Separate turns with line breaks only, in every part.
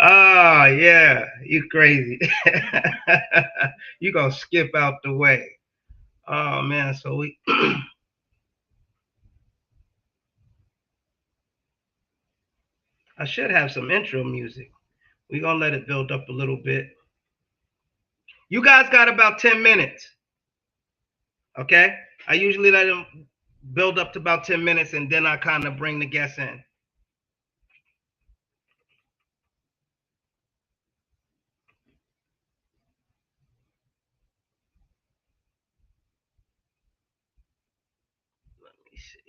Oh yeah, you crazy. You gonna skip out the way. Oh man, so we I should have some intro music. We gonna let it build up a little bit. You guys got about 10 minutes. Okay? I usually let them build up to about 10 minutes and then I kind of bring the guests in. Let me see.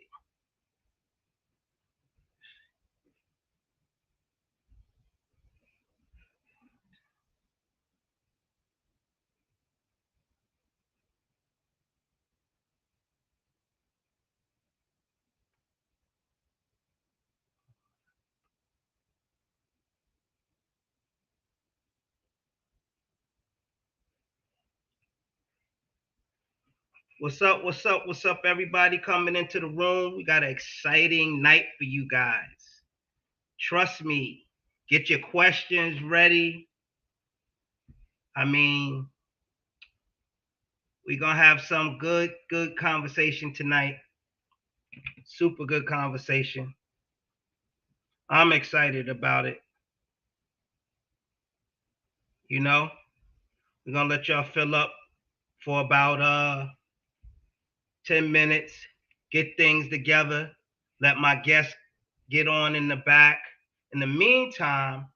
What's up? What's up? What's up, everybody coming into the room? We got an exciting night for you guys. Trust me. Get your questions ready. I mean, we're gonna have some good conversation tonight. Super good conversation. I'm excited about it. You know, we're gonna let y'all fill up for about 10 minutes, get things together, let my guests get on in the back. In the meantime,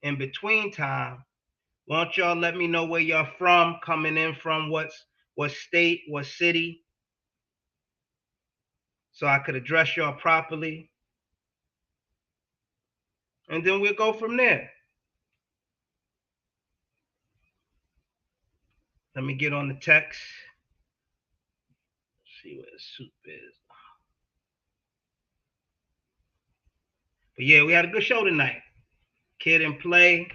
in between time, why don't y'all let me know where y'all from, coming in from, what state, what city, so I could address y'all properly. And then we'll go from there. Let me get on the text. See where the soup is. But yeah, we had a good show tonight. Kid and play.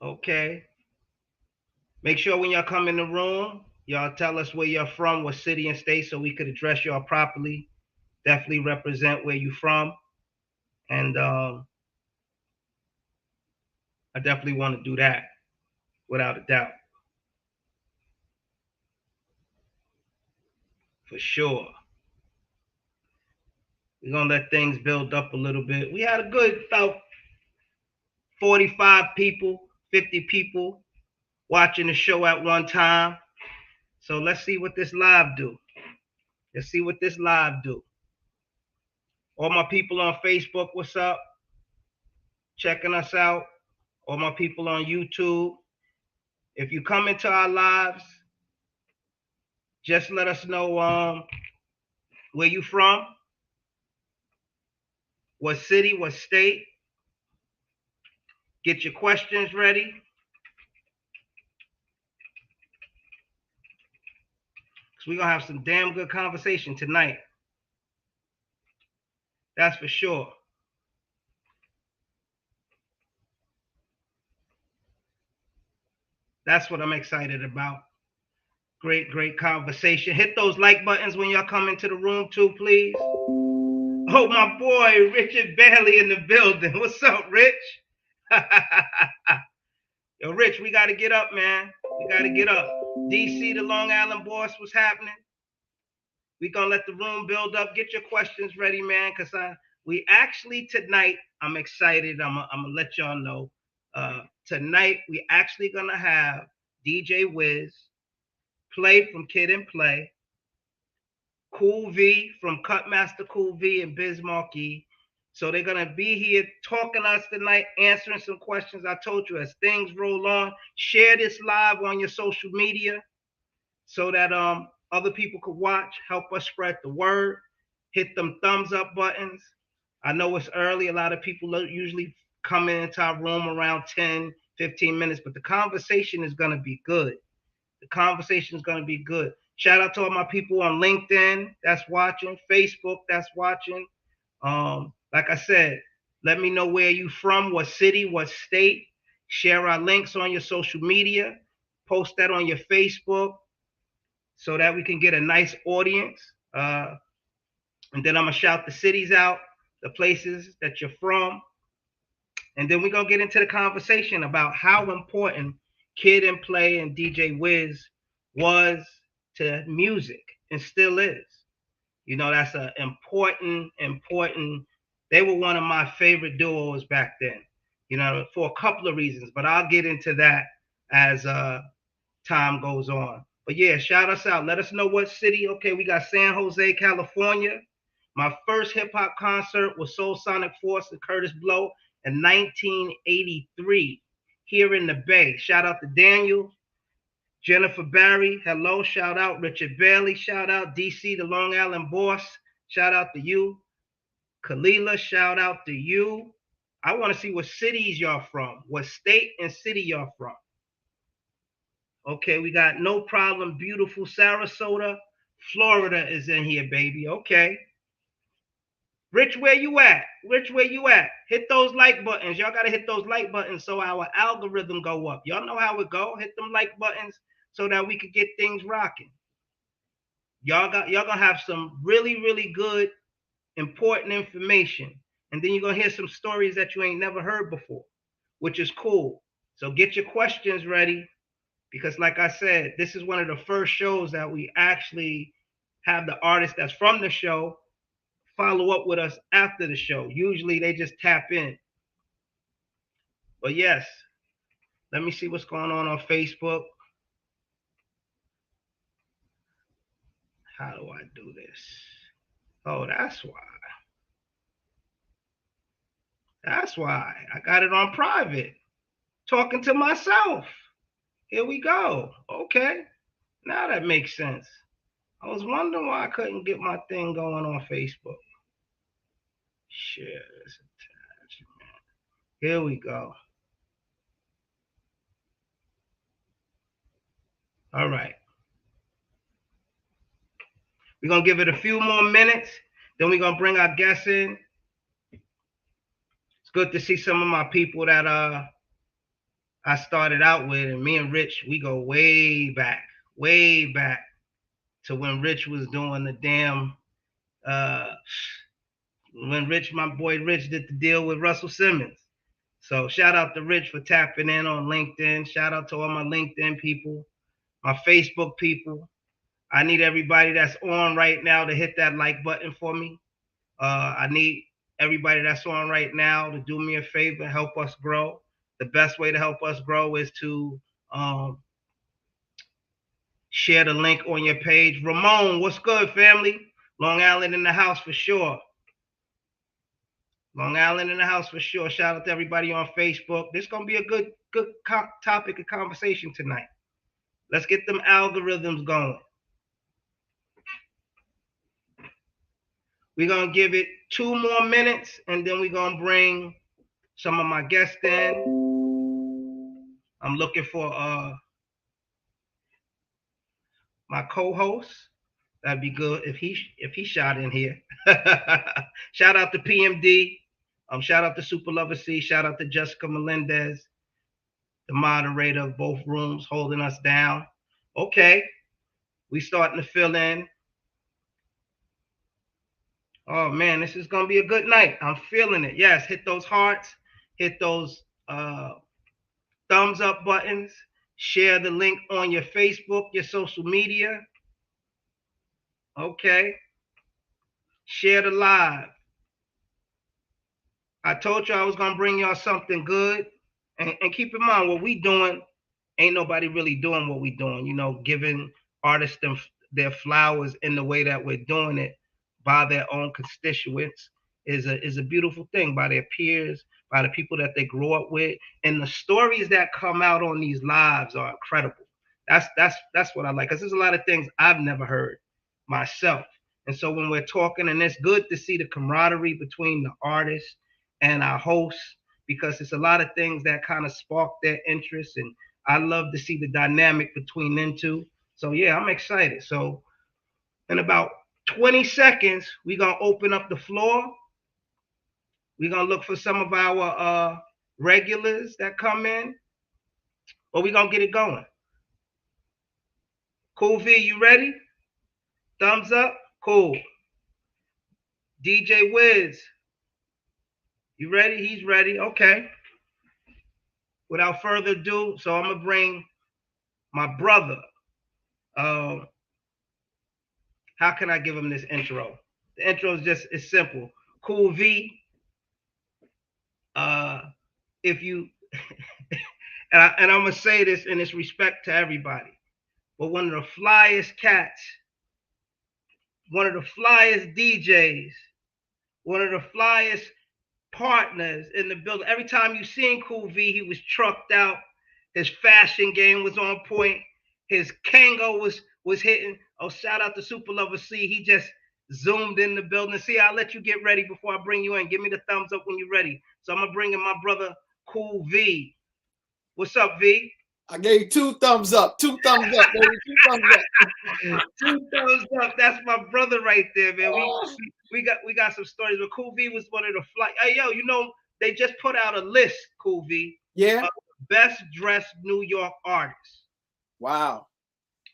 Okay. Make sure when y'all come in the room, y'all tell us where you're from, what city and state, so we could address y'all properly. Definitely represent where you from. And I definitely want to do that without a doubt. For sure. We're gonna let things build up a little bit. We had a good about 45 people, 50 people watching the show at one time. So let's see what this live do. Let's see what this live do. All my people on Facebook, what's up? Checking us out. All my people on YouTube. If you come into our lives, just let us know where you from, what city, what state. Get your questions ready. Because we're going to have some damn good conversation tonight. That's for sure. That's what I'm excited about. Great conversation. Hit those like buttons when y'all come into the room too, please. Oh, my boy, Richard Bailey in the building. What's up, Rich? Yo, Rich, we got to get up, man. We got to get up. DC, the Long Island boss, what's happening? We gonna let the room build up. Get your questions ready, man, because we actually tonight, I'm excited. I'm gonna let y'all know. Tonight we actually gonna have DJ Wiz, Play from Kid and Play, Cool V from Cutmaster Cool V and Biz Markie. So they're gonna be here talking to us tonight, answering some questions. I told you as things roll on, share this live on your social media so that other people could watch, help us spread the word, hit them thumbs up buttons. I know it's early. A lot of people usually come into our room around 10, 15 minutes, but the conversation is going to be good. The conversation is going to be good. Shout out to all my people on LinkedIn that's watching, Facebook that's watching. Like I said, let me know where you from, what city, what state. Share our links on your social media. Post that on your Facebook so that we can get a nice audience. And then I'm going to shout the cities out, the places that you're from. And then we're going to get into the conversation about how important Kid and Play and DJ Wiz was to music and still is. You know, that's an important. They were one of my favorite duos back then, you know, for a couple of reasons, but I'll get into that as time goes on. But yeah, shout us out. Let us know what city. Okay, we got San Jose, California. My first hip hop concert was Soul Sonic Force and Curtis Blow in 1983 here in the Bay. Shout out to Daniel, Jennifer Barry, hello, shout out. Richard Bailey, shout out. DC, the Long Island boss, shout out to you. Kalila, shout out to you. I want to see what cities y'all from, what state and city y'all from. Okay, we got no problem, beautiful Sarasota, Florida is in here, baby. Okay. Rich, where you at? Rich, where you at? Hit those like buttons. Y'all gotta hit those like buttons so our algorithm go up. Y'all know how it go. Hit them like buttons so that we could get things rocking. Y'all gonna have some really good important information, and then you're gonna hear some stories that you ain't never heard before, which is cool. So get your questions ready, because like I said, this is one of the first shows that we actually have the artist that's from the show follow up with us after the show. Usually they just tap in. But yes, let me see what's going on Facebook. How do I do this? Oh, that's why. That's why. I got it on private. Talking to myself. Here we go. Okay. Now that makes sense. I was wondering why I couldn't get my thing going on Facebook. Share this attachment. Here we go. All right. We're going to give it a few more minutes. Then we're going to bring our guests in. It's good to see some of my people that I started out with. And me and Rich, we go way back to when Rich was doing the damn when Rich, my boy Rich, did the deal with Russell Simmons. So shout out to Rich for tapping in on LinkedIn. Shout out to all my LinkedIn people, my Facebook people. I need everybody that's on right now to hit that like button for me. I need everybody that's on right now to do me a favor, help us grow. The best way to help us grow is to share the link on your page. Ramon, what's good, family? Long Island in the house for sure. Long Island in the house for sure. Shout out to everybody on Facebook. This is gonna be a good topic of conversation tonight. Let's get them algorithms going. We're gonna give it 2 more minutes, and then we're gonna bring some of my guests in. I'm looking for my co-host. That'd be good if he shot in here. Shout out to PMD. Shout out to Super Lover C. Shout out to Jessica Melendez, the moderator of both rooms, holding us down. Okay, we starting to fill in. Oh man, this is gonna be a good night. I'm feeling it. Yes, hit those hearts, hit those thumbs up buttons, share the link on your Facebook, your social media. Okay, share the live. I told you I was gonna bring y'all something good, and keep in mind what we doing. Ain't nobody really doing what we doing. You know, giving artists them their flowers in the way that we're doing it by their own constituents is a beautiful thing, by their peers, by the people that they grow up with, and the stories that come out on these lives are incredible. That's what I like, because there's a lot of things I've never heard myself, and so when we're talking, and it's good to see the camaraderie between the artists and our hosts, because it's a lot of things that kind of spark their interest, and I love to see the dynamic between them two. So yeah, I'm excited. So in about 20 seconds, we're gonna open up the floor. We're gonna look for some of our regulars that come in, but we're gonna get it going. Cool V, you ready? Thumbs up? Cool. DJ Wiz, you ready? He's ready. Okay. Without further ado, so I'm gonna bring my brother. Um, how can I give him this intro? The intro is just it's simple. Cool V. Uh, if you and I'm gonna say this in this respect to everybody, but one of the flyest cats, one of the flyest DJs, one of the flyest partners in the building. Every time you seen Cool V, he was trucked out. His fashion game was on point. His Kango was hitting. Oh, shout out to Super Lover C. He just zoomed in the building. See, I'll let you get ready before I bring you in. Give me the thumbs up when you're ready. So I'm gonna bring in my brother Cool V. What's up, V?
I gave 2 thumbs up. 2 thumbs up, baby. 2 thumbs up.
2 thumbs up. That's my brother right there, man. We got some stories. But Cool V was one of the fly. Hey, yo, you know they just put out a list, Cool V.
Yeah.
Of best dressed New York artists.
Wow.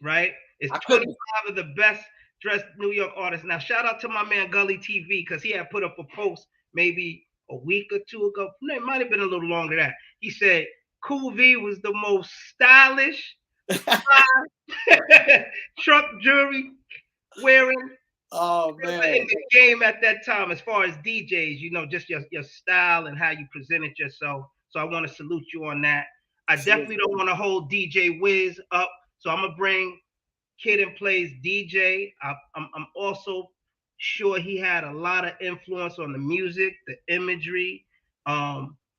Right? It's 25 of the best dressed New York artists. Now, shout out to my man Gully TV because he had put up a post maybe a week or 2 ago. No, it might have been a little longer than that. He said Cool V was the most stylish truck jewelry wearing in the game at that time, as far as DJs, you know, just your style and how you presented yourself. So I want to salute you on that. I definitely don't want to hold DJ Wiz up. So I'm gonna bring Kid and Play's DJ. I'm also sure he had a lot of influence on the music, the imagery.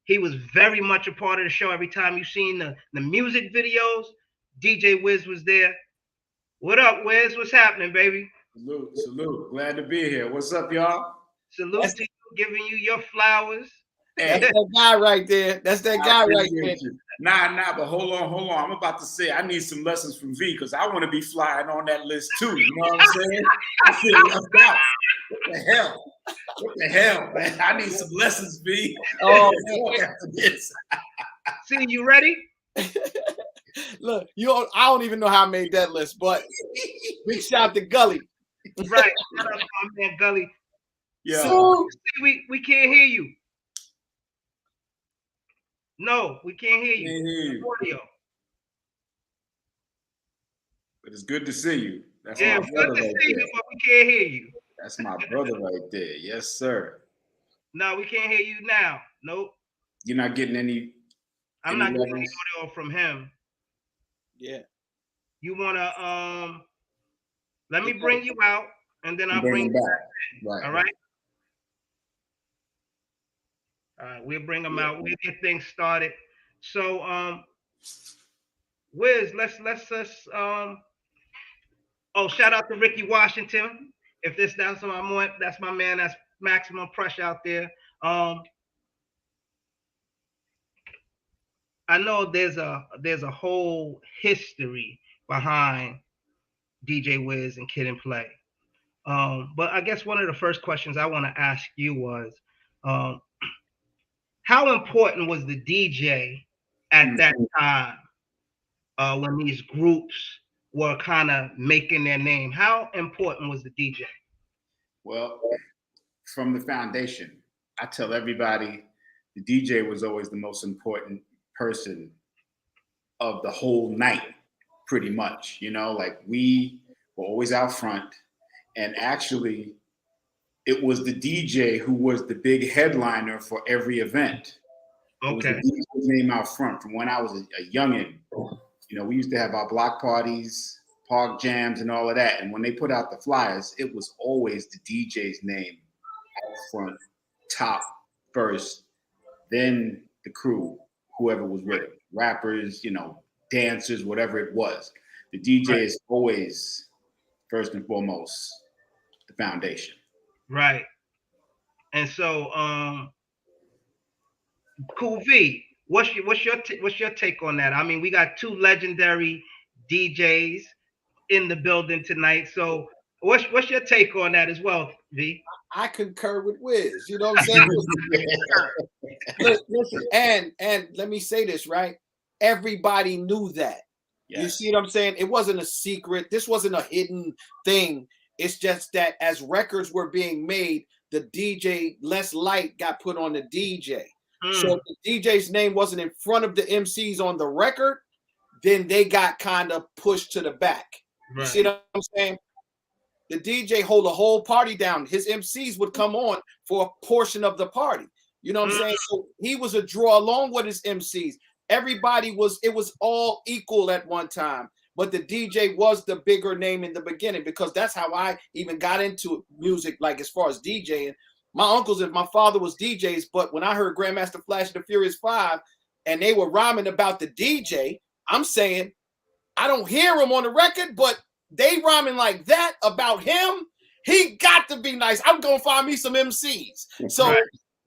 He was very much a part of the show. Every time you've seen the music videos, DJ Wiz was there. What up, Wiz? What's happening, baby?
Salute. Glad to be here. What's up, y'all?
Salute to you, giving you your flowers.
Hey. That's that guy right there. That's that guy right there.
Nah, but hold on. I'm about to say I need some lessons from V because I want to be flying on that list too. You know what I'm saying? I feel left out. What the hell, man? I need some lessons, V.
Oh,
after this.
See, you ready?
Look, I don't even know how I made that list, but big shout out to Gully.
Right. Shout out to my man Gully.
Yeah.
So, we can't hear you. No, we can't hear you. Audio.
But it's good to see you. That's
my brother good to see you, but we can't hear you.
That's my brother right there. Yes, sir.
No, we can't hear you now. Nope.
You're not getting any.
I'm not getting any audio from him.
Yeah.
You wanna let me bring you out and then I'll bring you back.
Right.
All right. All right, we'll bring them out. We'll get things started. So, Wiz, let's shout out to Ricky Washington. If that's my man. That's Maximum Pressure out there. I know there's a whole history behind DJ Wiz and Kid and Play. But I guess one of the first questions I want to ask you was, how important was the DJ at that time when these groups were kind of making their name? How important was the DJ?
Well, from the foundation, I tell everybody the DJ was always the most important person of the whole night, pretty much. You know, like we were always out front, and actually it was the DJ who was the big headliner for every event.
Okay.
It was the DJ's name out front. From when I was a youngin', you know, we used to have our block parties, park jams, and all of that. And when they put out the flyers, it was always the DJ's name out front, top, first, then the crew, whoever was with it, rappers, you know, dancers, whatever it was. The DJ is always first and foremost the foundation.
Right. And so, Cool V, what's your take on that? I mean, we got 2 legendary DJs in the building tonight. So, what's your take on that as well, V?
I concur with Wiz. You know what I'm saying? Listen, and let me say this, right? Everybody knew that. Yes. You see what I'm saying? It wasn't a secret. This wasn't a hidden thing. It's just that as records were being made, the DJ less light got put on the DJ. So if the DJ's name wasn't in front of the MCs on the record, then they got kind of pushed to the back. You see what I'm saying? The DJ hold the whole party down. His MCs would come on for a portion of the party. You know what I'm saying? So he was a draw along with his MCs. Everybody was, it was all equal at one time. But the DJ was the bigger name in the beginning, because that's how I even got into music, like as far as DJing. My uncles and my father was DJs, but when I heard Grandmaster Flash and the Furious 5 and they were rhyming about the DJ, I'm saying, I don't hear him on the record, but they rhyming like that about him. He got to be nice. I'm gonna find me some MCs. So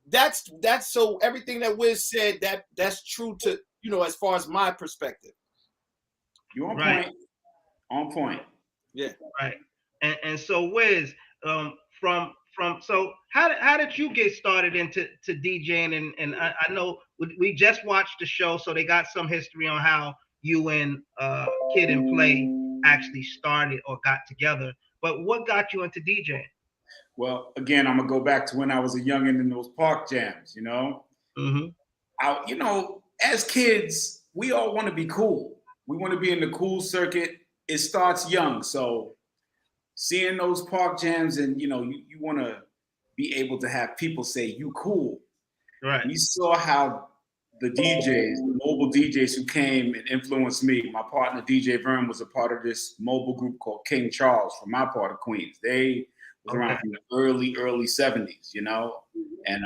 that's so everything that Wiz said, that's true to, you know, as far as my perspective.
You on point. On point.
Yeah.
Right. And so Wiz, from so how did you get started into DJing? And I know we just watched the show, so they got some history on how you and Kid and Play actually started or got together. But what got you into DJing?
Well, again, I'm gonna go back to when I was a youngin' in those park jams. You know, you know, as kids, we all want to be cool. We want to be in the cool circuit. It starts young, so seeing those park jams, and you know, you want to be able to have people say you cool.
Right.
We saw how the DJs, the mobile DJs who came and influenced me. My partner DJ Vern was a part of this mobile group called King Charles from my part of Queens. They was around from the early 70s, you know, and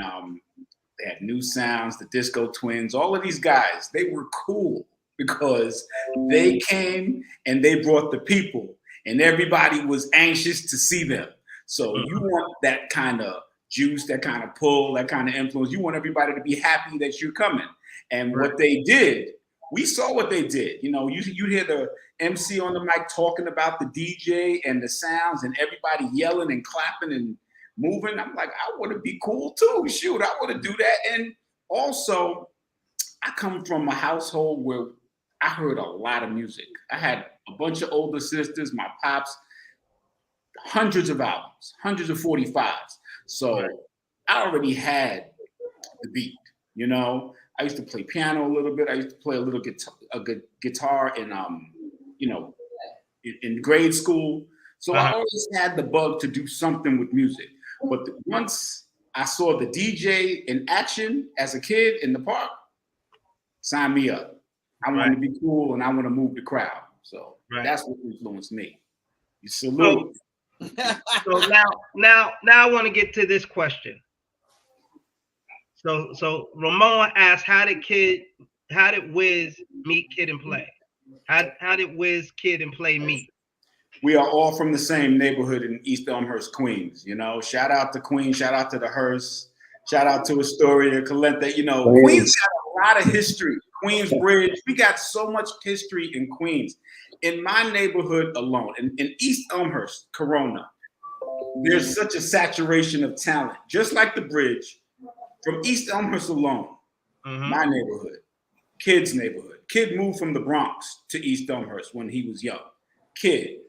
they had New Sounds, the Disco Twins, all of these guys. They were cool because they came and they brought the people, and everybody was anxious to see them. So you want that kind of juice, that kind of pull, that kind of influence. You want everybody to be happy that you're coming. And what they did, we saw what they did. You know, you hear the MC on the mic talking about the DJ and the sounds and everybody yelling and clapping and moving. I'm like, I want to be cool too. Shoot, I want to do that. And also, I come from a household where I heard a lot of music. I had a bunch of older sisters, my pops, hundreds of albums, hundreds of 45s. So I already had the beat, you know. I used to play piano a little bit. I used to play a little guitar in, you know, in grade school. So I always had the bug to do something with music. But once I saw the DJ in action as a kid in the park, sign me up. I want to be cool and I want to move the crowd. So that's what influenced me. You salute.
So now I want to get to this question. So Ramon asked, how did Wiz meet Kid and Play? How did Wiz, Kid and Play meet?
We are all from the same neighborhood in East Elmhurst, Queens. You know, shout out to Queens, shout out to the Hearst, shout out to Astoria, Calenta. You know, Queens got a lot of history. Queens Bridge, we got so much history in Queens. In my neighborhood alone, in East Elmhurst, Corona, there's such a saturation of talent. Just like the bridge, from East Elmhurst alone, my neighborhood, Kid's neighborhood. Kid moved from the Bronx to East Elmhurst when he was young. Kid,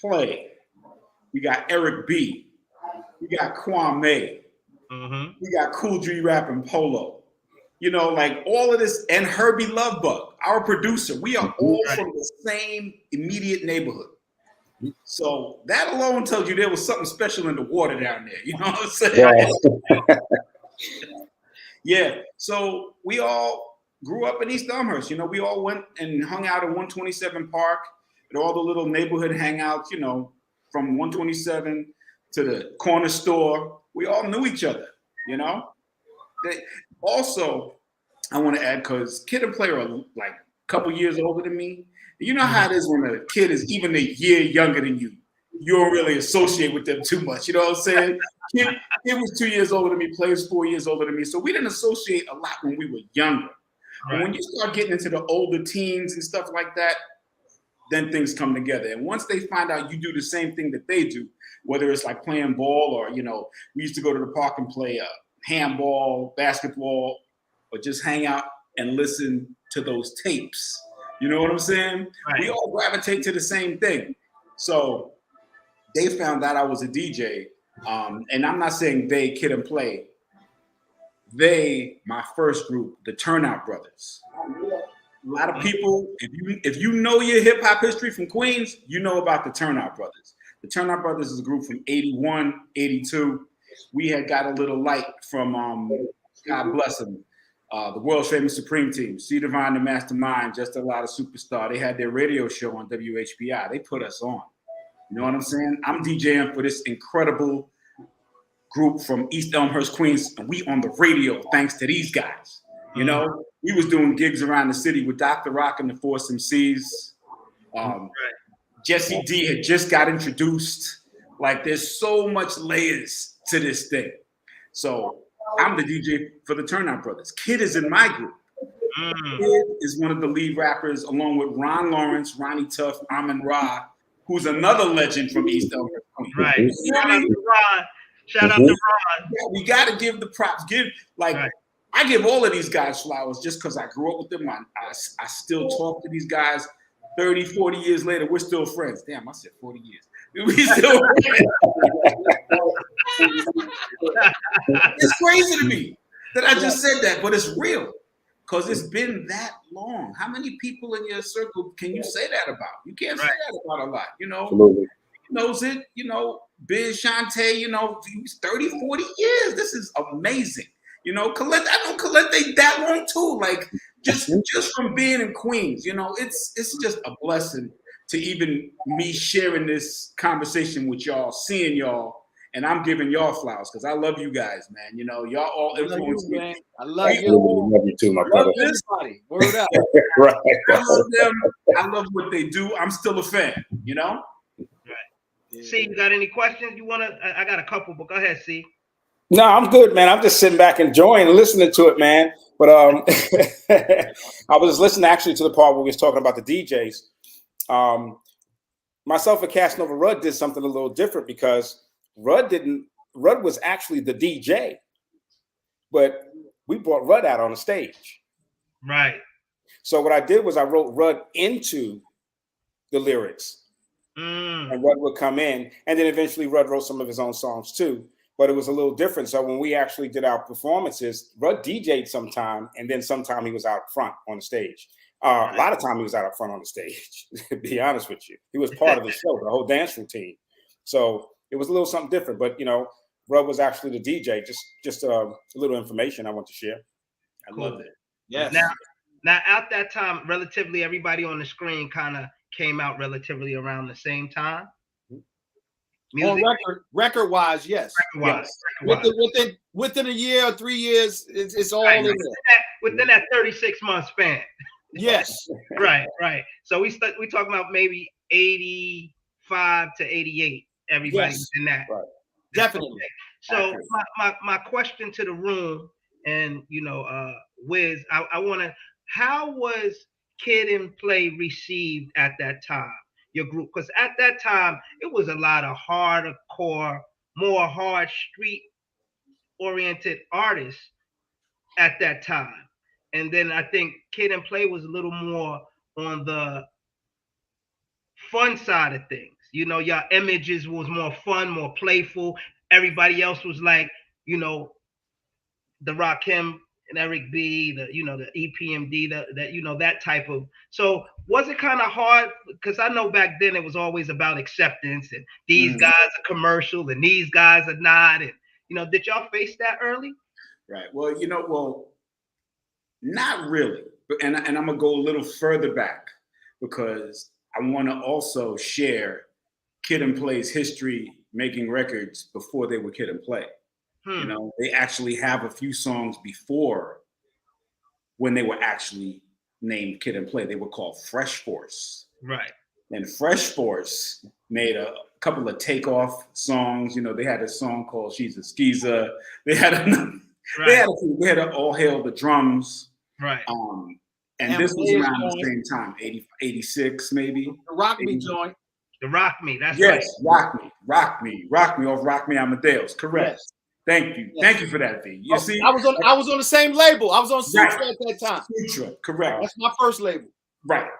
Play. We got Eric B. We got Kwame. We got Cool G Rap and Polo. You know, like all of this, and Herbie Lovebug, our producer. We are all from the same immediate neighborhood. So that alone tells you there was something special in the water down there. You know what I'm saying? Yeah. So we all grew up in East Elmhurst. You know, we all went and hung out at 127 Park at all the little neighborhood hangouts, you know, from 127 to the corner store. We all knew each other, you know? Also, I want to add, because Kid and Play are like a couple years older than me. You know how it is when a kid is even a year younger than you. You don't really associate with them too much. You know what I'm saying? Kid was 2 years older than me. Play was 4 years older than me. So we didn't associate a lot when we were younger. But when you start getting into the older teens and stuff like that, then things come together. And once they find out you do the same thing that they do, whether it's like playing ball or, you know, we used to go to the park and play handball, basketball, or just hang out and listen to those tapes. You know what I'm saying? We all gravitate to the same thing. So they found out I was a DJ And I'm not saying they, Kid and Play. They, my first group, the Turnout Brothers. A lot of people, if you know your hip hop history from Queens, you know about the Turnout Brothers. The Turnout Brothers is a group from 81, 82. We had got a little light from, God bless them, the world's famous Supreme Team, C Divine, the Mastermind, Just a Lot of Superstar. They had their radio show on WHBI. They put us on. You know what I'm saying? I'm DJing for this incredible group from East Elmhurst, Queens, and we on the radio thanks to these guys. You know, we was doing gigs around the city with Dr. Rock and the Force MCs. Jesse D had just got introduced. Like, there's so much layers to this thing. So I'm the DJ for the Turnout Brothers. Kid is in my group. Kid is one of the lead rappers, along with Ron Lawrence, Ronnie Tuff, Amin Ra, who's another legend from East Elmhurst, Queens.
Right. Shout out to Ron. Shout out to Ron.
Yeah, we got to give the props. I give all of these guys flowers just because I grew up with them. I still talk to these guys 30, 40 years later. We're still friends. Damn, I said 40 years. We still It's crazy to me that I just said that, but it's real because it's been that long. How many people in your circle can you say that about? You can't say that about a lot, you know.
Absolutely.
Knows it, you know, Biz Shantae, you know, 30, 40 years. This is amazing. You know, Colette, I know Colette they that long too. Like just from being in Queens, you know, it's just a blessing to even me sharing this conversation with y'all, seeing y'all, and I'm giving y'all flowers because I love you guys, man. You know, y'all all influence me.
Man. I love you.
I love you too, my brother.
Everybody. Word up.
Right.
I love them. I love what they do. I'm still a fan, you know?
Right. C, you got any questions you want to? I got a couple, but go ahead, C.
No, I'm good, man. I'm just sitting back enjoying listening to it, man. But I was listening actually to the part where we was talking about the DJs. Myself and Casanova Rudd did something a little different because Rudd was actually the DJ, but we brought Rudd out on the stage.
Right.
So what I did was I wrote Rudd into the lyrics, and Rudd would come in, and then eventually Rudd wrote some of his own songs too. But it was a little different. So when we actually did our performances, Rudd DJ'd sometime, and then sometime he was out front on the stage. A lot of time he was out up front on the stage, to be honest with you. He was part of the show, the whole dance routine. So it was a little something different. But, you know, Rudd was actually the DJ. Just a little information I want to share.
I love it.
Yes.
Now, at that time, relatively everybody on the screen kind of came out relatively around the same time.
Music? On record-wise, yes. Within a year or 3 years, it's all in there.
Within that 36-month span.
Yes.
Right. So we talking about maybe 85 to 88. Everybody's in that.
Right. Definitely.
So my question to the room, and you know, Wiz, I want to. How was Kid and Play received at that time? Your group, because at that time it was a lot of hardcore, more hard street oriented artists at that time, and then I think Kid and Play was a little more on the fun side of things. You know, your images was more fun, more playful. Everybody else was like, you know, the Rakim and Eric B, the EPMD, that type of. So was it kind of hard? Because I know back then it was always about acceptance, and these guys are commercial and these guys are not. And did y'all face that early?
Right. Well, not really. And I'm gonna go a little further back because I want to also share Kid and Play's history making records before they were Kid and Play. They actually have a few songs before when they were actually named Kid and Play. They were called Fresh Force.
Right. And
Fresh Force made a couple of takeoff songs. They had a song called She's a Skeezer. They had they had a All Hail the Drums.
Right.
And this was around the same time, 86 maybe.
The Rock Me joint.
The Rock Me, that's
right.
Rock
Me off Rock Me Amadeus. Correct. Yes. Thank you. Yes. Thank you for that, V. You see,
I was on the same label. I was on Sutra at that time.
Sutra, correct.
That's my first label.
Right.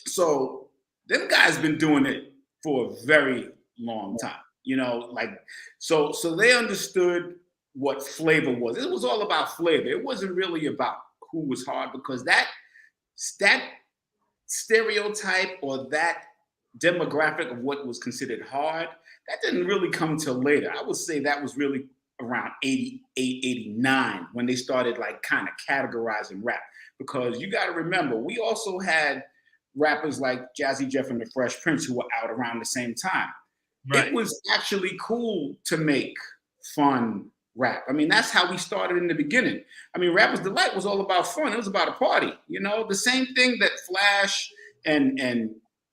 So them guys been doing it for a very long time. You know, like so they understood what flavor was. It was all about flavor. It wasn't really about who was hard, because that stereotype or that demographic of what was considered hard, that didn't really come till later. I would say that was really around 88, 89 when they started like kind of categorizing rap. Because you got to remember, we also had rappers like Jazzy Jeff and the Fresh Prince who were out around the same time. Right. It was actually cool to make fun rap. I mean, that's how we started in the beginning. I mean, Rapper's Delight was all about fun. It was about a party, you know, the same thing that Flash and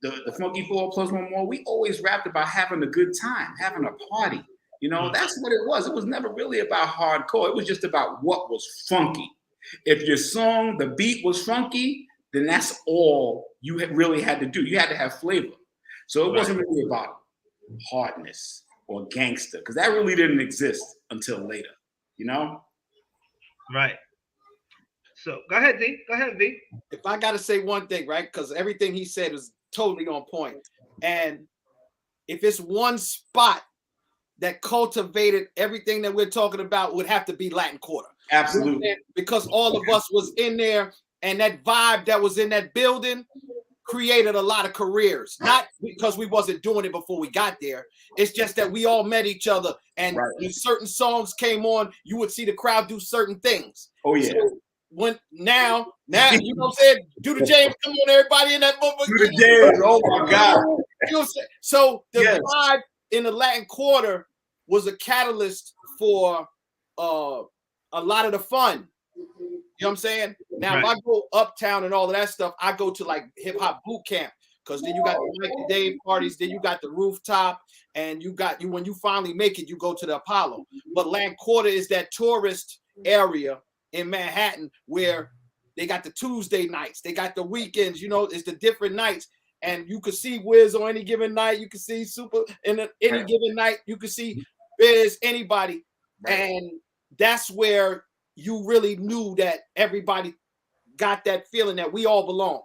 the Funky 4 plus one more, we always rapped about having a good time, having a party. You know, that's what it was. It was never really about hardcore. It was just about what was funky. If your song, the beat was funky, then that's all you really had to do. You had to have flavor. So it wasn't really about hardness or gangster, because that really didn't exist until later, you know?
Right. So go ahead, V. Go ahead, V.
If I got to say one thing, right? Because everything he said was totally on point. And if it's one spot that cultivated everything that we're talking about, would have to be Latin Quarter.
Absolutely.
Because all of us was in there, and that vibe that was in that building created a lot of careers. Not because we wasn't doing it before we got there. It's just that we all met each other, and when certain songs came on, you would see the crowd do certain things.
Oh yeah.
So when now, you know what I'm saying? Do the James, come on, everybody in that motherfucker.
Do the James, oh my God.
You know what I'm saying? So the vibe in the Latin Quarter was a catalyst for a lot of the fun. You know what I'm saying? Now, if I go uptown and all of that stuff, I go to like hip hop boot camp, because then you got the Mike and Dave parties, then you got the rooftop, and when you finally make it, you go to the Apollo. But Latin Quarter is that tourist area in Manhattan where they got the Tuesday nights, they got the weekends, you know, it's the different nights. And you could see Wiz on any given night, you could see Super in any given night, you could see Biz, anybody. And that's where you really knew that everybody got that feeling that we all belong.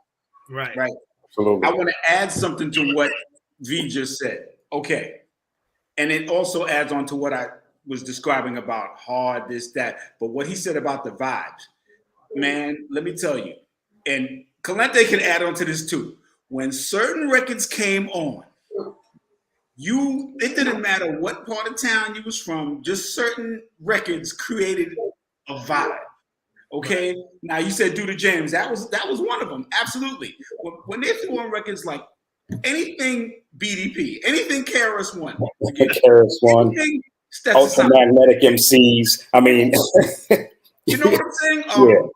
Right. Absolutely. I want to add something to what V just said. Okay. And it also adds on to what I was describing about hard, this, that. But what he said about the vibes, man, let me tell you, and Calente can add on to this too. When certain records came on, it didn't matter what part of town you was from, just certain records created a vibe. Okay. Now you said Do the James. That was one of them. Absolutely. When they threw on records like anything BDP, anything KRS-One, anything
Ultramagnetic MCs. I mean,
you know what I'm saying?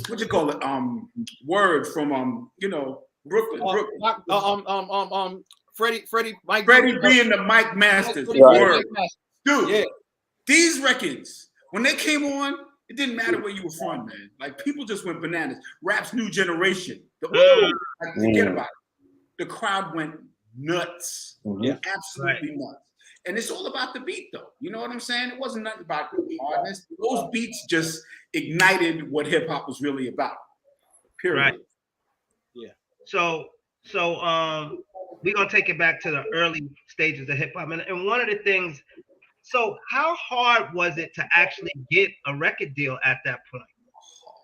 What you call it? Word from Brooklyn.
Freddie
B and the Mike Masters. Word. Dude, these records, when they came on, it didn't matter where you were from, man. Like, people just went bananas. Rap's new generation. Forget about it. The crowd went nuts. Absolutely nuts. And it's all about the beat, though. You know what I'm saying? It wasn't nothing about hardness. Those beats just ignited what hip hop was really about. Period.
Right. Yeah. So we're gonna take it back to the early stages of hip hop, and one of the things. So how hard was it to actually get a record deal at that point,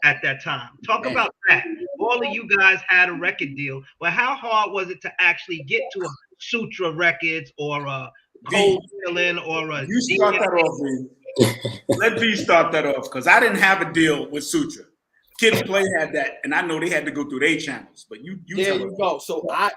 at that time? Talk about that. All of you guys had a record deal, but how hard was it to actually get to a Sutra Records or a Cold Feeling or a...
You start that off, V. Let V start that off, because I didn't have a deal with Sutra. Kid and Play had that, and I know they had to go through their channels, but you
there you go. So I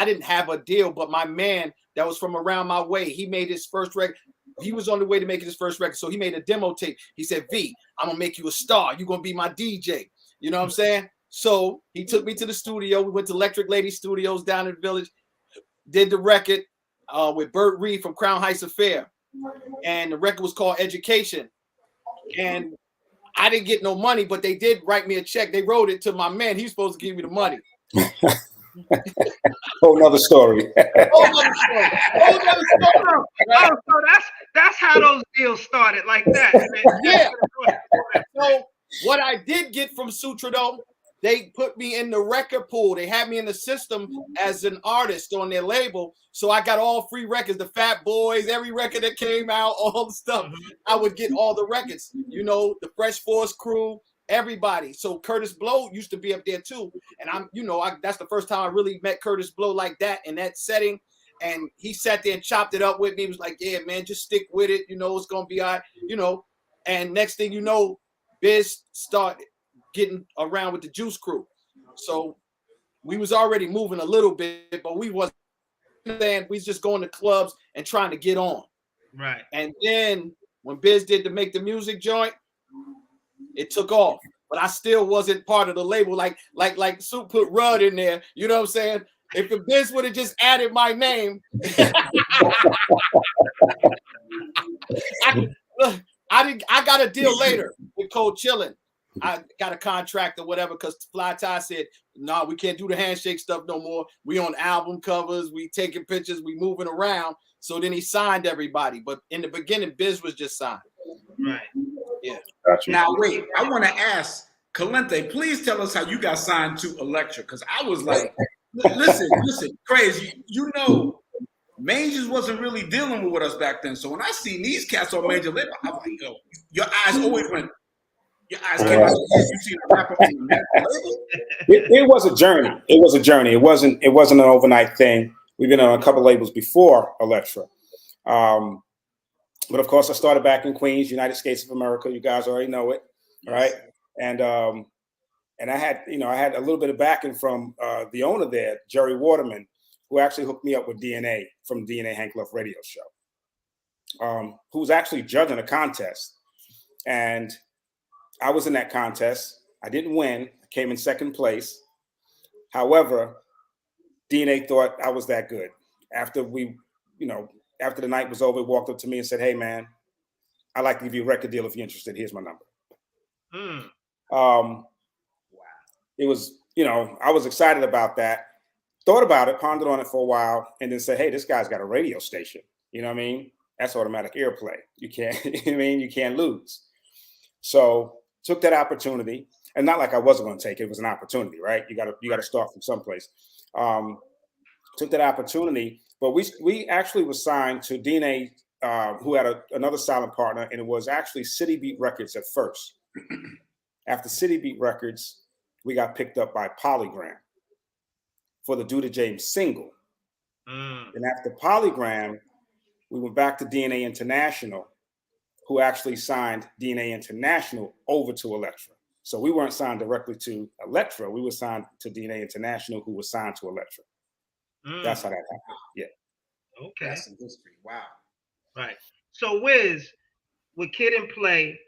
didn't have a deal, but my man that was from around my way, he made his first record. He was on the way to making his first record, so he made a demo tape. He said, V, I'm gonna make you a star. You're gonna be my DJ. You know what I'm saying? So he took me to the studio. We went to Electric Lady Studios down in the Village, did the record with Bert Reed from Crown Heights Affair. And the record was called Education. And I didn't get no money, but they did write me a check. They wrote it to my man. He was supposed to give me the money.
Whole nother story.
Oh, so that's how those deals started, like that.
Yeah. So what I did get from Sutra though they put me in the record pool. They had me in the system as an artist on their label. So I got all free records, the Fat Boys, every record that came out, all the stuff. I would get all the records, you know, the Fresh Force crew, everybody. So Curtis Blow used to be up there too. And I'm, you know, that's the first time I really met Curtis Blow like that in that setting. And he sat there and chopped it up with me. He was like, yeah, man, just stick with it. You know, it's going to be all right, you know. And next thing you know, Biz started getting around with the Juice Crew. So we was already moving a little bit, but we wasn't saying we was just going to clubs and trying to get on.
Right.
And then when Biz did the Make the Music joint, it took off. But I still wasn't part of the label. Like Soup put Rudd in there. You know what I'm saying? If the Biz would have just added my name, I got a deal later with Cold Chillin'. I got a contract or whatever because Fly Ty said, "No, we can't do the handshake stuff no more. We on album covers, we taking pictures, we moving around." So then he signed everybody. But in the beginning, Biz was just signed.
Right.
Yeah.
Gotcha.
Now wait, I want to ask Calente, please tell us how you got signed to Elektra, because I was like, listen, Kraze, you know, Majors wasn't really dealing with us back then. So when I seen these cats on Major label, I'm like, yo, your eyes always went. Your eyes came out. You see the rapper on the label?
It was a journey. It was a journey. It wasn't an overnight thing. We've been on a couple labels before Elektra. But of course, I started back in Queens, United States of America. You guys already know it, right? And I had a little bit of backing from the owner there, Jerry Waterman, who actually hooked me up with DNA from DNA Hank Love Radio Show, who was actually judging a contest. And I was in that contest. I didn't win. I came in second place. However, DNA thought I was that good. After the night was over, he walked up to me and said, "Hey, man, I'd like to give you a record deal if you're interested. Here's my number." It was, I was excited about that. Thought about it, pondered on it for a while, and then said, "Hey, this guy's got a radio station. You know what I mean? That's automatic airplay. You can't, you can't lose." So took that opportunity, and not like I wasn't going to take it. It was an opportunity, right? You got to start from someplace. Took that opportunity, but we actually was signed to DNA, who had another silent partner, and it was actually City Beat Records at first. After City Beat Records, we got picked up by Polygram for the Do the James single. And after Polygram, we went back to DNA International, who actually signed DNA International over to Elektra. So we weren't signed directly to Elektra. We were signed to DNA International, who was signed to Elektra. That's how that happened. Yeah.
Okay.
That's some history. Wow.
Right. So Wiz, with Kid and Play,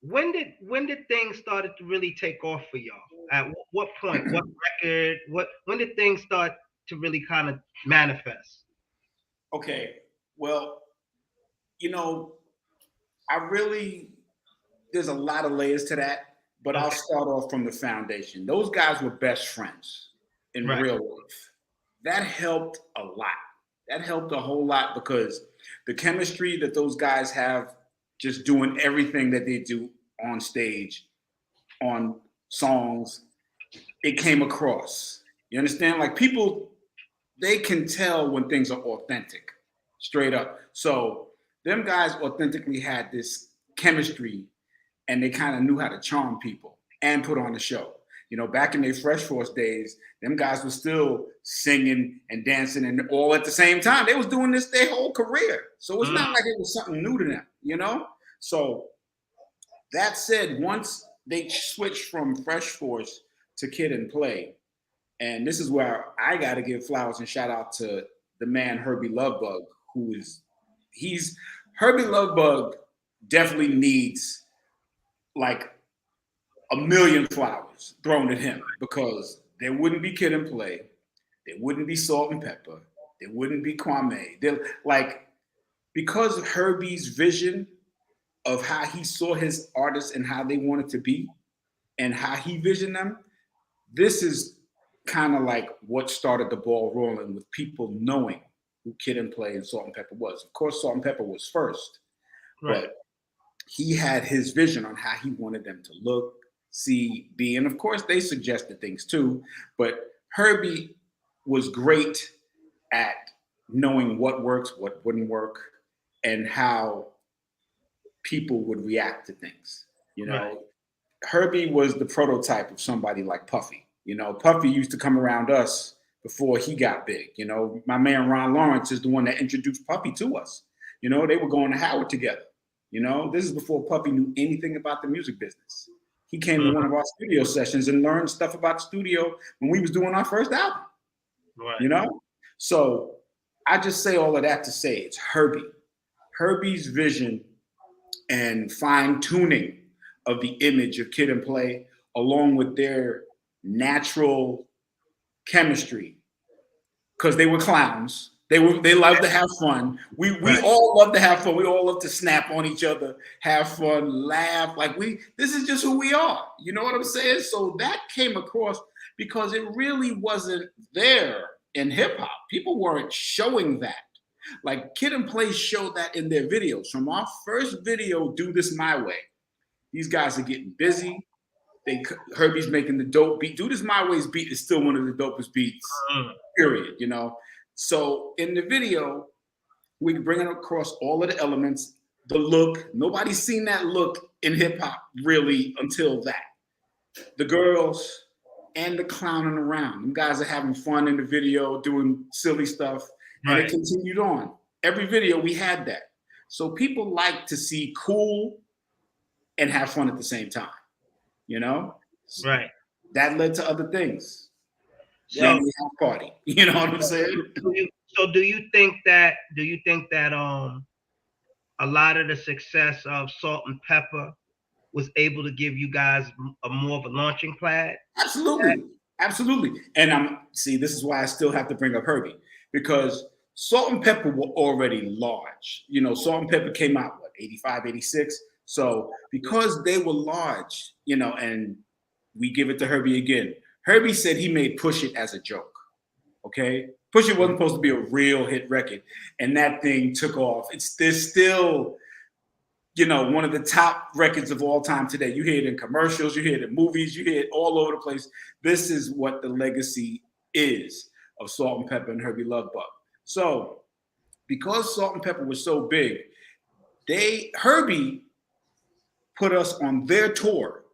when did things started to really take off for y'all? At what point? What record? When did things start to really kind of manifest?
Okay. Well, there's a lot of layers to that, but I'll start off from the foundation. Those guys were best friends in real life. That helped a lot. That helped a whole lot because the chemistry that those guys have just doing everything that they do on stage, on songs, it came across. You understand? Like people, they can tell when things are authentic, straight up. So them guys authentically had this chemistry and they kind of knew how to charm people and put on the show. Back in their Fresh Force days, them guys were still singing and dancing and all at the same time. They was doing this their whole career. So it's not like it was something new to them, So that said, once they switched from Fresh Force to Kid and Play, and this is where I got to give flowers and shout out to the man Herbie Lovebug, Herbie Lovebug definitely needs like a million flowers thrown at him because there wouldn't be Kid and Play, there wouldn't be Salt and Pepper, there wouldn't be Kwame. Because of Herbie's vision of how he saw his artists and how they wanted to be and how he visioned them, this is kind of like what started the ball rolling with people knowing who Kid and Play and Salt and Pepper was. Of course, Salt and Pepper was first, but he had his vision on how he wanted them to look, C, B, and of course they suggested things too. But Herbie was great at knowing what works, what wouldn't work, and how people would react to things. You know,
Right.
Herbie was the prototype of somebody like Puffy. You know, Puffy used to come around us before he got big. You know, my man Ron Lawrence is the one that introduced Puffy to us. You know, they were going to Howard together. You know, this is before Puffy knew anything about the music business. He came to one of our studio sessions and learned stuff about the studio when we was doing our first album.
Right.
You know? So I just say all of that to say it's Herbie. Herbie's vision and fine-tuning of the image of Kid and Play, along with their natural chemistry, because they were clowns. They loved to have fun. We all love to have fun. We all love to snap on each other, have fun, laugh. Like this is just who we are. You know what I'm saying? So that came across because it really wasn't there in hip hop. People weren't showing that. Like Kid and Play showed that in their videos. From our first video, Do This My Way, these guys are getting busy. Herbie's making the dope beat. Do This My Way's beat is still one of the dopest beats, period, you know? So in the video, we can bring it across all of the elements, the look. Nobody's seen that look in hip hop really until that. The girls and the clowning around. Them guys are having fun in the video, doing silly stuff. And it continued on. Every video we had that. So people like to see cool and have fun at the same time. You know?
Right.
That led to other things. So, party. You know what I'm saying?
So do you think that a lot of the success of Salt and Pepper was able to give you guys more of a launching pad?
Absolutely. And this is why I still have to bring up Herbie, because Salt and Pepper were already large. You know, Salt and Pepper came out, 85, 86? So because they were large, you know, and we give it to Herbie again. Herbie said he made Push It as a joke, okay? Push It wasn't supposed to be a real hit record, and that thing took off. There's still, you know, one of the top records of all time today. You hear it in commercials, you hear it in movies, you hear it all over the place. This is what the legacy is of Salt and Pepper and Herbie Love Bug. So because Salt and Pepper was so big, Herbie put us on their tour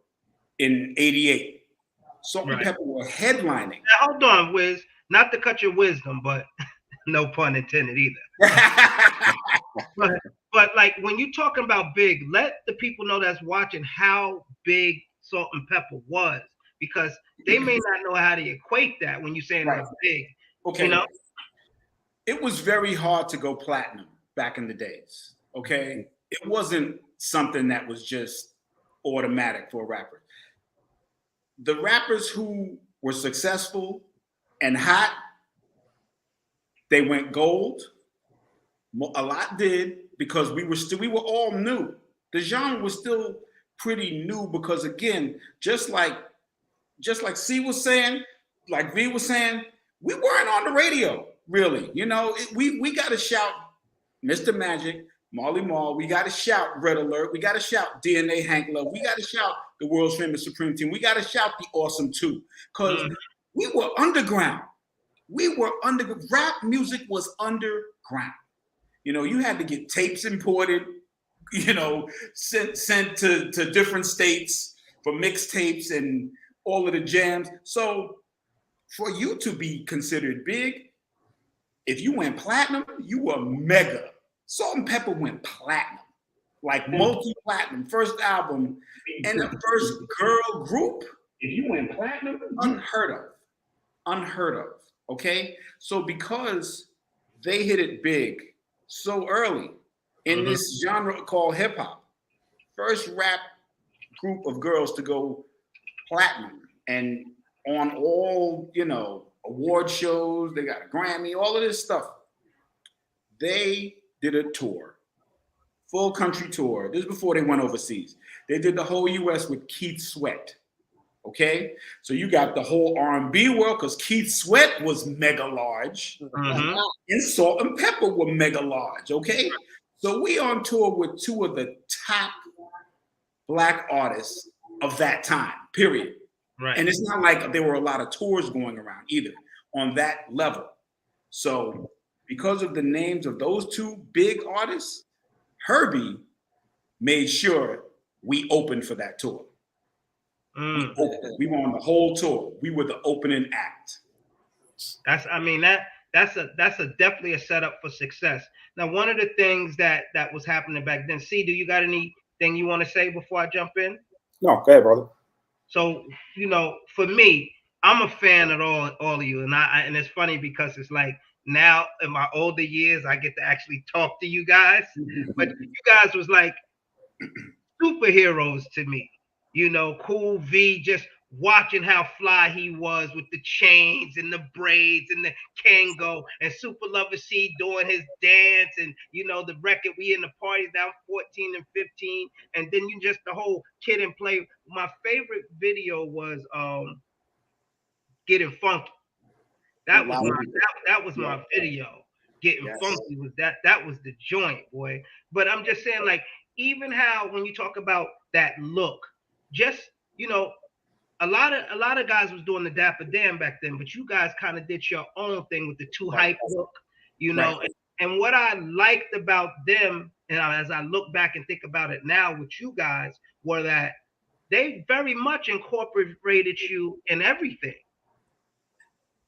in *88. Salt and Pepper were headlining.
Now, hold on, Wiz. Not to cut your wisdom, but no pun intended either. but like when you're talking about big, let the people know that's watching how big Salt and Pepper was, because they may not know how to equate that when you're saying it's big.
Okay.
You know?
It was very hard to go platinum back in the days. Okay. It wasn't something that was just automatic for a rapper. The rappers who were successful and hot, they went gold. A lot did, because we were all new. The genre was still pretty new because, again, just like C was saying, like V was saying, we weren't on the radio really. You know, we got to shout Mr. Magic, Marley Marl. We got to shout Red Alert. We got to shout DNA, Hank Love. We got to shout the world's famous Supreme Team. We got to shout the Awesome 2, because we were underground. Rap music was underground. You know, you had to get tapes imported, you know, sent to different states for mixtapes and all of the jams. So for you to be considered big, if you went platinum, you were mega. Salt and Pepper went platinum, like multi-platinum, first album, and the first girl group. If you went platinum, unheard of, okay? So because they hit it big so early in this genre called hip hop, first rap group of girls to go platinum and on all, you know, award shows, they got a Grammy, all of this stuff. They did a tour, full country tour. This is before they went overseas. They did the whole US with Keith Sweat. Okay, so you got the whole R&B world, because Keith Sweat was mega large, and Salt and Pepper were mega large. Okay, so we on tour with two of the top Black artists of that time, period.
Right.
And it's not like there were a lot of tours going around either on that level. So because of the names of those two big artists, Herbie made sure we opened for that tour. We opened. We were on the whole tour. We were the opening act.
That's definitely a setup for success. Now, one of the things that was happening back then. C, do you got anything you want to say before I jump in?
No, go ahead, brother.
So, for me, I'm a fan of all of you, and it's funny because it's like now in my older years I get to actually talk to you guys, but you guys was like superheroes to me. Cool V, just watching how fly he was with the chains and the braids and the Kango, and Super Lover C doing his dance, and the record, we in the parties down 14 and 15, and then you just the whole Kid and Play. My favorite video was Getting Funky. That was my video. Getting Funky was that was the joint, boy. But I'm just saying, like, even how when you talk about that look, just a lot of guys was doing the Dapper Dan back then, but you guys kind of did your own thing with the Too Hype look, and what I liked about them, and as I look back and think about it now with you guys, were that they very much incorporated you in everything.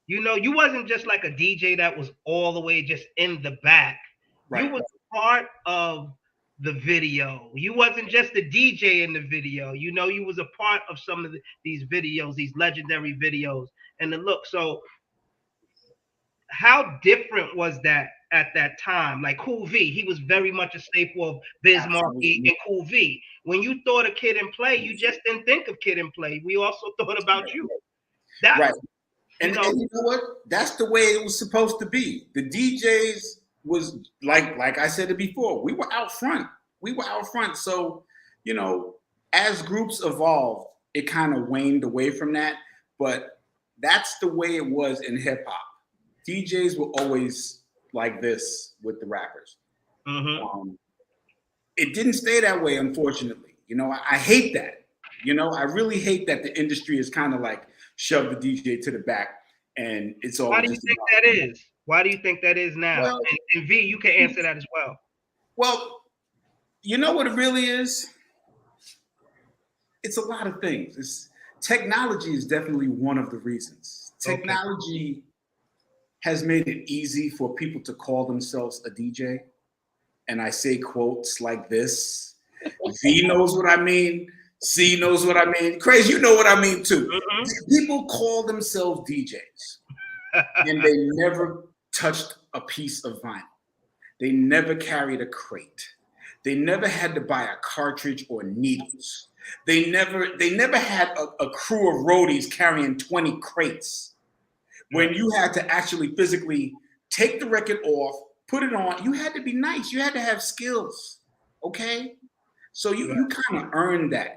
You wasn't just like a DJ that was all the way just in the back. Right. You was part of the video. You wasn't just a DJ in the video. You was a part of some of these videos, these legendary videos, and the look. So how different was that at that time? Like Cool V, he was very much a staple of Biz Markie and Cool V. When you thought of Kid and Play, you just didn't think of Kid and Play. We also thought about you.
Right. And you know what? That's the way it was supposed to be. The DJs was like I said it before, we were out front. So, as groups evolved, it kind of waned away from that. But that's the way it was in hip hop. DJs were always like this with the rappers. Mm-hmm. It didn't stay that way, unfortunately. I hate that. I really hate that the industry is kind of like shove the DJ to the back, and it's all.
Why do you think that is? Why do you think that is now? Well, and V, you can answer that as well.
Well, you know what it really is? It's a lot of things. Technology is definitely one of the reasons. Technology has made it easy for people to call themselves a DJ, and I say quotes like this. V knows what I mean. C knows what I mean. Kraze, you know what I mean too. Mm-hmm. People call themselves DJs, and they never touched a piece of vinyl. They never carried a crate. They never had to buy a cartridge or needles. They never had a crew of roadies carrying 20 crates. When you had to actually physically take the record off, put it on, you had to be nice. You had to have skills, okay? So you kind of earned that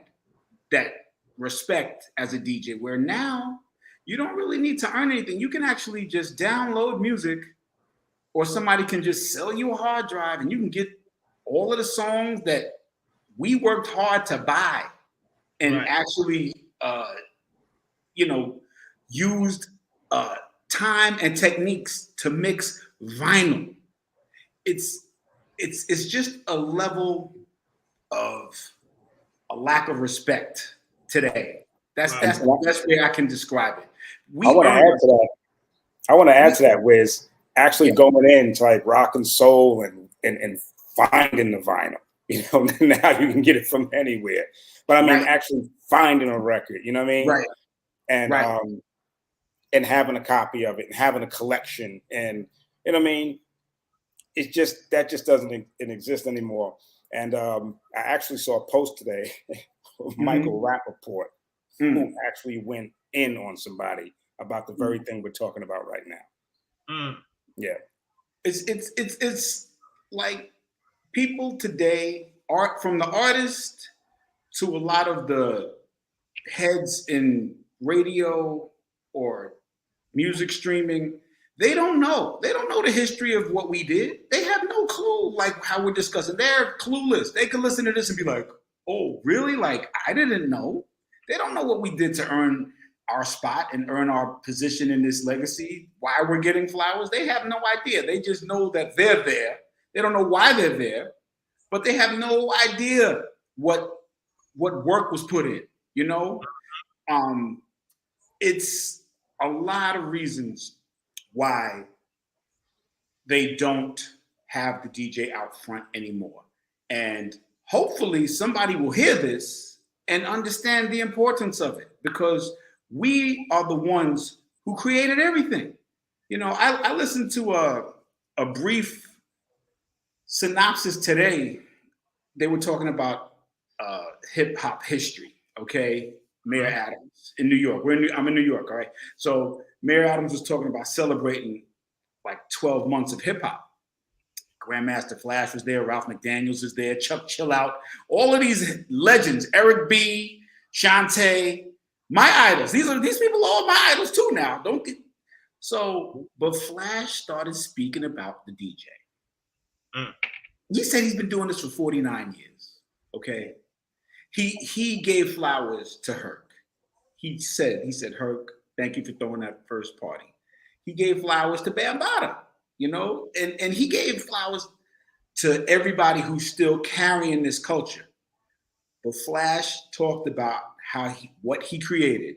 respect as a DJ, where now you don't really need to earn anything. You can actually just download music, or somebody can just sell you a hard drive and you can get all of the songs that we worked hard to buy and actually, used time and techniques to mix vinyl. It's just a level of a lack of respect today. That's the best way I can describe it.
I want to add to that, Wiz, actually going into like rock and soul and finding the vinyl. Now you can get it from anywhere. But I mean, actually finding a record. You know what I mean?
Right.
And having a copy of it and having a collection, and you know what I mean. It's just that just doesn't exist anymore. And I actually saw a post today of Michael Rappaport, who actually went in on somebody about the very thing we're talking about right now. Yeah,
it's like people today, from the artist to a lot of the heads in radio or music streaming. They don't know the history of what we did. They have no clue, like how we're discussing. They're clueless. They can listen to this and be like, oh, really? Like, I didn't know. They don't know what we did to earn our spot and earn our position in this legacy, why we're getting flowers. They have no idea. They just know that they're there. They don't know why they're there, but they have no idea what work was put in, you know? It's a lot of reasons why they don't have the DJ out front anymore. And hopefully somebody will hear this and understand the importance of it, because we are the ones who created everything. You know, I listened to a brief synopsis today. They were talking about hip hop history, okay? Mayor Adams in New York. I'm in New York, all right? So Mayor Adams was talking about celebrating like 12 months of hip hop. Grandmaster Flash was there, Ralph McDaniels is there, Chuck Chillout, all of these legends, Eric B, Shantae, my idols. These people are all my idols too now. But Flash started speaking about the DJ. He said he's been doing this for 49 years. Okay. He gave flowers to Herc. He said, Herc, thank you for throwing that first party. He gave flowers to Bambaataa, you know, and he gave flowers to everybody who's still carrying this culture. But Flash talked about what he created,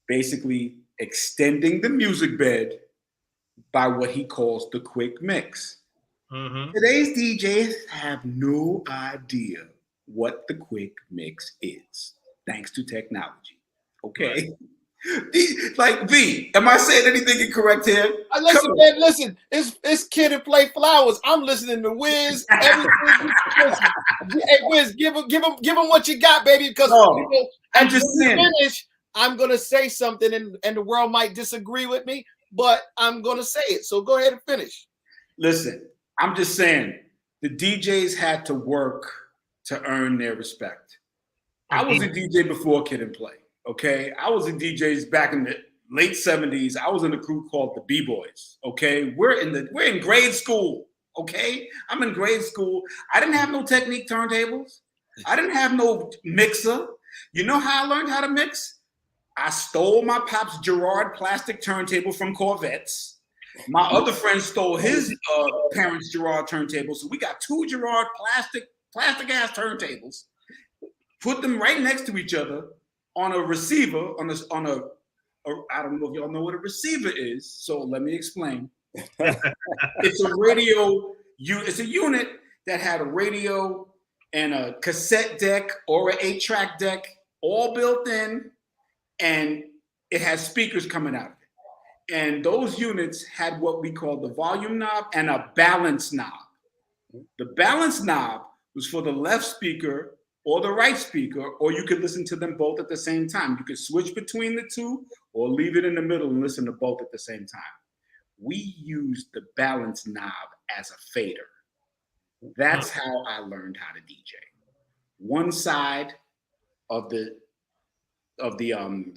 basically extending the music bed by what he calls the quick mix. Today's DJs have no idea what the quick mix is, thanks to technology. Okay. Like V, am I saying anything incorrect here?
Listen, man, listen. It's Kid and Play Flowers. I'm listening to Wiz. Everything. Hey, Wiz, give him what you got, baby. Because
I'm just saying.
Finish, I'm gonna say something, and the world might disagree with me, but I'm gonna say it. So go ahead and finish.
Listen, I'm just saying the DJs had to work to earn their respect. I was a DJ before Kid and Play. Okay, I was in DJs back in the late 70s. I was in a crew called the B-Boys. Okay, we're in grade school. Okay, I'm in grade school. I didn't have no Technique turntables. I didn't have no mixer. You know how I learned how to mix? I stole my pop's Gerard plastic turntable from Corvettes. My other friend stole his parents' Gerard turntable. So we got two Gerard plastic ass turntables. Put them right next to each other. On a receiver, on a, I don't know if y'all know what a receiver is, so let me explain. It's a radio, it's a unit that had a radio and a cassette deck or an 8-track deck all built in, and it has speakers coming out of it. And those units had what we call the volume knob and a balance knob. The balance knob was for the left speaker or the right speaker, or you could listen to them both at the same time. You could switch between the two or leave it in the middle and listen to both at the same time. We used the balance knob as a fader. That's how I learned how to DJ. One side of the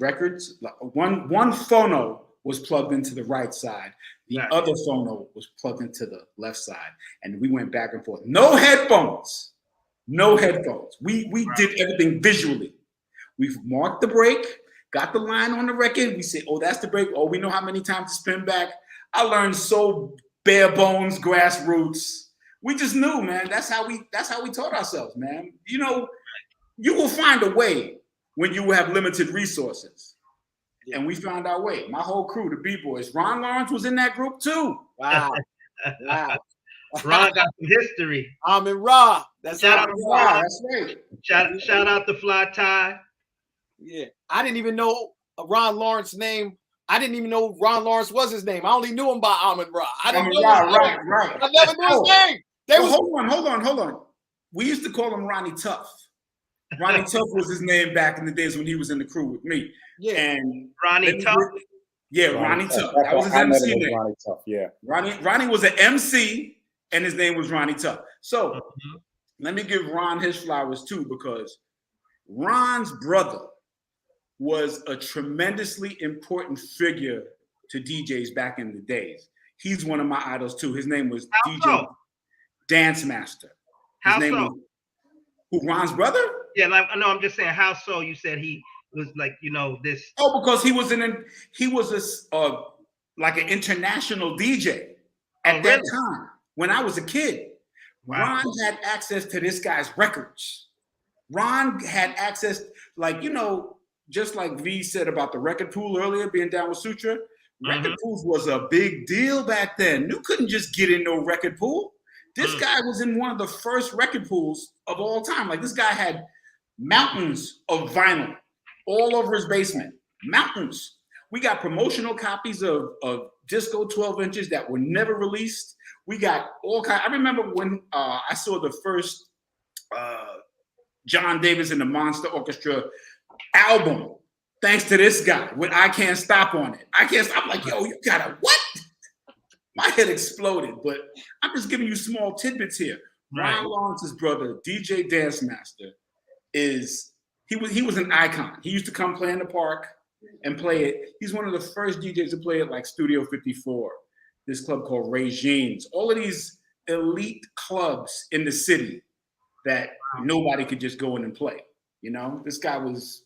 records, one phono was plugged into the right side. The other phono was plugged into the left side. And we went back and forth. No headphones. No headphones. We did everything visually. We've marked the break, got the line on the record. We say, oh, that's the break. Oh, we know how many times to spin back. I learned so bare bones, grassroots. We just knew, man. That's how we taught ourselves, man. You know, you will find a way when you have limited resources. Yeah. And we found our way. My whole crew, the B-Boys. Ron Lawrence was in that group too.
Wow.
Ron got some history.
I'm in Raw.
Shout out to
Raw. That's right.
Shout out to Fly Tie.
Yeah, I didn't even know Ron Lawrence's name. I didn't even know Ron Lawrence was his name. I only knew him by Amin Ra. I didn't know
right.
I never knew his name.
Hold on. We used to call him Ronnie Tough. Ronnie Tough was his name back in the days when he was in the crew with me.
Yeah.
And
Ronnie Tough.
Yeah, Ronnie Tough. That was his MC name.
Ronnie Tough, yeah.
Ronnie was an MC, and his name was Ronnie Tough. So let me give Ron his flowers too, because Ron's brother was a tremendously important figure to DJs back in the days. He's one of my idols too. His name was DJ Dance Master. His name was who? Ron's brother?
Yeah, like I know. I'm just saying, how so? You said he was like, this.
Oh, because he was like an international DJ at that
Really?
time when I was a kid.
Wow.
Ron had access to this guy's records. Ron had access, like, just like V said about the record pool earlier, being down with Sutra. Record pools was a big deal back then. You couldn't just get in no record pool. This guy was in one of the first record pools of all time. Like, this guy had mountains of vinyl all over his basement. Mountains. We got promotional copies of Disco 12 inches that were never released. We got all kinds. I remember when I saw the first John Davis and the Monster Orchestra album, thanks to this guy, with I Can't Stop on it. I Can't Stop. I'm like, yo, you got a what? My head exploded, but I'm just giving you small tidbits here.
Right.
Ron Lawrence's brother, DJ Dance Master, he was an icon. He used to come play in the park and play it. He's one of the first DJs to play it, like Studio 54, this club called Regimes. All of these elite clubs in the city that nobody could just go in and play. This guy was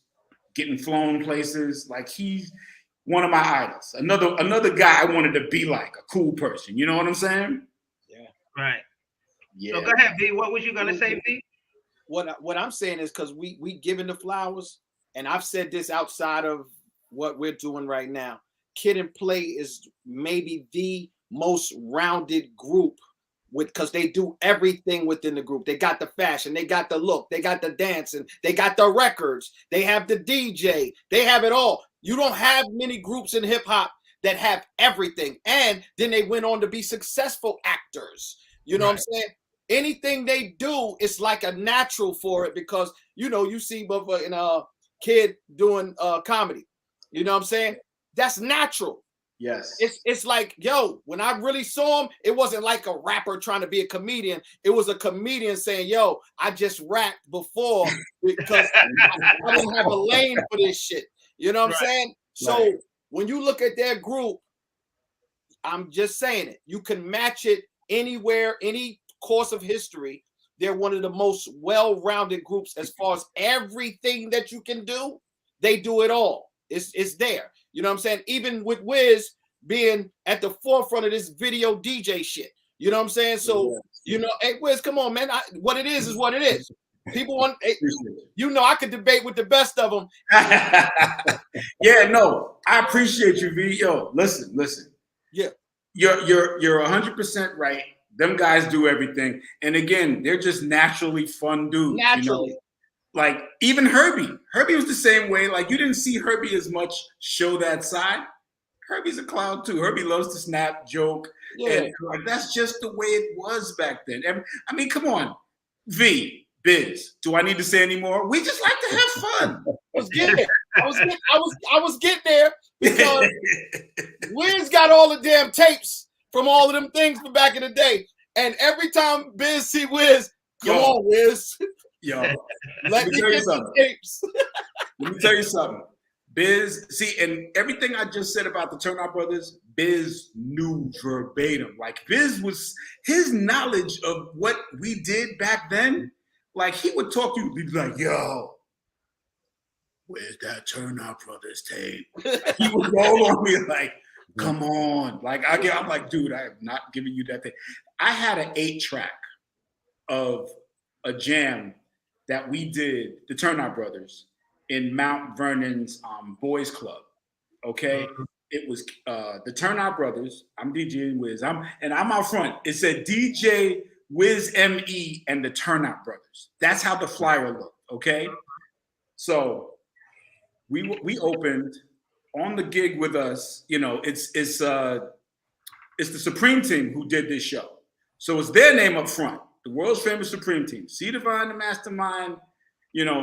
getting flown places. Like, he's one of my idols. Another guy I wanted to be like, a cool person. You know what I'm saying?
Yeah.
Right.
Yeah.
So go ahead, V. What was you gonna say, V?
What I'm saying is, because we giving the flowers, and I've said this outside of what we're doing right now. Kid and Play is maybe the most rounded group, because they do everything within the group. They got the fashion, they got the look, they got the dancing, they got the records, they have the DJ, they have it all. You don't have many groups in hip hop that have everything. And then they went on to be successful actors. You know what I'm saying? Anything they do, it's like a natural for it, because you see a kid doing comedy. You know what I'm saying? That's natural.
Yes.
It's like, yo, when I really saw him, it wasn't like a rapper trying to be a comedian. It was a comedian saying, yo, I just rapped before because I don't have a lane for this shit. You know what I'm saying? So when you look at their group, I'm just saying it. You can match it anywhere, any course of history. They're one of the most well-rounded groups as far as everything that you can do. They do it all. It's there. You know what I'm saying? Even with Wiz being at the forefront of this video DJ shit. You know what I'm saying? So, hey, Wiz, come on, man. What it is what it is. People want, I could debate with the best of them.
Yeah, no, I appreciate you, V. Yo, listen.
Yeah.
You're 100% right. Them guys do everything. And again, they're just naturally fun dudes.
Naturally.
Like, even Herbie was the same way. Like, you didn't see Herbie as much show that side. Herbie's a clown too. Herbie loves to snap, joke.
Yeah.
And that's just the way it was back then. I mean, come on. V, Biz, do I need to say any more? We just like to have fun.
I was getting there. I was getting there because Wiz got all the damn tapes from all of them things from back in the day. And every time Biz see Wiz, come on, Wiz.
Yo,
let me tell you something. Tapes.
Let me tell you something. Biz, see, and everything I just said about the Turnout Brothers, Biz knew verbatim. Like, Biz was, his knowledge of what we did back then, like, he would talk to you, he'd be like, yo, where's that Turnout Brothers tape? He would roll on me like, come on. Like, I'm like, dude, I am not giving you that thing. I had an 8-track of a jam that we did, the Turnout Brothers, in Mount Vernon's Boys Club. Okay, it was the Turnout Brothers. I'm DJing Wiz. I'm out front. It said DJ Wiz ME and the Turnout Brothers. That's how the flyer looked. Okay, so we opened on the gig with us. It's the Supreme Team who did this show. So it's their name up front. The world's famous Supreme Team. C Divine, the Mastermind.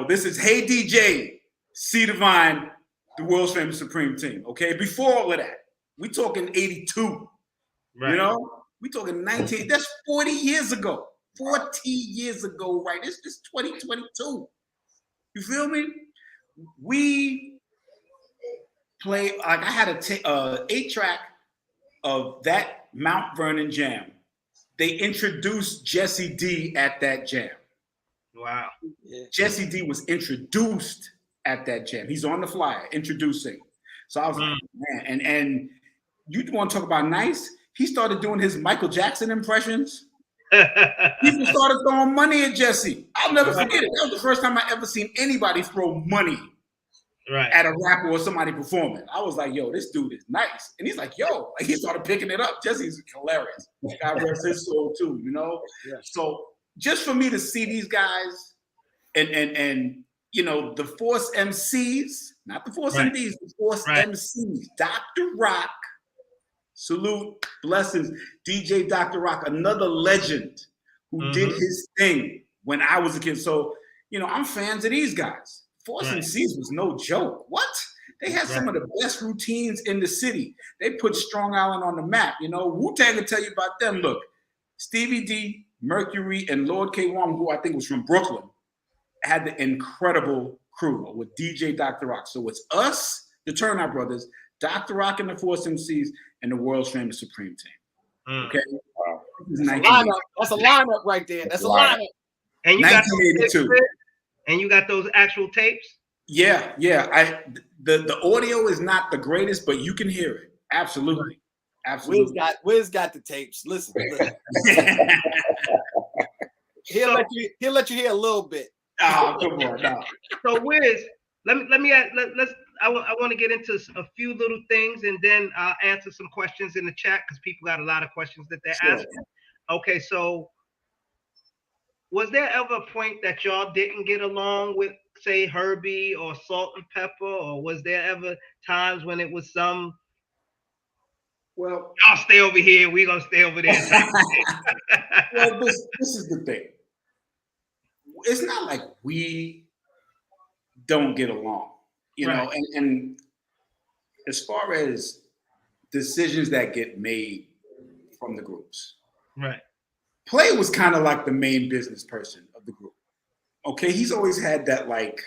This is Hey DJ, C Divine, the world's famous Supreme Team. Okay, before all of that, we talking 82. Right. We talking 19. That's 40 years ago. 40 years ago, right? It's 2022. You feel me? We play. Like, I had a 8-track of that Mount Vernon jam. They introduced Jesse D at that jam.
Wow.
Jesse D was introduced at that jam. He's on the flyer introducing. So I was like, man, and you want to talk about nice? He started doing his Michael Jackson impressions. People started throwing money at Jesse. I'll never forget it. That was the first time I ever seen anybody throw money at a rapper or somebody performing. I was like, yo, this dude is nice. And he's like, yo, like he started picking it up. Jesse's hilarious. God rest his soul too, you know?
Yeah.
So just for me to see these guys and you know, the Force MCs, not the Force MDs, the Force MCs, Dr. Rock, salute, blessings, DJ Dr. Rock, another legend who did his thing when I was a kid. So, you know, I'm fans of these guys. Force MCs was no joke. What? They had some of the best routines in the city. They put Strong Island on the map. You know, Wu-Tang will tell you about them. Look, Stevie D, Mercury, and Lord K1, who I think was from Brooklyn, had the incredible crew with DJ Dr. Rock. So it's us, the Turnout Brothers, Dr. Rock and the Force MCs, and the world's famous Supreme Team. Okay?
Wow. That's a lineup right there. That's a lineup.
And you got 1982. And you got those actual tapes?
Yeah. The audio is not the greatest, but you can hear it. Absolutely.
Wiz got the tapes. Listen. He'll let you hear a little bit.
Oh, come on. No.
So Wiz, let me I want to get into a few little things, and then I'll answer some questions in the chat because people got a lot of questions that they're asking. Okay, so was there ever a point that y'all didn't get along with, say, Herbie or Salt and Pepper, or was there ever times when it was some,
well,
I'll stay over here, we're gonna stay over there?
Well, this is the thing. It's not like we don't get along, you know, and as far as decisions that get made from the groups.
Right.
Play was kind of like the main business person of the group. Okay, he's always had that like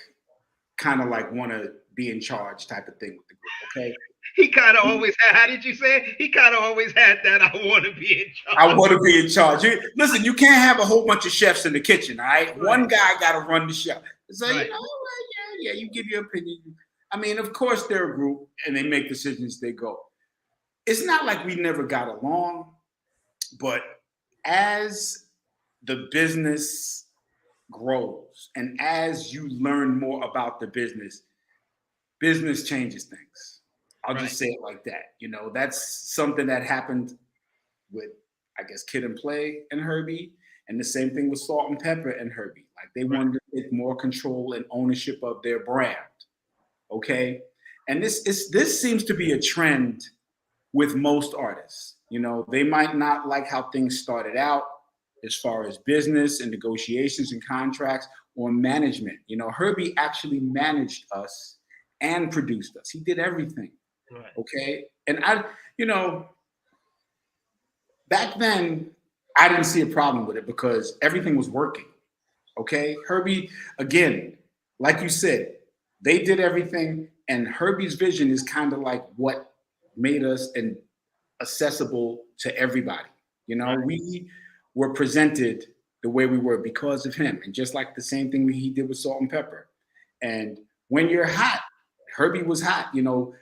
kind of like want to be in charge type of thing with the group. Okay,
he kind of always had. How did you say it? He kind of always had that. I want to be in charge.
I want to be in charge. Listen, you can't have a whole bunch of chefs in the kitchen. All right, one guy got to run the show. So you know, yeah, you give your opinion. I mean, of course, they're a group and they make decisions. They go. It's not like we never got along, but as the business grows and as you learn more about the business changes things. I'll just say it like that. You know, that's something that happened with, I guess, Kid and Play and Herbie, and the same thing with Salt and Pepper and Herbie. Like they wanted to take more control and ownership of their brand. Okay. And this seems to be a trend with most artists. You know, they might not like how things started out as far as business and negotiations and contracts or management. You know, Herbie actually managed us and produced us. He did everything.
Right.
Okay. And back then, I didn't see a problem with it because everything was working. Okay. Herbie, again, like you said, they did everything. And Herbie's vision is kind of like what made us accessible to everybody. You know, we were presented the way we were because of him. And just like the same thing he did with Salt and Pepper. And when you're hot, Herbie was hot, you know,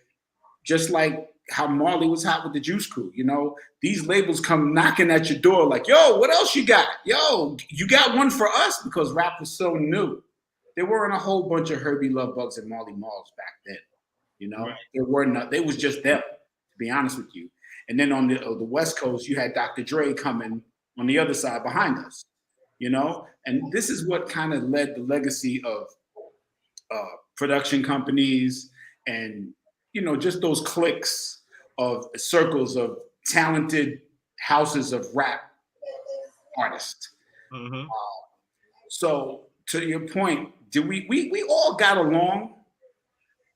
just like how Marley was hot with the Juice Crew. You know, these labels come knocking at your door like, yo, what else you got? Yo, you got one for us? Because rap was so new. There weren't a whole bunch of Herbie Love Bugs and Marley Marls back then. You know, there were not. They was just them, to be honest with you. And then on the West Coast, you had Dr. Dre coming on the other side behind us, you know? And this is what kind of led the legacy of production companies and, you know, just those cliques of circles of talented houses of rap artists. Mm-hmm. So to your point, we all got along,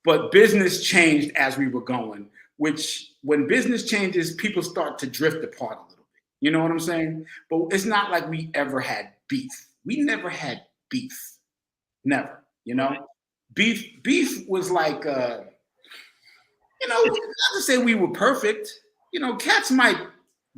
but business changed as we were going, which when business changes, people start to drift apart a little bit. You know what I'm saying? But it's not like we ever had beef. We never had beef. Never, you know? Beef was like, you know, not to say we were perfect. You know, cats might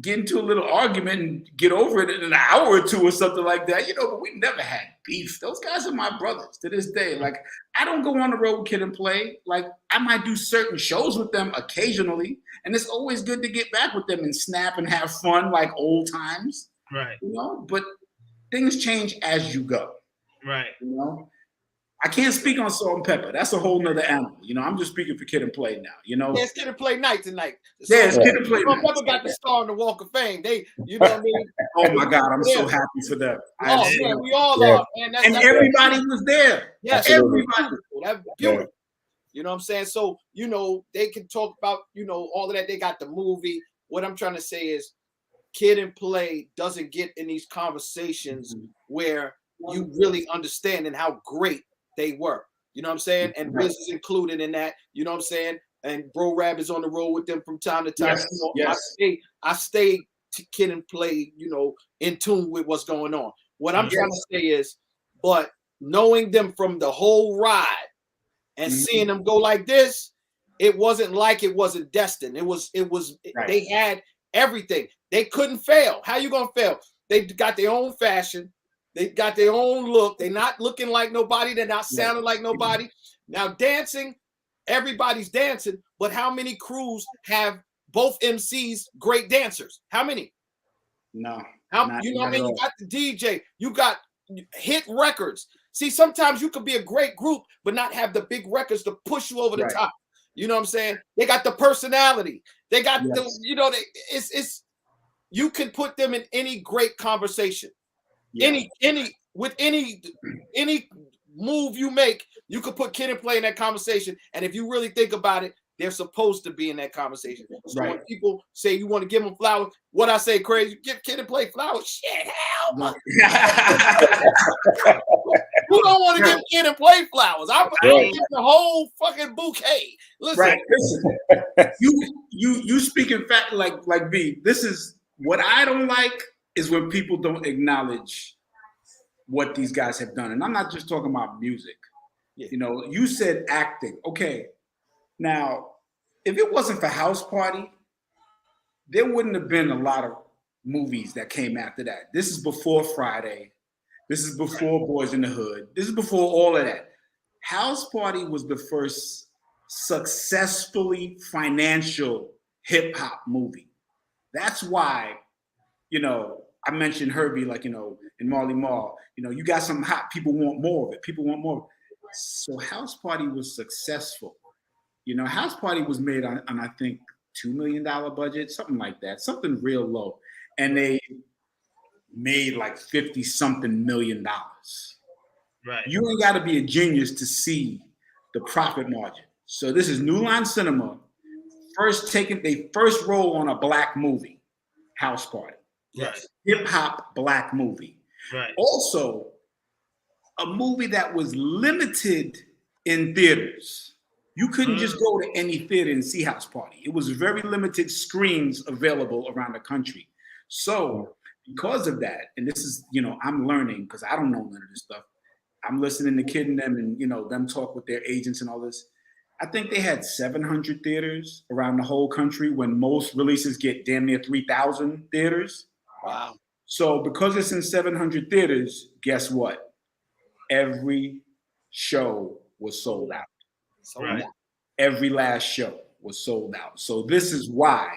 get into a little argument and get over it in an hour or two or something like that, but we never had beef. Those guys are my brothers to this day. Like, I don't go on the road with Kid and Play. Like, I might do certain shows with them occasionally, and it's always good to get back with them and snap and have fun like old times.
Right.
But things change as you go.
Right.
I can't speak on Salt and Pepper. That's a whole nother animal. I'm just speaking for Kid and Play now.
Yeah, it's Kid and Play night tonight.
Yeah, it's Kid and Play night.
Pepper got the star on the Walk of Fame. They, you know what I mean?
Oh my God, I'm so happy for them.
We all are, man.
And everybody was there.
Yes,
everybody.
That's beautiful. You know what I'm saying? So, they can talk about, all of that. They got the movie. What I'm trying to say is Kid and Play doesn't get in these conversations where you really understanding how great they were. You know what I'm saying? And Wiz is included in that. You know what I'm saying? And Bro Rab is on the road with them from time to time.
Yes.
I stay Kid and Play, in tune with what's going on. What I'm trying to say is, but knowing them from the whole ride and seeing them go like this, it wasn't like it wasn't destined. It was They had everything. They couldn't fail. How you gonna fail? They got their own fashion. They got their own look. They're not looking like nobody. They're not sounding like nobody. Now dancing, everybody's dancing, but how many crews have both MCs great dancers? How many?
No.
You know what I mean? You got the DJ. You got hit records. See, sometimes you could be a great group, but not have the big records to push you over the top. You know what I'm saying? They got the personality. They got it's you can put them in any great conversation. Yeah. Any move you make, you could put Kid and Play in that conversation. And if you really think about it, they're supposed to be in that conversation. So when people say you want to give them flowers, what I say, Kraze, you give Kid and Play flowers. Shit, hell, man. Who don't want to give Kid and Play flowers? I'm giving the whole fucking bouquet. Listen,
listen. You speak in fact like B. This is what I don't like is when people don't acknowledge what these guys have done. And I'm not just talking about music. You said acting. Okay. Now, if it wasn't for House Party, there wouldn't have been a lot of movies that came after that. This is before Friday. This is before Boys in the Hood. This is before all of that. House Party was the first successfully financial hip hop movie. That's why, I mentioned Herbie, in Marley Marl, you got something hot. People want more of it. People want more. So House Party was successful. House Party was made on I think, $2 million budget, something like that, something real low. And they made like 50-something million dollars.
Right.
You ain't got to be a genius to see the profit margin. So this is New Line Cinema, they first roll on a black movie, House Party.
Right.
Hip hop black movie.
Right.
Also, a movie that was limited in theaters. You couldn't just go to any theater and see House Party. It was very limited screens available around the country. So because of that, and this is, I'm learning because I don't know none of this stuff. I'm listening to Kid and them and, them talk with their agents and all this. I think they had 700 theaters around the whole country when most releases get damn near 3,000 theaters.
Wow.
So because it's in 700 theaters, guess what? Every show was sold out.
Right.
Every last show was sold out. So this is why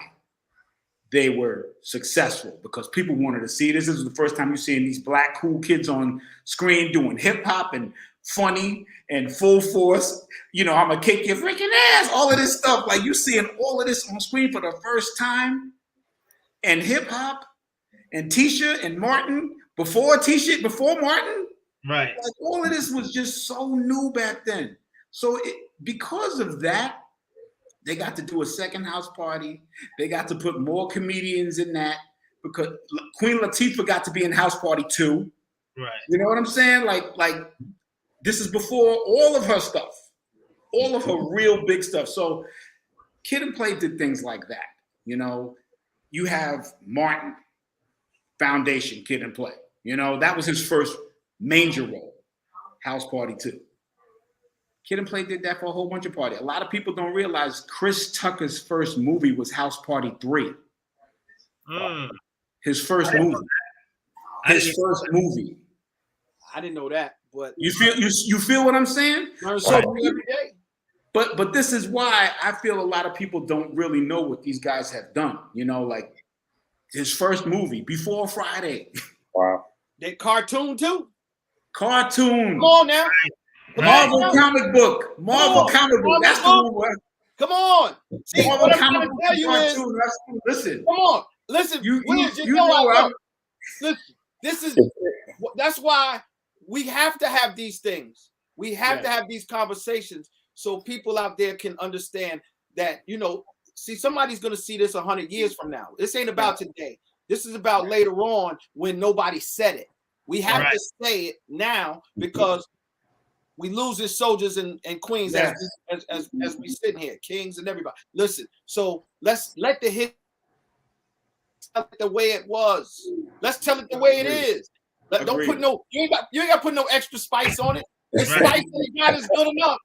they were successful, because people wanted to see this. This is the first time you're seeing these black cool kids on screen doing hip hop and funny and full force. I'm gonna kick your freaking ass. All of this stuff, like you seeing all of this on screen for the first time. And hip hop and Tisha and Martin before Martin.
Right.
Like all of this was just so new back then. So because of that, they got to do a second House Party. They got to put more comedians in that because Queen Latifah got to be in House Party too.
Right.
You know what I'm saying? Like this is before all of her stuff, all of her real big stuff. So Kid and Play did things like that. You have Martin Foundation, Kid and Play. That was his first major role. House Party 2. Kid and Play did that for a whole bunch of parties. A lot of people don't realize Chris Tucker's first movie was House Party 3. His first movie. His first movie.
I didn't know that, but
you feel what I'm saying?
Learn something every day.
But this is why I feel a lot of people don't really know what these guys have done. You know, like his first movie, Before Friday.
Wow.
That cartoon too.
Cartoon.
Come on now.
Marvel comic book. Marvel comic book. That's the one.
Come on. See,
Marvel
what I'm
comic
trying to
book
tell you is,
listen.
Come on. Listen.
You
know listen, that's why we have to have these things. We have to have these conversations so people out there can understand that, you know, see, somebody's going to see this 100 years from now. This ain't about today. This is about later on when nobody said it. We have to say it now because we losing soldiers and queens as we sit here, kings and everybody. Listen, so let's let the hit tell it the way it was. Let's tell it the way it is. Don't put you ain't got to put no extra spice on it. The spice that you got is good enough.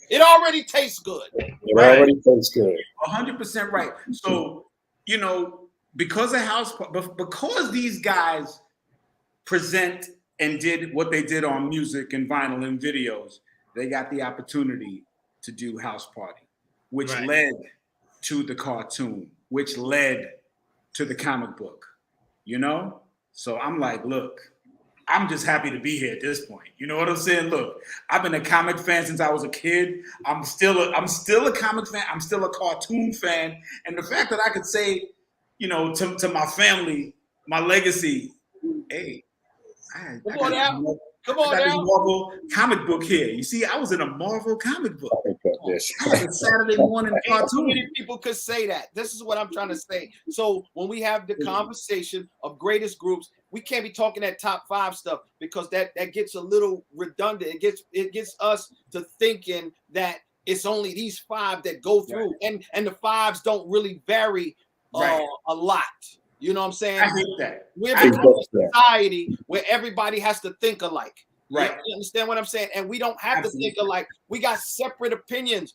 It already tastes good.
It already tastes good.
100% right. So, you know, because these guys present and did what they did on music and vinyl and videos, they got the opportunity to do House Party, which led to the cartoon, which led to the comic book, you know? So I'm like, look, I'm just happy to be here at this point. You know what I'm saying? Look, I've been a comic fan since I was a kid. I'm still a comic fan. I'm still a cartoon fan. And the fact that I could say, you know, to my family, my legacy, hey, I got this Marvel comic book here. You see, I was in a Marvel comic book. I had a Saturday morning cartoon.
Too many people could say that. This is what I'm trying to say. So when we have the conversation of greatest groups, we can't be talking that top 5 stuff because that gets a little redundant. It gets us to thinking that it's only these 5 that go through, and the 5s don't really vary a lot. You know what I'm saying?
I hate that.
We're in a society where everybody has to think alike.
Right.
You understand what I'm saying? And we don't have to think alike. We got separate opinions.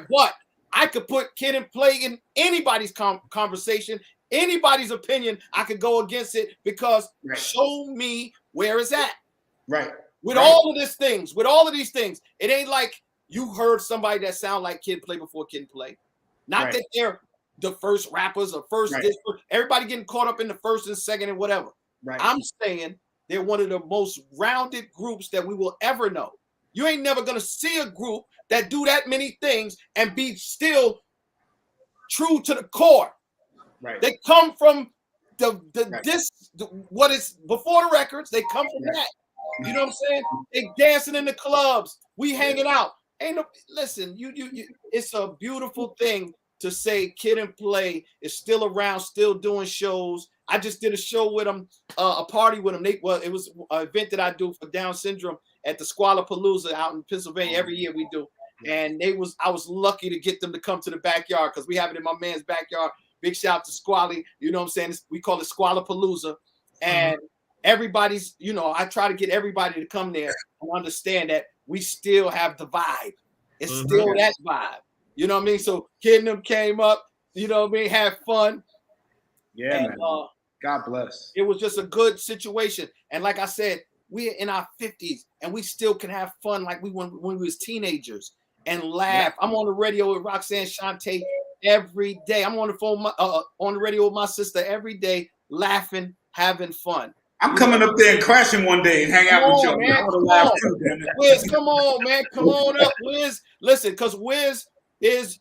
But I could put Kid and Play in anybody's conversation, anybody's opinion. I could go against it because show me where it's at.
Right.
With all of these things, it ain't like you heard somebody that sound like Kid Play before Kid Play. Not that they're the first rappers or first everybody getting caught up in the first and second and whatever.
Right.
I'm saying they're one of the most rounded groups that we will ever know. You ain't never gonna see a group that do that many things and be still true to the core.
Right.
They come from what is before the records. They come from that. You know what I'm saying? They dancing in the clubs. We hanging out. Listen. You. It's a beautiful thing to say Kid and Play is still around, still doing shows. I just did a show with them, a party with them. It was an event that I do for Down syndrome at the Squalapalooza out in Pennsylvania. Every year we do. And I was lucky to get them to come to the backyard because we have it in my man's backyard. Big shout out to Squally. You know what I'm saying? We call it Squalapalooza. And everybody's, you know, I try to get everybody to come there and understand that we still have the vibe. It's still that vibe. You know what I mean? So Kid and them came up, you know what I mean, had fun.
Yeah, and, man. God bless.
It was just a good situation. And like I said, we're in our 50s and we still can have fun like when we was teenagers and laugh. I'm on the radio with Roxanne Shante every day. I'm on the phone on the radio with my sister every day, laughing, having fun.
I'm coming up there and crashing one day and hang out with y'all. Man, I want to laugh too, damn it.
Wiz, come on, man. Come on up, Wiz. Listen, because Wiz is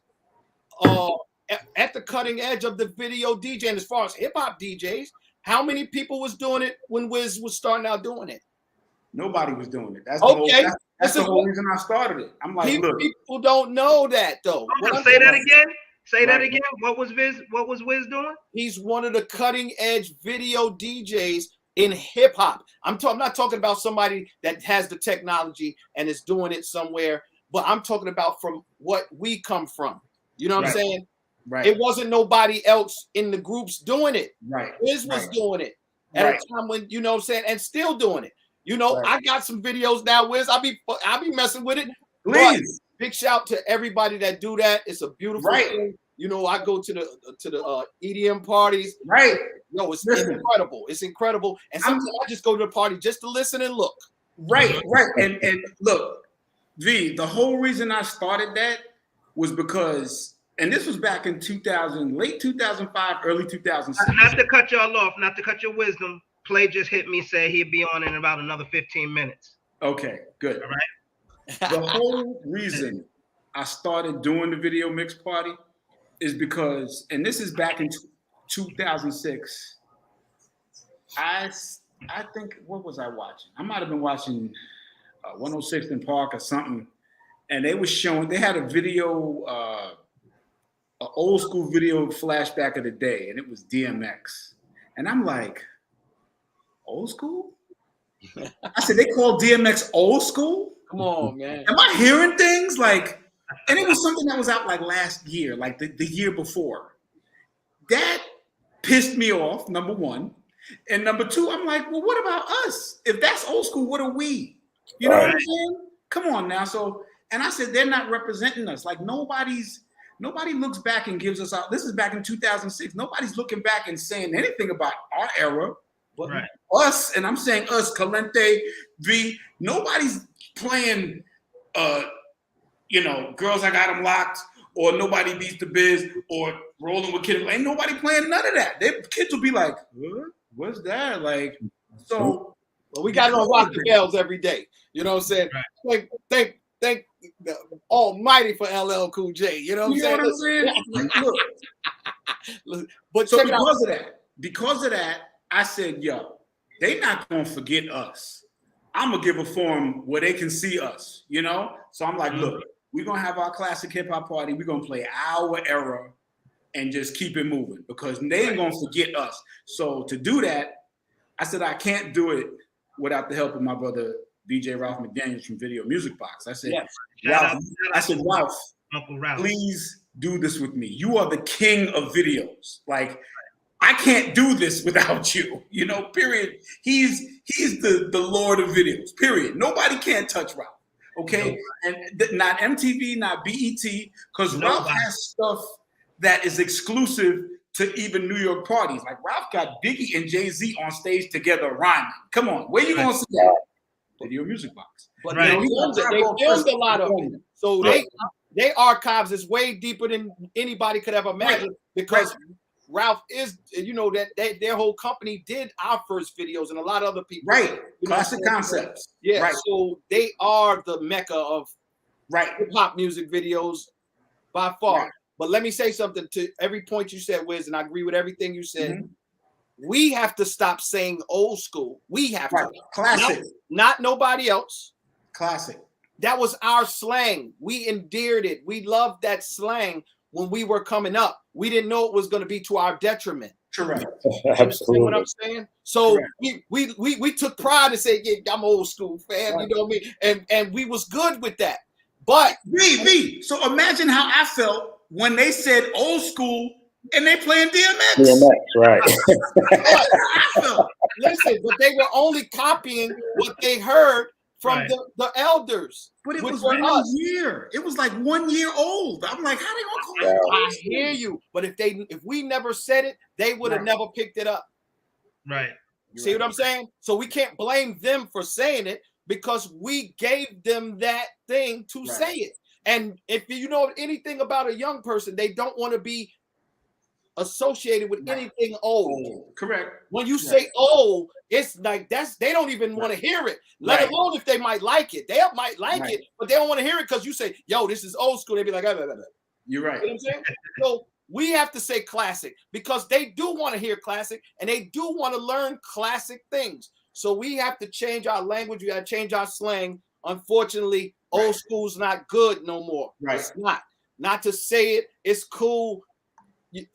at the cutting edge of the video DJ. And as far as hip-hop DJs, how many people was doing it when Wiz was starting out doing it?
Nobody was doing it. That's the whole reason I started it. I'm like, look.
People don't know that, though.
Say that again. Say that again. What was Wiz doing?
He's one of the cutting edge video DJs in hip hop. I'm not talking about somebody that has the technology and is doing it somewhere, but I'm talking about from what we come from. You know what I'm saying?
Right.
It wasn't nobody else in the groups doing it.
Right.
Wiz was doing it at a time when, you know what I'm saying, and still doing it. You know, I got some videos now, Wiz. I'll be messing with it.
Please.
But big shout to everybody that do that. It's a beautiful thing. You know, I go to the EDM parties.
Right.
No, it's incredible. It's incredible. And sometimes I just go to the party just to listen and look.
Right. And look, V, the whole reason I started that was because, and this was back in 2000, late 2005, early 2006.
Not to cut y'all off, not to cut your wisdom. Play just hit me, said he'd be on in about another 15 minutes.
Okay, good.
All right.
The whole reason I started doing the video mix party is because, and this is back in 2006, I think, what was I watching? I might have been watching 106th and Park or something, and they was showing, they had a video, an old school video flashback of the day, and it was DMX. And I'm like, old school? I said, they call DMX old school?
Come on, man.
Am I hearing things like, and it was something that was out like last year, like the year before. That pissed me off, number one. And number two, I'm like, well, what about us? If that's old school, what are we? You know what I'm saying? Come on now. So, and I said, they're not representing us. Like nobody looks back and gives us out. This is back in 2006. Nobody's looking back and saying anything about our era. But us, and I'm saying us, Calente, V, nobody's playing, Girls I Got Them Locked, or Nobody Beats the Biz, or Rolling with Kids. Ain't nobody playing none of that. Their kids will be like, huh? What's that? Like, so.
Well, we got on Rock the Bells every day. You know what I'm saying? Right. Thank the Almighty for LL Cool J. You know what I'm saying?
Look. But so because of that, I said, yo, they not gonna forget us. I'm gonna give a forum where they can see us, you know? So I'm like, look, we're gonna have our classic hip hop party. We're gonna play our era and just keep it moving because they ain't gonna forget us. So to do that, I said I can't do it without the help of my brother DJ Ralph McDaniels from Video Music Box. I said, Ralph,
Uncle Ralph,
please do this with me. You are the king of videos. Like, I can't do this without you, you know, period. He's the Lord of videos, period. Nobody can touch Ralph, okay? And not MTV, not BET, because Ralph has stuff that is exclusive to even New York parties. Like Ralph got Biggie and Jay-Z on stage together rhyming. Come on, where you gonna see that? Video Music Box.
But they filmed a lot of them. So they archives is way deeper than anybody could ever imagine because Ralph is, you know, that their whole company did our first videos and a lot of other people.
Right. Classic Concepts.
Yeah. Right. So they are the mecca of hip hop music videos by far. Right. But let me say something to every point you said, Wiz, and I agree with everything you said. Mm-hmm. We have to stop saying old school. We have to.
Classic.
Not nobody else.
Classic.
That was our slang. We endeared it. We loved that slang when we were coming up. We didn't know it was going to be to our detriment.
Correct.
Absolutely. What I'm saying? So we took pride and said, yeah, I'm old school, fam. Right. You know what I mean? And we was good with that. But
so imagine how I felt when they said old school and they playing DMX.
DMX, right.
Listen, but they were only copying what they heard from the elders.
But it was 1 year. It was like 1 year old. I'm like, how they gonna call it?
I hear you. But if we never said it, they would have never picked it up.
Right.
See what I'm saying? So we can't blame them for saying it because we gave them that thing to say it. And if you know anything about a young person, they don't want to be associated with anything old.
Correct.
When you say old, it's like they don't even want to hear it, let alone if they might like it. They might like it, but they don't want to hear it because you say, yo, this is old school. They'd be like, blah, blah, blah.
You're right.
You know what I'm saying? So we have to say classic because they do want to hear classic and they do want to learn classic things. So we have to change our language. We got to change our slang. Unfortunately, old school's not good no more.
Right.
It's not to say it. It's cool.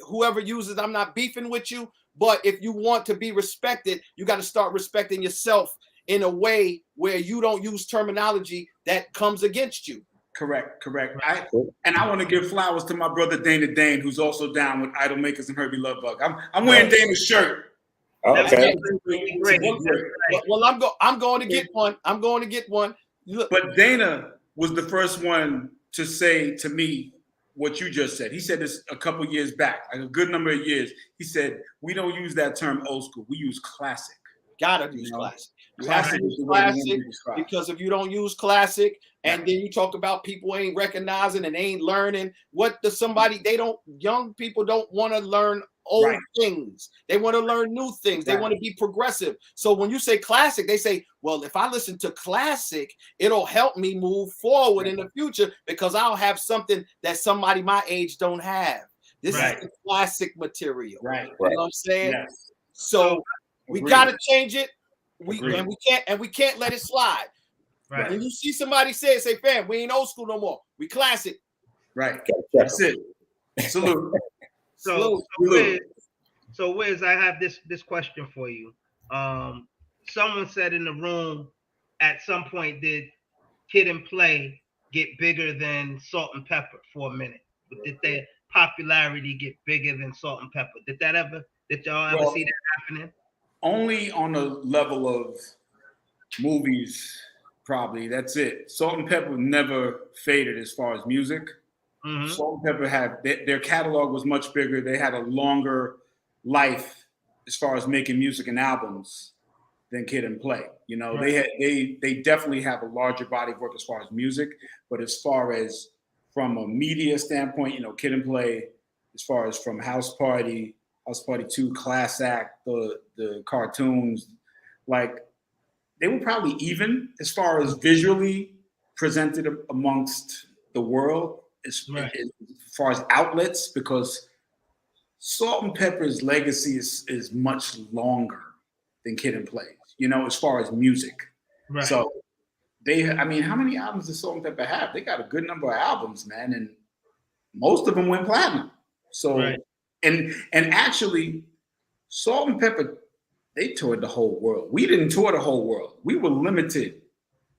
Whoever uses, I'm not beefing with you, but if you want to be respected, you got to start respecting yourself in a way where you don't use terminology that comes against you.
Correct. I want to give flowers to my brother Dana Dane, who's also down with Idol Makers and Herbie Lovebug. I'm wearing Dana's shirt.
Okay.
Well, I'm going to get one. I'm going to get one.
Look. But Dana was the first one to say to me, what you just said. He said this a couple years back, like a good number of years. He said, we don't use that term old school. We use classic.
Gotta use classic. You have to use classic, because if you don't use classic, and then you talk about people ain't recognizing and ain't learning, young people don't want to learn old things. They want to learn new things. They want to be progressive. So when you say classic, they say, well, if I listen to classic, it'll help me move forward in the future because I'll have something that somebody my age don't have. This is the classic material.
Right.
You know what I'm saying?
Yes.
So we gotta change it. We can't let it slide.
Right.
When you see somebody say, fam, we ain't old school no more. We classic.
Right. That's it. Salute.
So Wiz, I have this question for you. Someone said in the room at some point, did Kid and Play get bigger than Salt and Pepper for a minute? Did their popularity get bigger than Salt and Pepper? Did y'all ever see that happening?
Only on the level of movies, probably. That's it. Salt and Pepper never faded as far as music. Mm-hmm. Salt and Pepper had their catalog was much bigger. They had a longer life as far as making music and albums than Kid and Play. You know, they definitely have a larger body of work as far as music, but as far as from a media standpoint, you know, Kid and Play, as far as from House Party 2, Class Act, the cartoons, like they were probably even as far as visually presented amongst the world, as far as outlets, because Salt and Pepper's legacy is much longer than Kid and Play, you know, as far as music. Right. So how many albums does Salt and Pepper have? They got a good number of albums, man, and most of them went platinum. So and actually, Salt and Pepper, they toured the whole world. We didn't tour the whole world. We were limited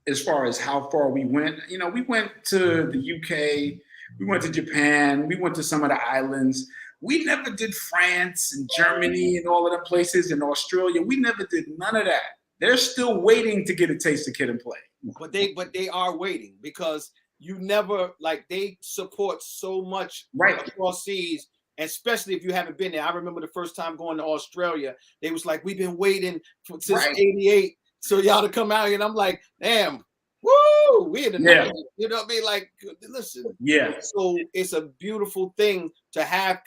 as far as how far we went. You know, we went to the UK, we went to Japan, we went to some of the islands. We never did France and Germany and all of the places, in Australia. We never did none of that. They're still waiting to get a taste of Kid and Play.
But they are waiting, because you never, like, they support so much across seas, especially if you haven't been there. I remember the first time going to Australia, they was like, we've been waiting since '88 so y'all to come out here. And I'm like, damn, woo, we in the night. You know what I mean? Like, listen. Yeah. So it's a beautiful thing to have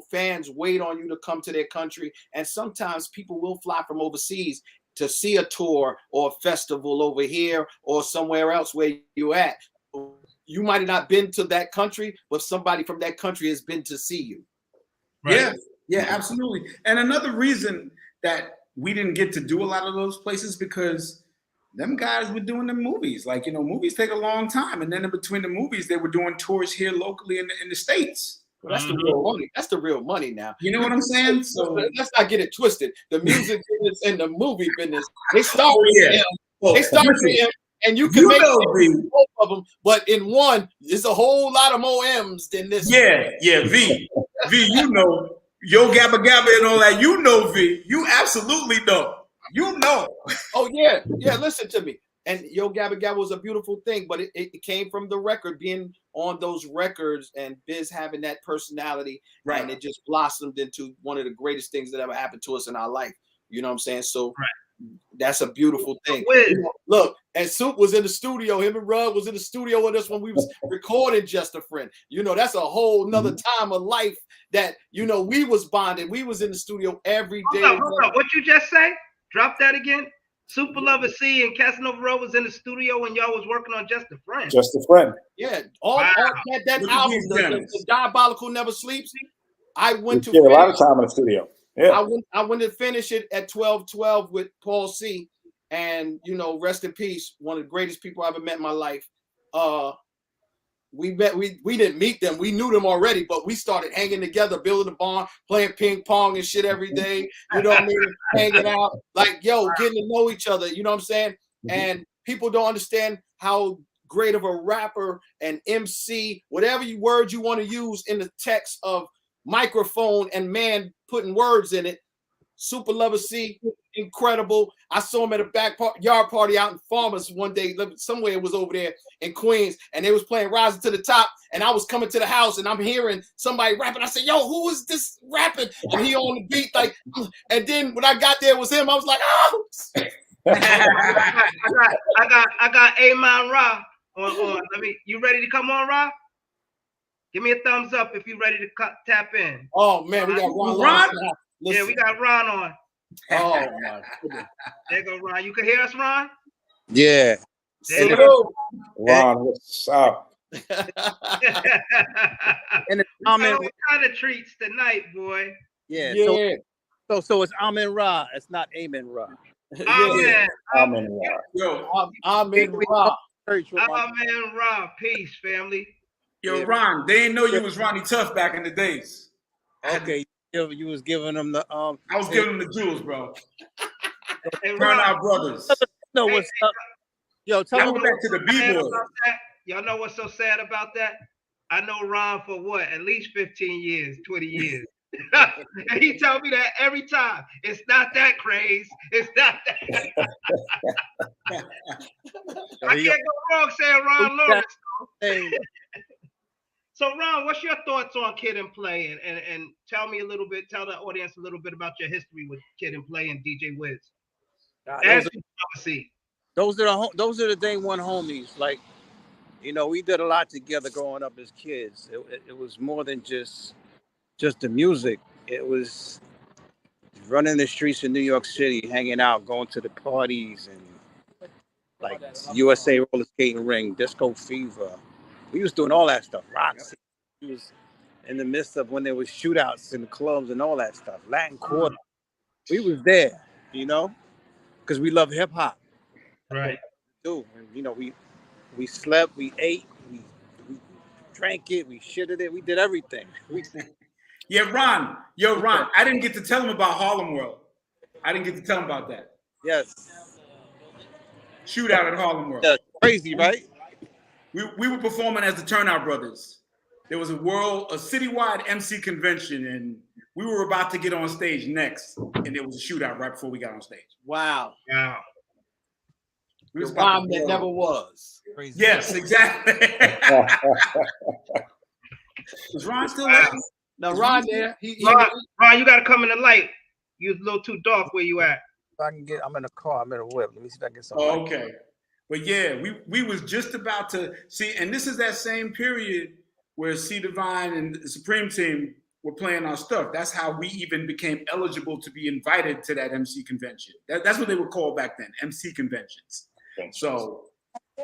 fans wait on you to come to their country. And sometimes people will fly from overseas to see a tour or a festival over here or somewhere else where you at. You might have not been to that country, but somebody from that country has been to see you.
Right? Yeah, absolutely. And another reason that we didn't get to do a lot of those places, because them guys were doing the movies. Like, you know, movies take a long time. And then in between the movies, they were doing tours here locally in the States.
Well, that's the real money. That's the real money now.
You know what I'm saying? So
let's not get it twisted. The music business and the movie business, they start with him. They start with him. And you can make both of them, but in one, there's a whole lot of more M's than this.
Yeah, V, you know, Yo Gabba Gabba and all that. You know, V, you absolutely know. You know.
Oh yeah. Listen to me. And Yo Gabba Gabba was a beautiful thing, but it came from the record, being on those records, and Biz having that personality, and it just blossomed into one of the greatest things that ever happened to us in our life. You know what I'm saying? So. That's a beautiful thing. Look, and Soup was in the studio. Him and Rug was in the studio with us when we was recording Just a Friend. You know, that's a whole nother time of life that, you know, we was bonded. We was in the studio every day.
Hold up. What you just say? Drop that again. Super Lover C and Casanova Row was in the studio when y'all was working on Just a Friend.
Just a Friend.
Yeah. All that album, the Diabolical Never Sleeps. I went to
a lot of time in the studio. Yeah.
I went to finish it at 12/12 with Paul C, and, you know, rest in peace, one of the greatest people I ever met in my life. We didn't meet them, we knew them already, but we started hanging together, building a barn, playing ping pong and shit every day. You know what I mean? Hanging out, like, getting to know each other. You know what I'm saying? And people don't understand how great of a rapper and MC, whatever word you want to use in the text of microphone and man putting words in it. Super Lover C, incredible. I saw him at a yard party out in Farmers one day, somewhere it was over there in Queens, and they was playing Rising to the Top, and I was coming to the house, and I'm hearing somebody rapping. I said, yo, who is this rapping? And he on the beat, like, and then when I got there, it was him. I was like, oh.
I got A-Man Ra on. You ready to come on, Ra? Give me a thumbs up if you're ready to tap in.
Oh man, we got Ron.
Yeah, we got Ron on.
Oh my goodness.
There go Ron. You can hear us, Ron?
Yeah. Ron, what's up?
And it's kind of treats tonight, boy.
Yeah. So it's Amin Ra. It's not Amin Ra.
Amin
Ra.
Yo,
Amin Ra.
Amin Ra. Peace, family.
Yo, Ron, they didn't know you was Ronnie Tough back in the days.
Okay, you was giving them the I
was giving them the jewels, bro.
Hey,
Turn Out Brothers.
No, what's up? Yo, tell me
back to the B-boy.
Y'all know what's so sad about that? I know Ron for what? At least 15 years, 20 years. And he told me that every time. It's not that Kraze. It's not that. I can't go wrong saying Ron Lawrence. So Ron, what's your thoughts on Kid and Play? And tell me a little bit, tell the audience a little bit about your history with Kid and Play and DJ Wiz.
Those are the day one homies. Like, you know, we did a lot together growing up as kids. It was more than just the music. It was running the streets in New York City, hanging out, going to the parties, and like USA roller skating ring, disco fever. We was doing all that stuff. Rocks. We was in the midst of when there was shootouts in the clubs and all that stuff. Latin Quarter. We was there, you know, because we love hip hop.
Right.
And, you know, we slept, we ate, we drank it, we shitted it, we did everything.
Yeah, Ron. Yo, Ron, I didn't get to tell him about Harlem World. I didn't get to tell him about that.
Yes.
Shootout at Harlem World.
Yeah, crazy, right?
We were performing as the Turnout Brothers. There was a citywide MC convention, and we were about to get on stage next, and there was a shootout right before we got on stage.
Wow.
The
bomb that never was.
Crazy. Yes, exactly. Is Ron still there?
No, Ron there.
Ron, you gotta come in the light. You're a little too dark where you at.
I'm in a car, I'm in a whip. Let me see if I can get some.
Oh, okay. But yeah, we was just about to see, and this is that same period where C Divine and the Supreme Team were playing our stuff. That's how we even became eligible to be invited to that MC convention. That's what they were called back then, MC conventions. So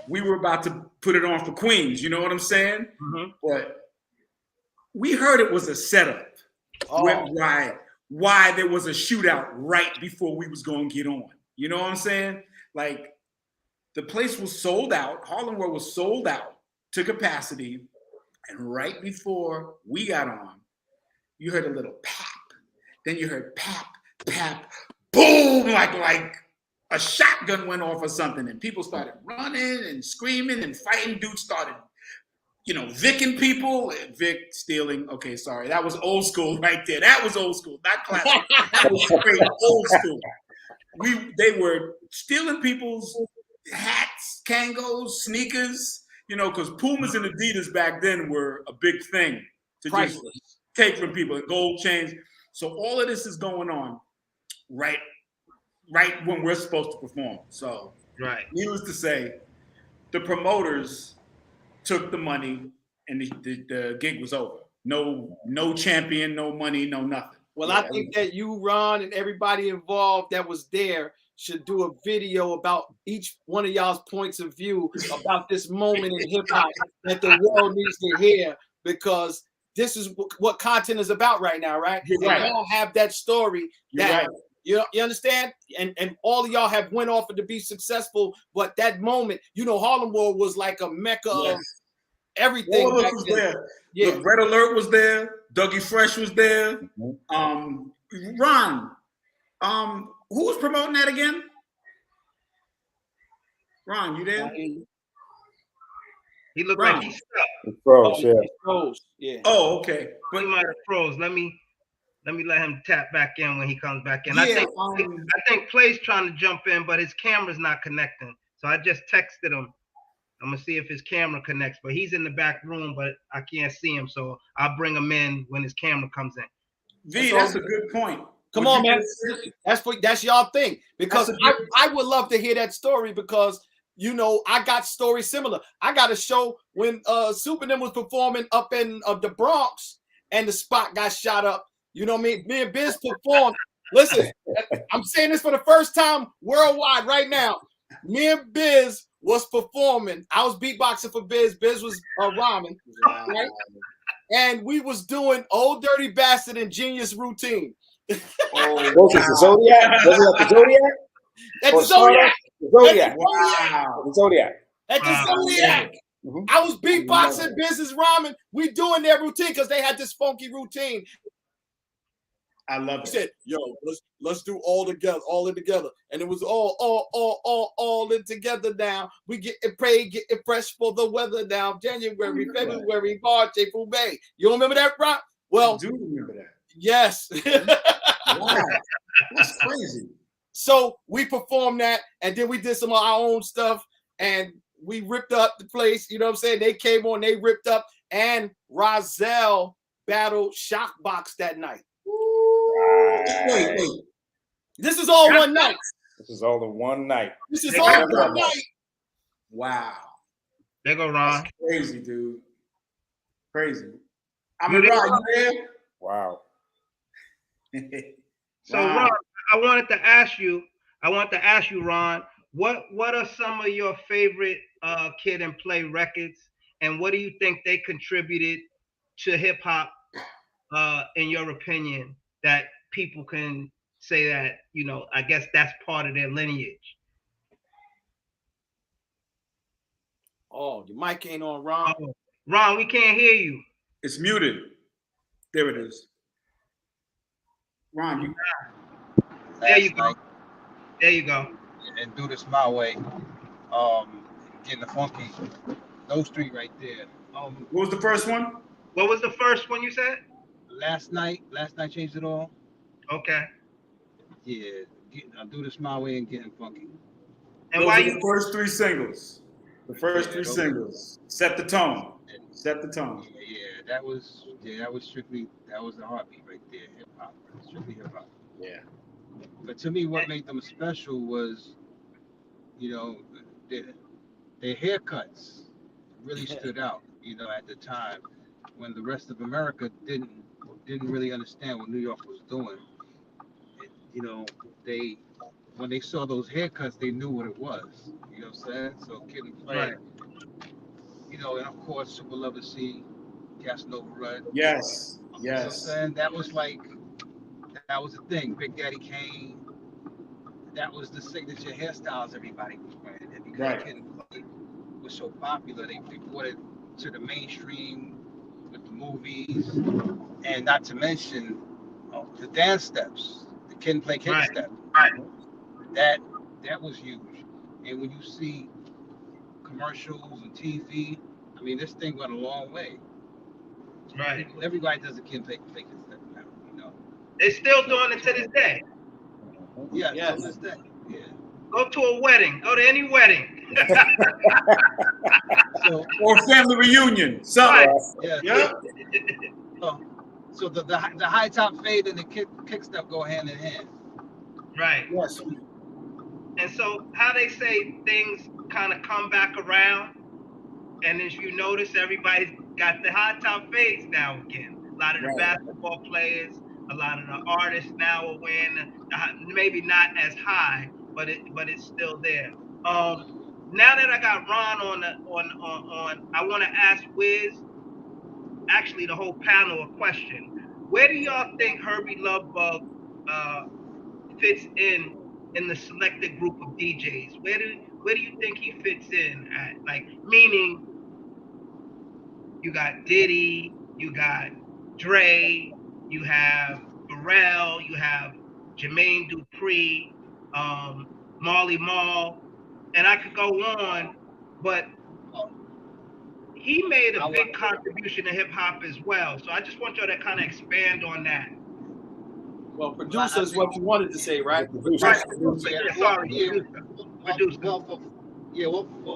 we were about to put it on for Queens, you know what I'm saying? Mm-hmm. But we heard it was a setup. Why there was a shootout right before we was going to get on. You know what I'm saying? Like, the place was sold out. Harlem World was sold out to capacity. And right before we got on, you heard a little pap. Then you heard pap, pap, boom, like a shotgun went off or something. And people started running and screaming and fighting. Dudes started, Vicking people. Vic stealing. Okay, sorry. That was old school right there. That was old school, not classic. That was straight old school. They were stealing people's hats, Kangos, sneakers, because Pumas and Adidas back then were a big thing to just take from people, and gold chains. So all of this is going on right when we're supposed to perform. So needless to say, the promoters took the money and the gig was over. No champion, no money, no nothing.
Well, I think that you, Ron, and everybody involved that was there should do a video about each one of y'all's points of view about this moment in hip hop that the world needs to hear, because this is what content is about right now, right? Y'all have that story. You understand? And all of y'all have went off to be successful, but that moment, Harlem World was like a mecca of everything.
All of us was there. Yeah. The Red Alert was there. Dougie Fresh was there. Ron, who was promoting that again? Ron, you there?
He looked like he stuck.
He froze,
Yeah.
Oh, okay.
But he might have froze. Let me Let me let him tap back in when he comes back in.
Yeah,
I think Play's trying to jump in, but his camera's not connecting. So I just texted him. I'm gonna see if his camera connects, but he's in the back room, but I can't see him. So I'll bring him in when his camera comes in.
V, that's a good point.
Come on, man. That's y'all thing. Because I would love to hear that story because you know I got stories similar. I got a show when Superman was performing up in the Bronx and the spot got shot up. You know what I mean? Me and Biz performed. Listen, I'm saying this for the first time worldwide right now. Me and Biz was performing. I was beatboxing for Biz. Biz was rhyming. Right? And we was doing Old Dirty Bastard and Genius Routine.
Oh, was it the Zodiac? Was it at the Zodiac?
At the Zodiac.
Zodiac.
Wow.
The Zodiac.
At the Zodiac. Mm-hmm. I was beatboxing, business rhyming. We doing their routine because they had this funky routine.
I love it.
He said, "Yo, let's do all together, all in together," and it was all in together. Now we get it paid, get it fresh for the weather. Now January, February, March, April, May. You remember that, Rock? Well,
I do remember that.
Yes.
Wow, that's crazy.
So we performed that, and then we did some of our own stuff, and we ripped up the place. You know what I'm saying? They came on, they ripped up, and Rozelle battled Shockbox that night. Wait. This is all one night.
This is all in one night.
This is all one night.
Wow.
There go Ron.
That's crazy, dude. Crazy. I'm a Ron. You there?
Wow.
So Ron, I wanted to ask you, Ron, what are some of your favorite Kid and Play records, and what do you think they contributed to hip hop, in your opinion, that people can say that, you know, I guess that's part of their lineage?
Oh, your mic ain't on, Ron.
Oh, Ron, we can't hear you.
It's muted. There it is. Ron,
there you go. There you go.
And Do This My Way. Getting the funky. Those three right there.
what was the first one?
What was the first one you said?
Last night changed it all.
Okay.
Yeah, Do This My Way and Getting Funky.
And
those
why
are the first three singles? The first three singles set the tone. Set the tone.
Yeah, that was strictly, that was the heartbeat right there. Hip hop, strictly hip hop.
Yeah.
But to me, what made them special was, you know, their haircuts really stood out. You know, at the time when the rest of America didn't really understand what New York was doing. You know, when they saw those haircuts, they knew what it was. You know what I'm saying? So Kid and Play, right. You know, and of course Super Lover C, Casanova Run.
Yes.
You know what I'm saying? That was the thing. Big Daddy Kane. That was the signature hairstyles everybody was wearing. And because Kid and Play was so popular, they brought it to the mainstream with the movies, and not to mention the dance steps, the Kid and Play kick step.
Right.
That was huge. And when you see commercials and TV, I mean, this thing went a long way.
Right.
Everybody does a Kid and Play kick step now, you know.
They're still doing it to this day.
Yeah, to this day. Yeah.
Go to a wedding. Go to any wedding.
Or family reunion. Something.
Right.
Yeah.
So the high top fade and the kick step go hand in hand.
Right.
Yes.
And so how they say things kind of come back around, and as you notice, everybody's got the high top fades now again. A lot of the basketball players, a lot of the artists now are wearing maybe not as high, but it's still there. Now that I got Ron on, I want to ask Wiz, actually the whole panel, a question. Where do y'all think Herbie Lovebug fits in the selected group of DJs? Where do you think he fits in at? Like, meaning you got Diddy, you got Dre, you have Pharrell, you have Jermaine Dupri, Marley Marl, and I could go on, but he made a big contribution to hip hop as well. So I just want y'all to kind of expand on that.
Well, producer is what you wanted to say, right?
Right.
Yeah,
Sorry.
yeah.
Producer.
Well,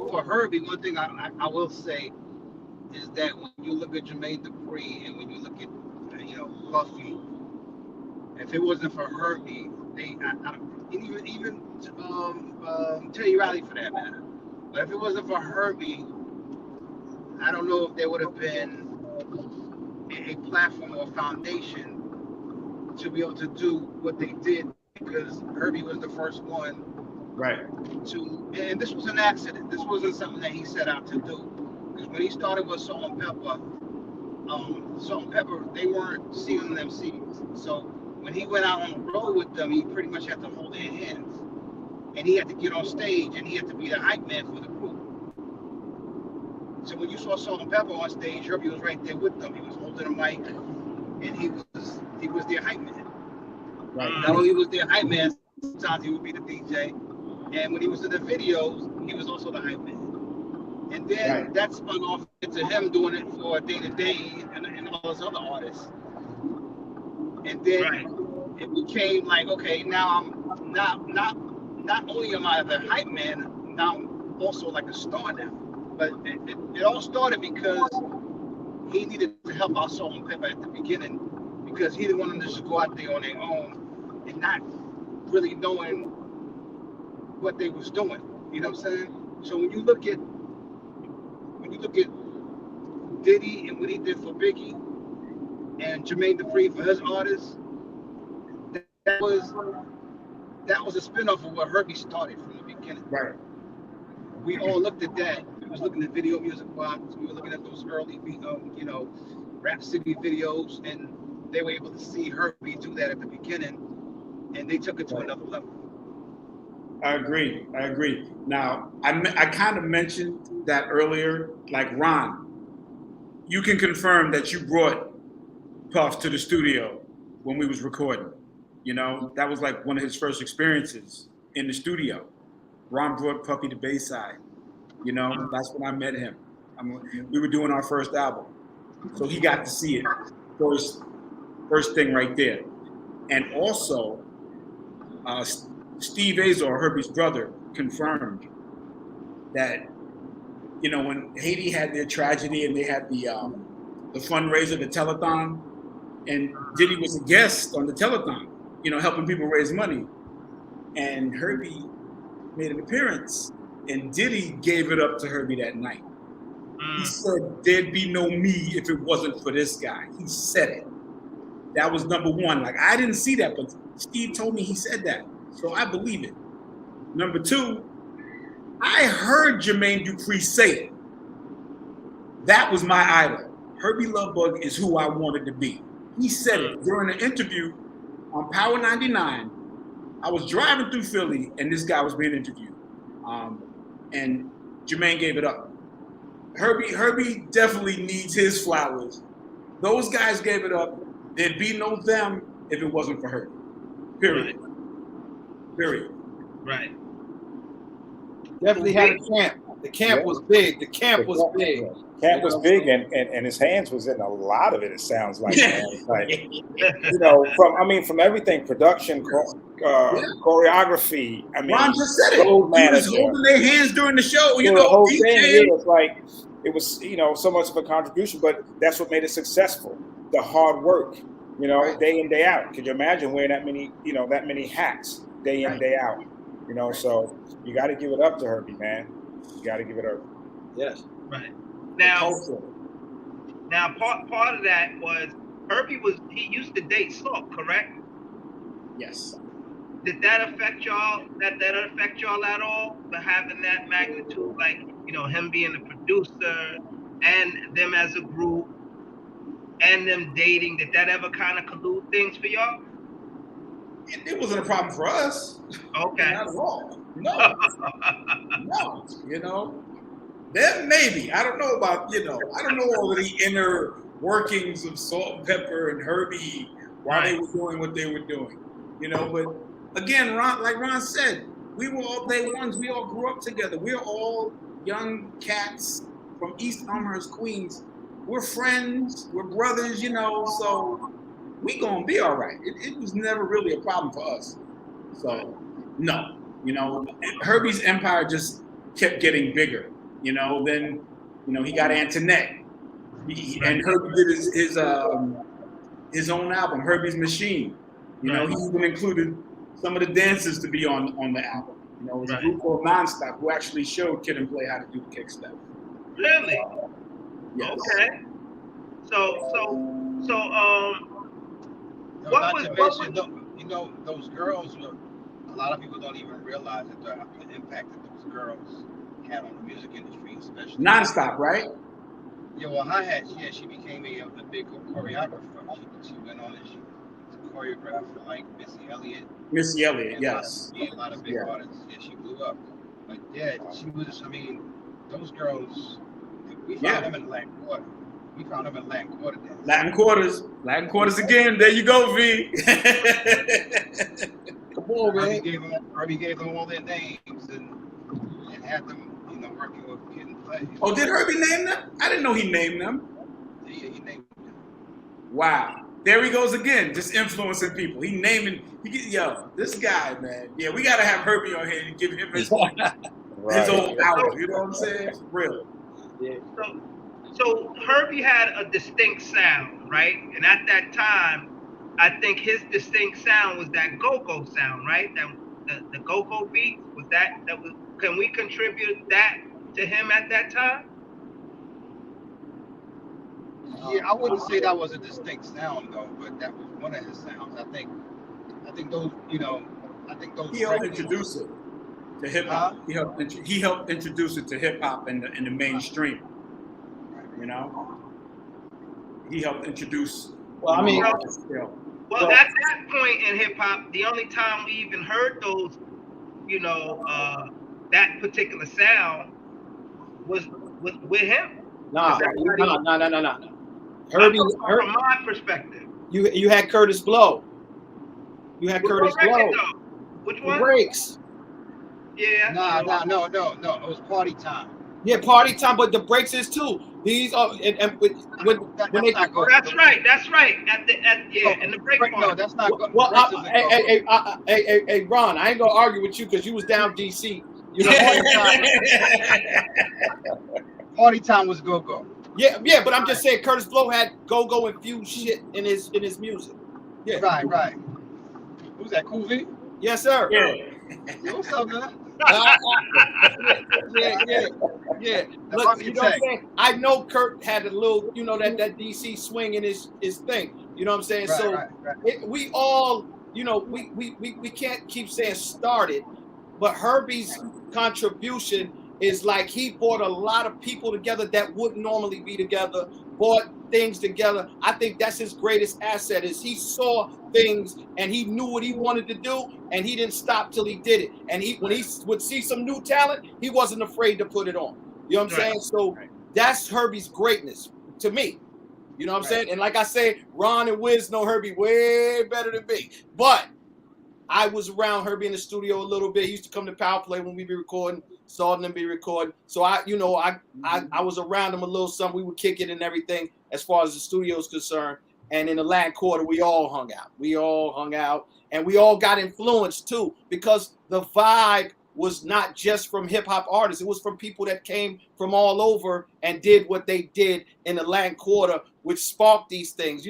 for Herbie, one thing I will say is that when you look at Jermaine Dupri and when you look at Puffy, if it wasn't for Herbie, even Terry Riley for that matter, but if it wasn't for Herbie, I don't know if there would have been a platform or foundation to be able to do what they did because Herbie was the first one
Right.
and this was an accident. This wasn't something that he set out to do. Because when he started with Salt and Pepper, they weren't sealing them seeds. So when he went out on the road with them, he pretty much had to hold their hands. And he had to get on stage and he had to be the hype man for the group. So when you saw Salt and Pepper on stage, Herbie was right there with them. He was holding a mic and he was their hype man.
Right.
Not only was their hype man, sometimes he would be the DJ. And when he was in the videos, he was also the hype man. And then that spun off into him doing it for Day to Day and all those other artists. And then it became like, okay, now I'm not only am I the hype man, now I'm also like a star now. But it all started because he needed to help out Salt and Pepper at the beginning because he didn't want them to just go out there on their own and not really knowing what they was doing. You know what I'm saying? So when you look at Diddy and what he did for Biggie and Jermaine Dupri for his artists, that was a spinoff of what Herbie started from the beginning.
Right.
We all looked at that. We was looking at Video Music Box. We were looking at those early, Rap City videos, and they were able to see Herbie do that at the beginning, and they took it to another level.
I agree. Now, I kind of mentioned that earlier. Like, Ron, you can confirm that you brought Puff to the studio when we was recording. You know, that was like one of his first experiences in the studio. Ron brought Puffy to Bayside. You know, that's when I met him. We were doing our first album. So he got to see it first thing right there. And also, Steve Azor, Herbie's brother, confirmed that, when Haiti had their tragedy and they had the fundraiser, the telethon, and Diddy was a guest on the telethon, helping people raise money. And Herbie made an appearance, and Diddy gave it up to Herbie that night. He said, "There'd be no me if it wasn't for this guy." He said it. That was number one. Like, I didn't see that, but Steve told me he said that. So I believe it. Number two, I heard Jermaine Dupri say it. That was my idol. Herbie Lovebug is who I wanted to be. He said it during an interview on Power 99. I was driving through Philly, and this guy was being interviewed. And Jermaine gave it up. Herbie definitely needs his flowers. Those guys gave it up. There'd be no them if it wasn't for Herbie. Period.
Right.
Definitely had a camp. The camp was big. The camp was big.
Camp was big, and his hands was in a lot of it. It sounds like, from everything, production, choreography. I mean,
Ron just said it. He was holding their hands during the show.
The whole thing. It was so much of a contribution, but that's what made it successful. The hard work, day in, day out. Could you imagine wearing that many hats day in, day out? So you got to give it up to Herbie, man. You got to give it up.
Yes.
Right. Now part of that was Herbie he used to date Salt, correct?
Yes.
Did that affect y'all? That affect y'all at all? For having that magnitude, like, him being the producer and them as a group and them dating, did that ever kind of collude things for y'all?
It wasn't a problem for us.
Okay.
Not at all. No. No. Then maybe. I don't know about, I don't know all of the inner workings of Salt and Pepper and Herbie while they were doing what they were doing. But again, like Ron said, we were all day ones. We all grew up together. We're all young cats from East Elmhurst, Queens. We're friends. We're brothers, so we gonna be all right. It was never really a problem for us. So no, Herbie's empire just kept getting bigger. Then he got Antoinette, and Herbie did his own album, Herbie's Machine. He even included some of the dancers to be on the album. It was a group called Nonstop who actually showed Kid and Play how to do the kick step.
Really?
Yes.
Okay.
Not to mention, those girls were. A lot of people don't even realize that the impact that those girls had on the music industry, especially
Nonstop, right?
Yeah, well, she became a big choreographer. She went on and she choreographed for like Missy Elliott,
yes.
A lot of big artists. Yeah, she blew up. But yeah, she was. I mean, those girls. We found them in Latin Quarter. We found them in Latin Quarter dance.
Latin quarters again. There you go, V.
Come on, man.
Herbie gave them all their names and had them, working with Kid and Play.
Oh, did Herbie name them? I didn't know he named them.
Yeah, he named them.
Wow. There he goes again, just influencing people. This guy, man. Yeah, we gotta have Herbie on here and give him his own hour. You know what I'm saying? It's real.
Yeah.
So Herbie had a distinct sound, right? And at that time, I think his distinct sound was that go-go sound, right? That the go-go beat was that was. Can we contribute that to him at that time?
Yeah, I wouldn't say that was a distinct sound though, but that was one of his sounds. I think those, those.
He helped introduce it to hip hop. He helped introduce it to hip hop in the mainstream. He helped introduce.
Well, I mean,
at that point in hip hop, the only time we even heard those, that particular sound was with him.
No.
Herbie, from my perspective,
you had Curtis Blow. Which
one?
Breaks.
Yeah.
No. It was Party Time.
Yeah, Party Time, but the Breaks is too. These are when they.
That's right. And the break part.
No, that's not good.
Well, hey, Ron, I ain't gonna argue with you because you was down DC.
Party Time was go-go.
Yeah, but I'm just saying Curtis Blow had go-go infused shit in his music. Yeah.
Right. Who's that, Cool V?
Yes, sir.
Yeah. What's up, man?
Yeah. Look, you know what I'm saying? I know Kurt had a little, that DC swing in his thing. You know what I'm saying? Right. We all, we can't keep saying started, but Herbie's contribution is like he brought a lot of people together that wouldn't normally be together, brought things together. I think that's his greatest asset is he saw things and he knew what he wanted to do and he didn't stop till he did it. And when he would see some new talent, he wasn't afraid to put it on. You know what I'm saying? So that's Herbie's greatness to me. You know what I'm saying? And like I say, Ron and Wiz know Herbie way better than me. But I was around Herbie in the studio a little bit. He used to come to Power Play when we be recording, saw them be recording. So I was around him a little something. We would kick it and everything as far as the studio is concerned. And in the Latin Quarter, we all hung out. And we all got influenced too, because the vibe was not just from hip hop artists. It was from people that came from all over and did what they did in the Latin Quarter, which sparked these things.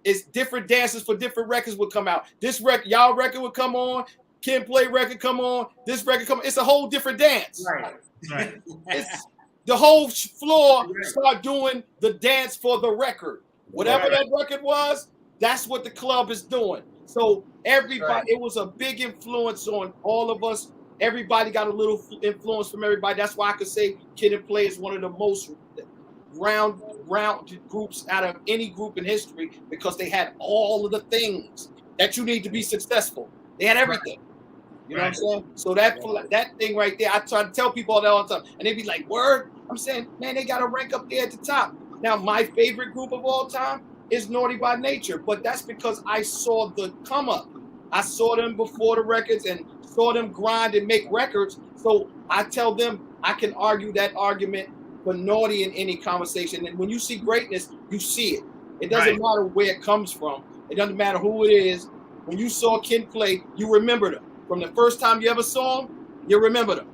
It's different dances for different records would come out. This record, y'all record would come on. Kid Play record come on. This record come on. It's a whole different dance.
Right.
It's the whole floor start doing the dance for the record. Whatever that record was, that's what the club is doing. So everybody, it was a big influence on all of us. Everybody got a little influence from everybody. That's why I could say Kid and Play is one of the most round groups out of any group in history because they had all of the things that you need to be successful. They had everything. You know what I'm saying? So that thing right there, I try to tell people all the time, and they be like, "Word." I'm saying, man, they got to rank up there at the top. Now, my favorite group of all time is Naughty by Nature, but that's because I saw the come up. I saw them before the records and saw them grind and make records. So I tell them I can argue that argument for Naughty in any conversation. And when you see greatness, you see it. It doesn't matter where it comes from. It doesn't matter who it is. When you saw Kid play, you remembered them. From the first time you ever saw them, you remember them.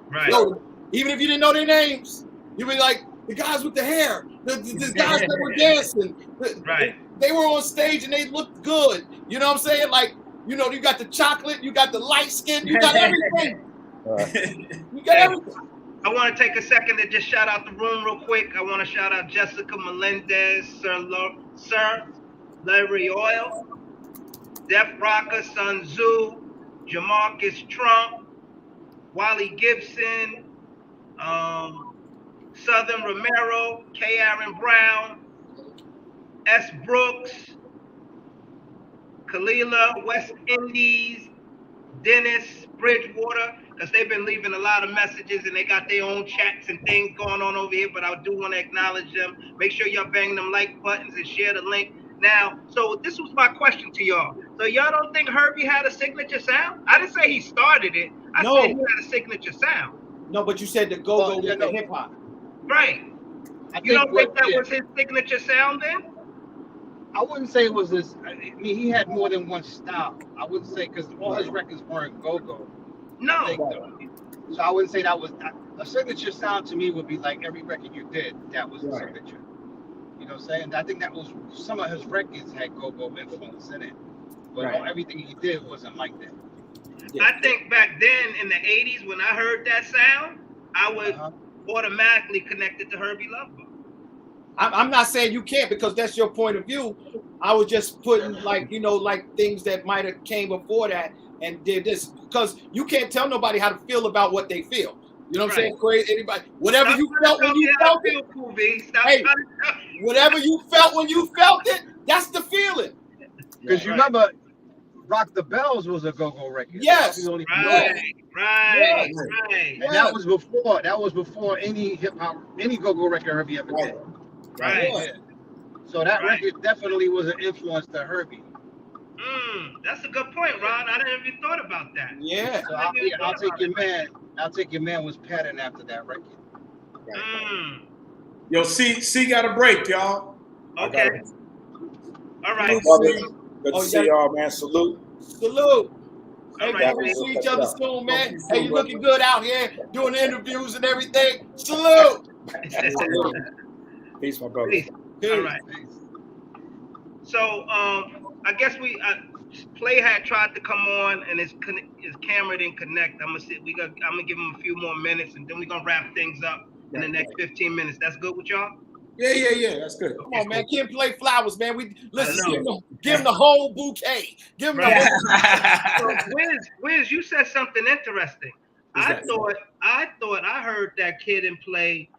Right.
Yo, even if you didn't know their names, you'd be like, the guys with the hair, the guys that were dancing.
Right.
They were on stage and they looked good. You know what I'm saying? Like, you know, you got the chocolate, you got the light skin, you got everything. You got everything.
I want to take a second to just shout out the room real quick. I want to shout out Jessica Melendez, Sir Larry Oil, Def Rocker, Sun Tzu, Jamarcus Trump, Wally Gibson, Southern Romero, K. Aaron Brown, S. Brooks, Kalila, West Indies, Dennis, Bridgewater, because they've been leaving a lot of messages and they got their own chats and things going on over here, but I do want to acknowledge them. Make sure y'all bang them like buttons and share the link. Now, so this was my question to y'all. So y'all don't think Herbie had a signature sound? I didn't say he started it. I said he had a signature sound.
No, but you said the go-go with the hip-hop.
Right. You don't think that was his signature sound then?
I wouldn't say it was his. I mean, he had more than one style. I wouldn't say because all his records weren't go-go.
No.
So I wouldn't say that was a signature sound. To me, would be like every record you did that was a signature. You know what I'm saying? I think that was some of his records had go-go influence in it, but everything he did wasn't like that.
I think back then in the 80s when I heard that sound, I would automatically connect it to Herbie Lover.
I'm not saying you can't because that's your point of view. I was just putting like, you know, like things that might have came before that and did this because you can't tell nobody how to feel about what they feel. You know what I'm saying? Crazy, anybody, whatever you felt when you felt it. Hey, whatever you felt when you felt it, that's the feeling.
Because you remember, Rock the Bells was a go-go record.
Yes.
Right.
And that was before any hip-hop, any go-go record Herbie ever did.
Right.
Yeah. So that record definitely was an influence to Herbie.
That's a good point, Ron. I didn't even thought about that.
Yeah.
So I'll take your man. I'll take your man was patterned after that record.
Yo, C got a break, y'all.
Okay. All right.
Good to see y'all, man. Salute.
Hey, man, we see each other soon, man. Hey, you looking good out here doing interviews and everything. Salute.
Peace, my brother.
Peace. All right. So, I guess Play had tried to come on and his camera didn't connect. I'm gonna give him a few more minutes and then we're gonna wrap things up in the next 15 minutes. That's good with y'all?
Yeah. That's good.
Come on, man. Kid Play flowers, man. Give him the whole bouquet. Give him the whole.
Wiz, you said something interesting. I thought I heard that Kid and Play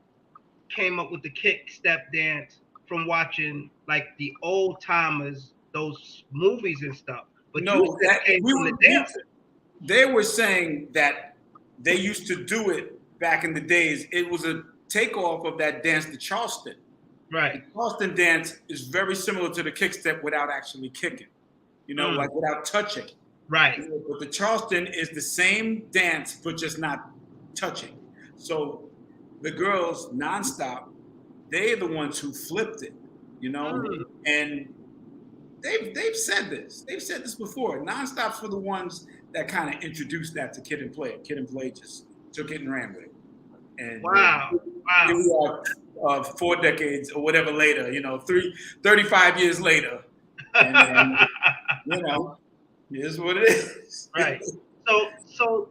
came up with the kick step dance from watching like the old timers, those movies and stuff. But no, that came from the dancing.
They were saying that they used to do it back in the days. It was a takeoff of that dance, the Charleston.
Right.
The Charleston dance is very similar to the kick step without actually kicking, like without touching.
Right.
But the Charleston is the same dance, but just not touching. So the girls nonstop, they're the ones who flipped it, and they've said this. They've said this before. Nonstops were the ones that kind of introduced that to Kid and Play. Kid and Play just took it and ran with it. And here we are 4 decades or whatever later, 35 years later. And here's what it is.
Right. So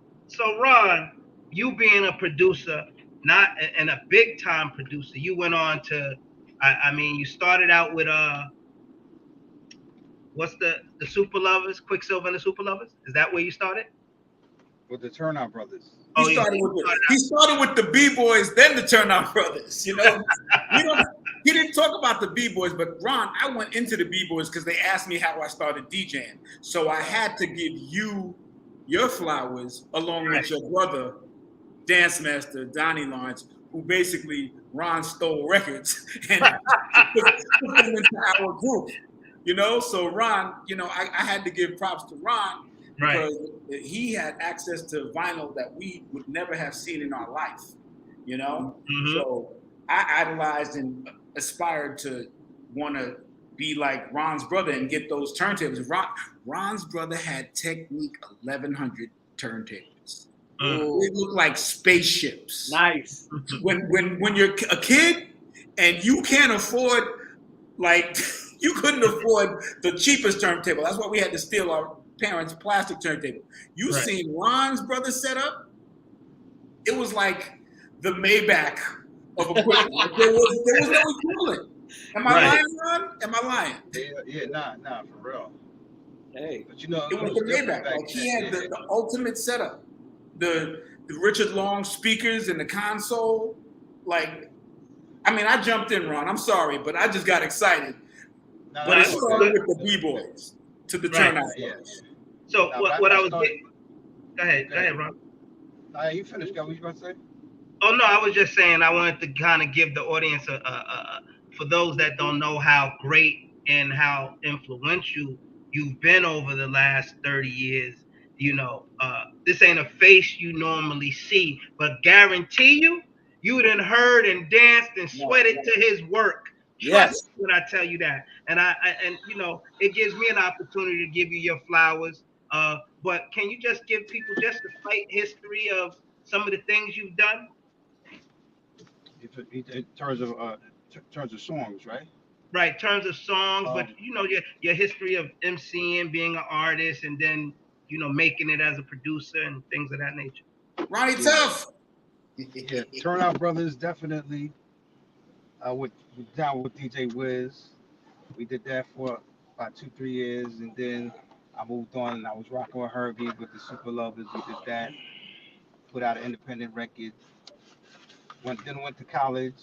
Ron, you being a producer, not and a big time producer, you went on to, you started out with what's the Super Lovers, Quicksilver and the Super Lovers? Is that where you started?
With the Turnout Brothers.
He started with the B-Boys, then the Turnout Brothers. He didn't talk about the B-Boys, but Ron, I went into the B-Boys because they asked me how I started DJing. So I had to give you your flowers along with your brother, Dance Master Donnie Lawrence, who basically Ron stole records and put them into our group. So Ron, I had to give props to Ron because he had access to vinyl that we would never have seen in our life, So I idolized and aspired to want to be like Ron's brother and get those turntables. Ron's brother had Technique 1100 turntables. They look like spaceships.
Nice.
When you're a kid and you can't afford, like, you couldn't afford the cheapest turntable. That's why we had to steal our parents' plastic turntable. You seen Ron's brother set up? It was like the Maybach of equipment. Like, there was no equivalent. Am I lying, Ron? Am I lying?
Yeah, nah, for real.
Hey,
but you know,
it was the Maybach. Like, he had the ultimate setup. The Richard Long speakers and the console. Like, I mean, I jumped in, Ron. I'm sorry, but I just got excited. But it started with the B-boys to the turnout.
Yeah.
So what I was getting, go ahead, Ron.
You finished. What you gonna say?
Oh no, I was just saying I wanted to kind of give the audience for those that don't know how great and how influential you've been over the last 30 years. You know, this ain't a face you normally see, but guarantee you done heard and danced and sweated to his work. Trust me when I tell you that. And and you know, it gives me an opportunity to give you your flowers. But can you just give people just a slight history of some of the things you've done?
In terms of songs, right?
Right, terms of songs, but you know your history of MCing, being an artist, and then you know making it as a producer and things of that nature.
Ronnie Tough.
Yeah, Turnout Brothers definitely. With down with DJ Wiz, we did that for about 2-3 years, and then I moved on and I was rocking with Herbie with the Super Lovers. We did that, put out an independent record. Went to college,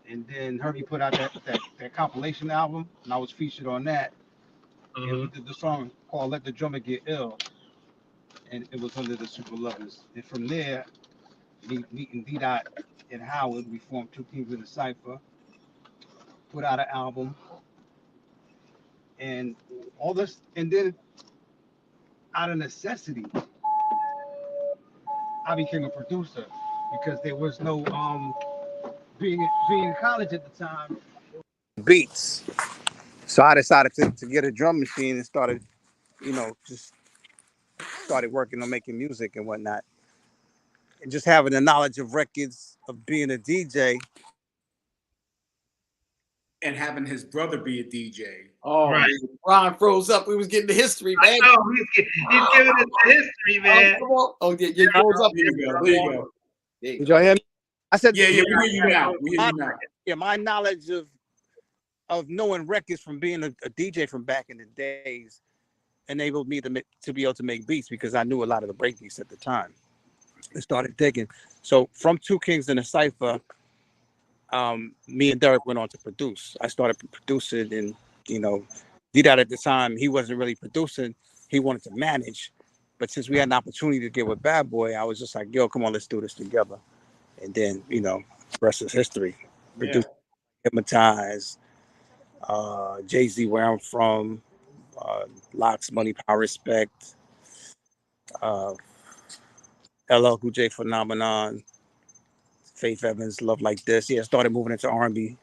and then Herbie put out that compilation album, and I was featured on that. And we did the song called "Let the Drummer Get Ill," and it was under the Super Lovers. And from there, meeting D-Dot and Howard, we formed Two Kings in the Cypher, put out an album, and all this, and then out of necessity, I became a producer because there was no being in college at the time.
Beats. So I decided to get a drum machine and started, you know, just started working on making music and whatnot. And just having the knowledge of records, of being a DJ.
And having his brother be a DJ.
Oh, right. Ron froze up. We was getting the history, man.
I know, he's giving us the history, man.
Oh, you froze up.
There you go.
Did y'all hear me? I said,
yeah, we hear you now. We hear you now.
Yeah, my knowledge of knowing records from being a DJ from back in the days enabled me to be able to make beats because I knew a lot of the break beats at the time. I started digging. So from Two Kings in the Cypher, me and Derek went on to produce. I started producing, and you know, D-Dot at the time, he wasn't really producing. He wanted to manage. But since we had an opportunity to get with Bad Boy, I was just like, yo, come on, let's do this together. And then, you know, the rest is history. Produced, Hypnotize, Jay-Z, Where I'm From, Locks, Money, Power, Respect, LL Cool J Phenomenon, Faith Evans, Love Like This. Yeah, started moving into R&B.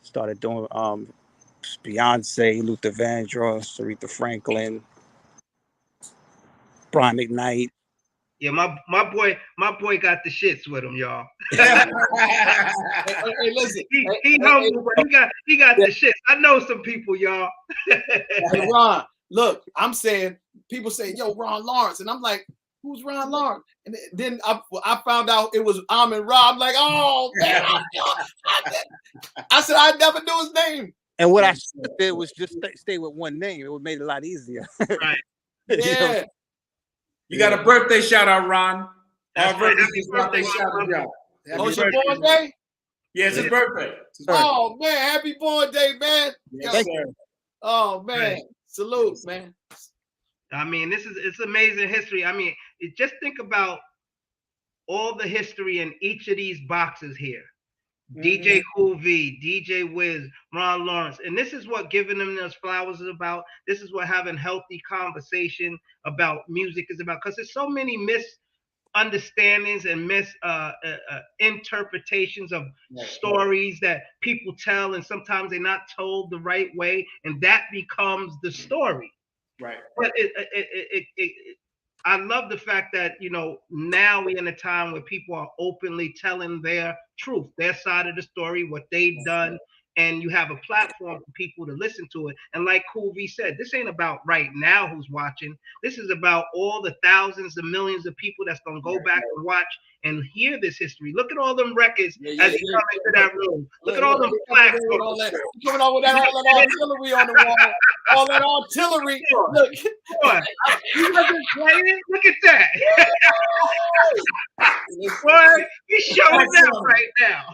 Started doing Beyonce, Luther Vandross, Aretha Franklin, Brian McKnight.
Yeah, my boy got the shits with him, y'all.
Hey, listen,
he humble, but he got the shits. I know some people, y'all.
Hey, Ron, look, I'm saying people say, "Yo, Ron Lawrence," and I'm like, "Who's Ron Lawrence?" And then I found out it was Amin Ra. I'm like, "Oh man!" I said I never knew his name.
And what I did was just stay with one name. It would make it a lot easier.
Right.
Yeah.
You got a birthday shout out, Ron.
Happy
birthday shout out.
Oh, it's your born day?
Yeah, it's his birthday.
Oh man, happy born day, man.
Yes, sir.
Oh man. Salute, man.
I mean, it's amazing history. I mean, just think about all the history in each of these boxes here. DJ Cool V, DJ Wiz, Ron Lawrence. And this is what giving them those flowers is about. This is what having healthy conversation about music is about. Because there's so many understandings and interpretations of stories that people tell, and sometimes they're not told the right way, and that becomes the story.
Right.
But I love the fact that, you know, now we're in a time where people are openly telling their truth, their side of the story, what they've done, and you have a platform for people to listen to it. And like Cool V said, this ain't about right now who's watching. This is about all the thousands of millions of people that's gonna go back and watch and hear this history. Look at all them records as you come into that room. Look at all them plaques.
Coming on with all that artillery on the wall. All that artillery. Look,
boy, you wasn't playing. Look at that. Boy, he's showing out right now.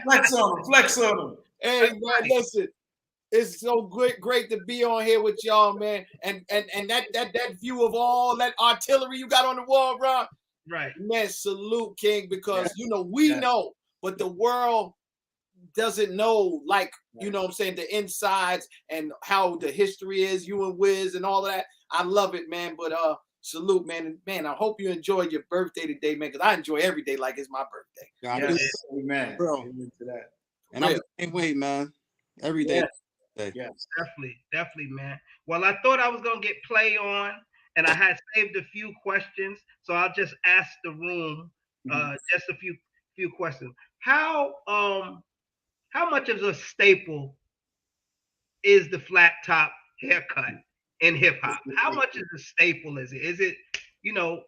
Flex on him.
Hey man, listen, it's so great to be on here with y'all, man. And that view of all that artillery you got on the wall, bro.
Right.
Man, salute, King, because you know we know, but the world doesn't know, like, you know what I'm saying, the insides and how the history is, you and Wiz and all of that. I love it, man. But salute, man. And man, I hope you enjoyed your birthday today, man, because I enjoy every day like it's my birthday.
Yes, man.
Bro. And I'm the same way, man. Every day.
Yes. Definitely, man. Well, I thought I was gonna get play on, and I had saved a few questions, so I'll just ask the room just a few questions. How much of a staple is the flat top haircut in hip hop? How much is a staple is it? Is it, you know?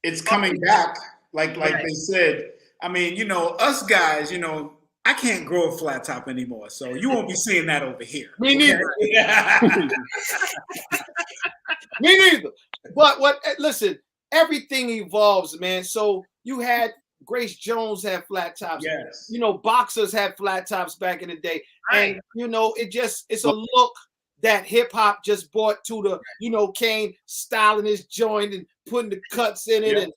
It's coming back, like they said. I mean, you know, us guys, you know, I can't grow a flat top anymore, so you won't be seeing that over here.
Me neither. Me neither. But listen, everything evolves, man. So you had Grace Jones have flat tops.
Yes.
You know, boxers had flat tops back in the day.
Right.
And you know, it's a look that hip hop just brought to the, you know, Kane styling his joint and putting the cuts in it.
And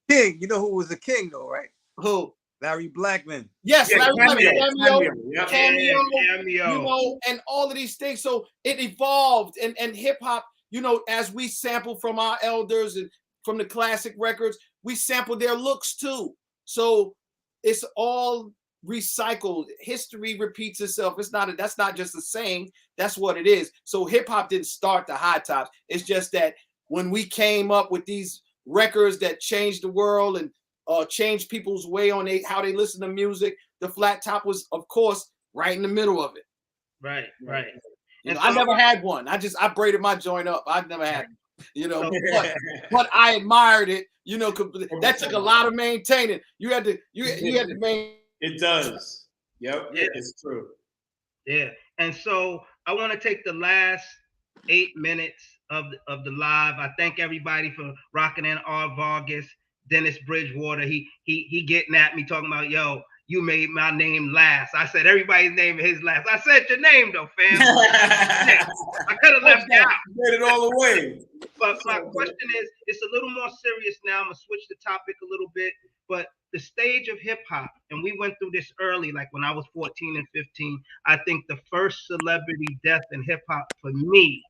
king, you know who was the king though, right?
Who?
Larry Blackman.
Yes, Larry Blackman, cameo,
Cameo.
you know, and all of these things. So it evolved, and hip hop, you know, as we sample from our elders and from the classic records, we sample their looks too. So it's all recycled. History repeats itself. That's not just a saying. That's what it is. So hip hop didn't start the high tops. It's just that when we came up with these records that changed the world and changed people's way on how they listen to music, the flat top was, of course, right in the middle of it.
Right.
You know, I never had one. I braided my joint up. I've never had one. You know, but I admired it. You know, that took a lot of maintaining. You had to maintain.
It does. Yep.
Yeah.
It's true.
Yeah. And so I want to take the last 8 minutes of the live. I thank everybody for rocking in. R. Vargas, Dennis Bridgewater. He getting at me talking about, yo, you made my name last. I said everybody's name is his last. I said your name though, fam. I could have left it out.
You made it all the way.
But my question is, it's a little more serious now. I'm gonna switch the topic a little bit. But the stage of hip hop, and we went through this early, like when I was 14 and 15. I think the first celebrity death in hip hop for me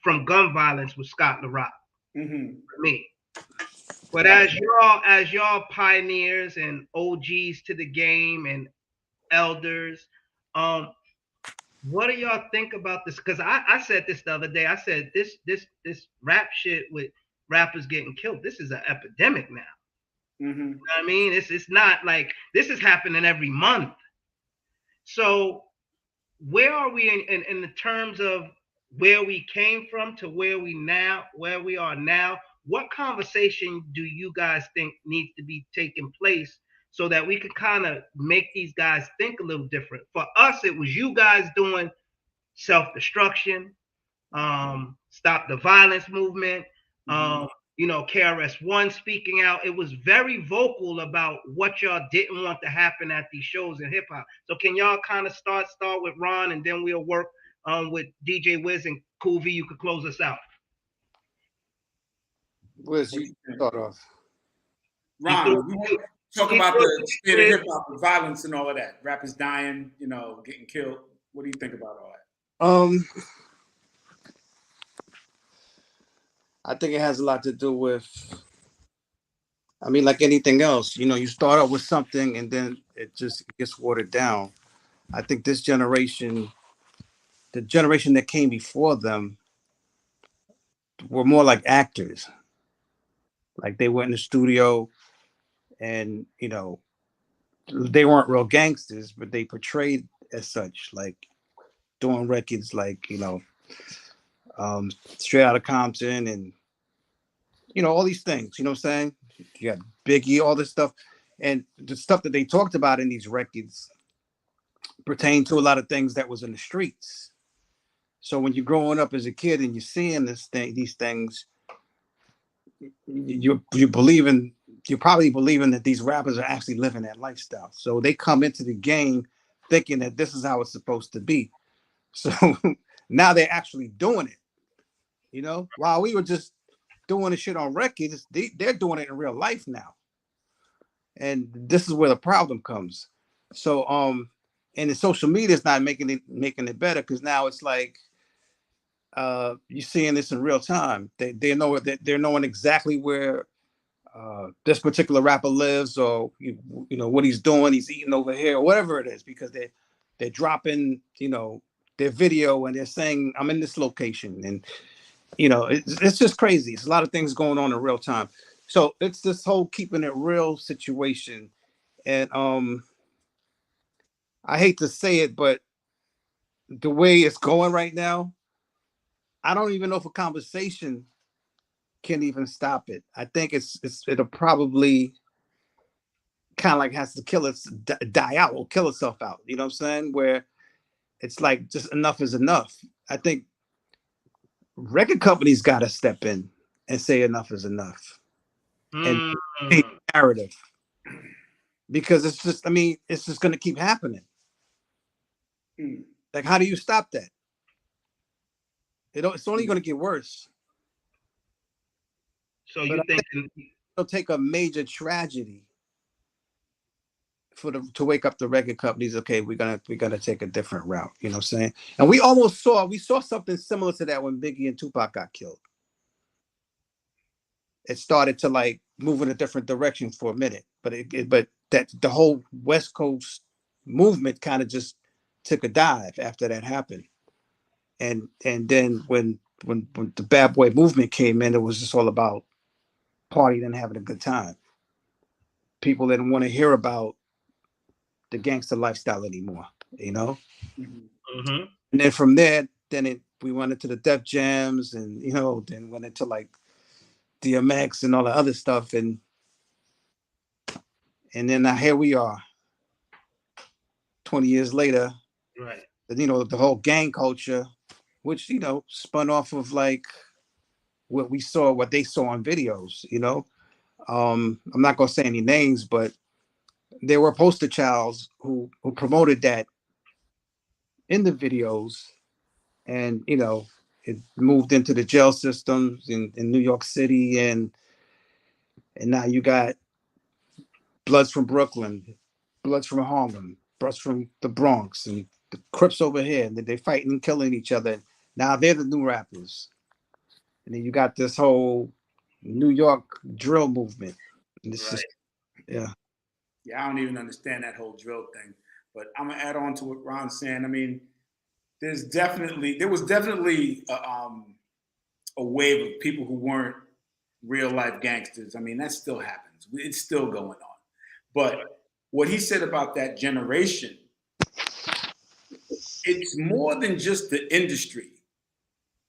from gun violence was Scott LaRock. For me. But as y'all pioneers and OGs to the game and elders, what do y'all think about this? Because I said this the other day. I said this rap shit with rappers getting killed, this is an epidemic now. You know what I mean? It's not like this is happening every month. So where are we in the terms of where we came from to where we are now? What conversation do you guys think needs to be taking place so that we can kind of make these guys think a little different? For us, it was you guys doing self-destruction, stop the violence movement, you know, KRS-One speaking out. It was very vocal about what y'all didn't want to happen at these shows in hip hop. So can y'all kind of start with Ron, and then we'll work with DJ Wiz and Cool V. You could close us out.
Wiz, you start off.
Ron, we talk about the state of hip hop, the violence and all of that. Rappers dying, you know, getting killed. What do you think about all that?
I think it has a lot to do with, I mean, like anything else, you know, you start out with something and then it just gets watered down. I think this generation, the generation that came before them, were more like actors. Like they went in the studio and, you know, they weren't real gangsters, but they portrayed as such, like doing records like, you know, Straight Outta Compton and, you know, all these things, you know what I'm saying? You got Biggie, all this stuff. And the stuff that they talked about in these records pertain to a lot of things that was in the streets. So when you're growing up as a kid and you're seeing these things, you believe in, you're probably believing that these rappers are actually living that lifestyle. So they come into the game thinking that this is how it's supposed to be. So now they're actually doing it. You know, while we were just doing the shit on records, they're doing it in real life now. And this is where the problem comes. So and the social media is not making it better, because now it's like you're seeing this in real time. They're knowing exactly where this particular rapper lives, or you know what he's doing. He's eating over here, or whatever it is, because they're dropping, you know, their video and they're saying I'm in this location, and you know it's just crazy. It's a lot of things going on in real time. So it's this whole keeping it real situation, and I hate to say it, but the way it's going right now, I don't even know if a conversation can even stop it. I think it'll probably kind of like has to die out or kill itself out. You know what I'm saying? Where it's like just enough is enough. I think record companies got to step in and say enough is enough and change the narrative, because it's just, I mean, it's just going to keep happening. Like, how do you stop that? It's only going to get worse.
So you think
it'll take a major tragedy to wake up the record companies? Okay, we're gonna take a different route. You know what I'm saying? And we saw something similar to that when Biggie and Tupac got killed. It started to like move in a different direction for a minute, but but that the whole West Coast movement kind of just took a dive after that happened. And then when the Bad Boy movement came in, it was just all about partying and having a good time. People didn't want to hear about the gangster lifestyle anymore, you know.
Mm-hmm.
And then from there, we went into the Def Jams, and you know, then went into like DMX and all the other stuff, and then now here we are, 20 years later.
Right.
You know, the whole gang culture, which, you know, spun off of like what they saw on videos. You know, I'm not gonna say any names, but there were poster childs who promoted that in the videos, and you know, it moved into the jail systems in New York City, and now you got Bloods from Brooklyn, Bloods from Harlem, Bloods from the Bronx, and the Crips over here, and they fighting and killing each other. Now they're the new rappers, and then you got this whole New York drill movement. And it's just, yeah.
Yeah, I don't even understand that whole drill thing. But I'm gonna add on to what Ron's saying. I mean, there was definitely a wave of people who weren't real life gangsters. I mean, that still happens. It's still going on. But what he said about that generation, it's more than just the industry.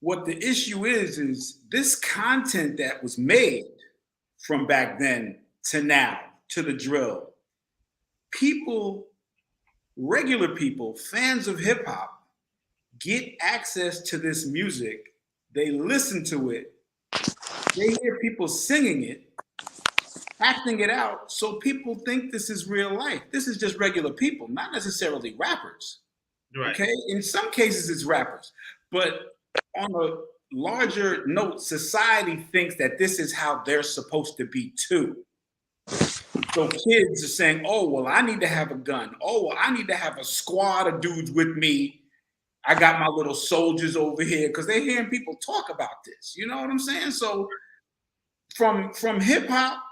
What the issue is this content that was made from back then to now, to the drill. People, regular people, fans of hip hop, get access to this music. They listen to it. They hear people singing it, acting it out. So people think this is real life. This is just regular people, not necessarily rappers.
Right.
Okay? In some cases, it's rappers. But on a larger note, society thinks that this is how they're supposed to be too. So kids are saying, oh, well, I need to have a gun. Oh, well, I need to have a squad of dudes with me. I got my little soldiers over here, because they're hearing people talk about this. You know what I'm saying? So from hip hop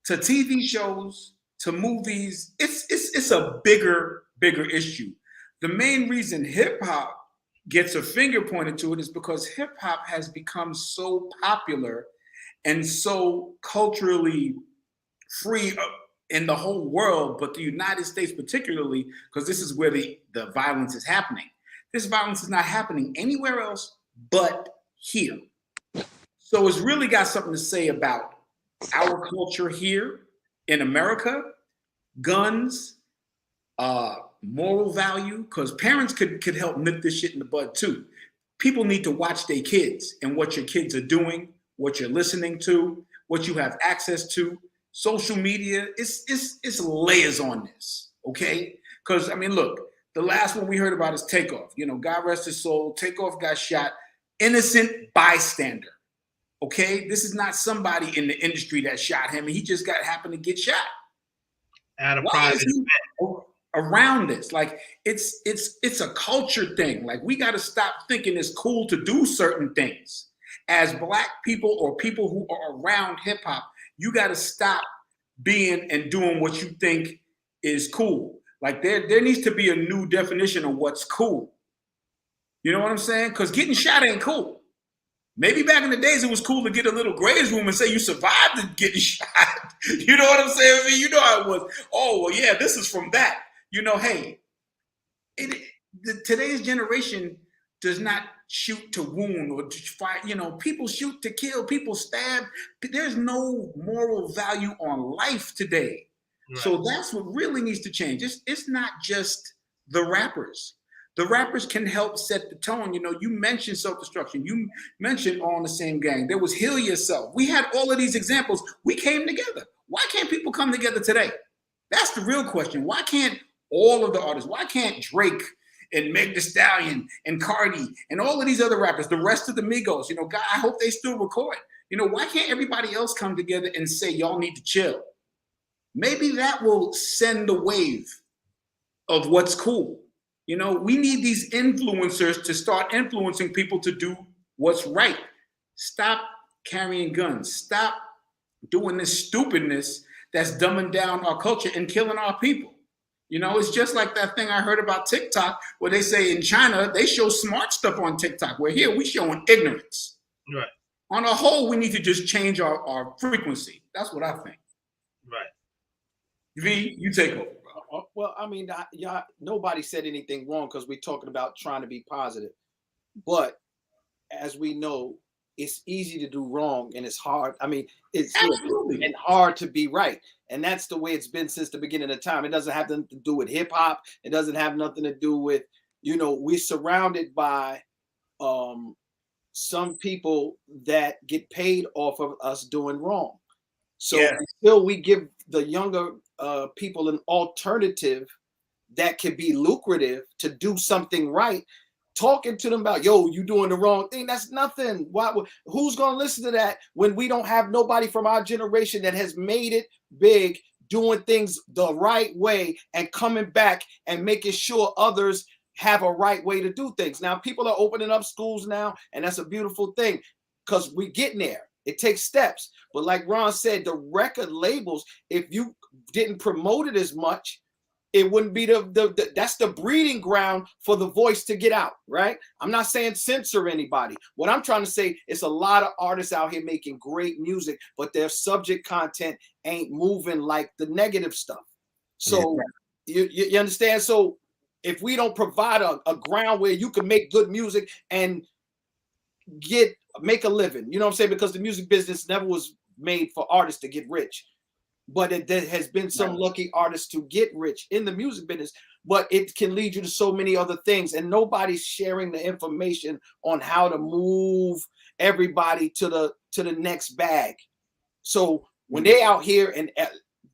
to TV shows to movies, it's a bigger issue. The main reason hip hop gets a finger pointed to it is because hip hop has become so popular and so culturally free in the whole world, but the United States particularly, because this is where the violence is happening. This violence is not happening anywhere else but here. So it's really got something to say about our culture here in America, guns, moral value, because parents could help nip this shit in the bud too. People need to watch their kids and what your kids are doing, what you're listening to, what you have access to. Social media, it's layers on this, okay? Because, I mean, look, the last one we heard about is Takeoff. You know, God rest his soul. Takeoff got shot. Innocent bystander, okay? This is not somebody in the industry that shot him, and he just happened to get shot.
At a private event.
Around this, like it's a culture thing. Like, we got to stop thinking it's cool to do certain things. As Black people or people who are around hip hop, you got to stop being and doing what you think is cool. Like, there needs to be a new definition of what's cool. You know what I'm saying? Because getting shot ain't cool. Maybe back in the days it was cool to get a little Graze room and say you survived and getting shot. You know what I'm saying? I mean, you know how it was. Oh, well, yeah, this is from that. You know, hey, today's generation does not shoot to wound or to fight. You know, people shoot to kill, people stab. There's no moral value on life today. Right. So that's what really needs to change. It's not just the rappers. The rappers can help set the tone. You know, you mentioned self-destruction. You mentioned All in the Same Gang. There was Heal Yourself. We had all of these examples. We came together. Why can't people come together today? That's the real question. Why can't all of the artists, why can't Drake and Meg Thee Stallion and Cardi and all of these other rappers, the rest of the Migos, you know, God, I hope they still record. You know, why can't everybody else come together and say, y'all need to chill? Maybe that will send the wave of what's cool. You know, we need these influencers to start influencing people to do what's right. Stop carrying guns. Stop doing this stupidness that's dumbing down our culture and killing our people. You know, it's just like that thing I heard about TikTok where they say in China, they show smart stuff on TikTok, where here we showing ignorance. Right. On a whole, we need to just change our frequency. That's what I think. Right. V, you take over.
Well, I mean, nobody said anything wrong because we're talking about trying to be positive. But as we know, it's easy to do wrong and it's hard. I mean, it's and hard to be right. And that's the way it's been since the beginning of time. It doesn't have nothing to do with hip hop. It doesn't have nothing to do with, you know, we're surrounded by some people that get paid off of us doing wrong. So until we give the younger people an alternative that can be lucrative to do something right, talking to them about, yo, you doing the wrong thing, that's nothing. Why? Who's going to listen to that when we don't have nobody from our generation that has made it big, doing things the right way and coming back and making sure others have a right way to do things? Now, people are opening up schools now, and that's a beautiful thing because we're getting there. It takes steps. But like Ron said, the record labels, if you didn't promote it as much, it wouldn't be that's the breeding ground for the voice to get out, right? I'm not saying censor anybody. What I'm trying to say is a lot of artists out here making great music, but their subject content ain't moving like the negative stuff. So you understand? So if we don't provide a ground where you can make good music and make a living, you know what I'm saying? Because the music business never was made for artists to get rich. But there has been some lucky artists to get rich in the music business, but it can lead you to so many other things. And nobody's sharing the information on how to move everybody to the next bag. So when they out here and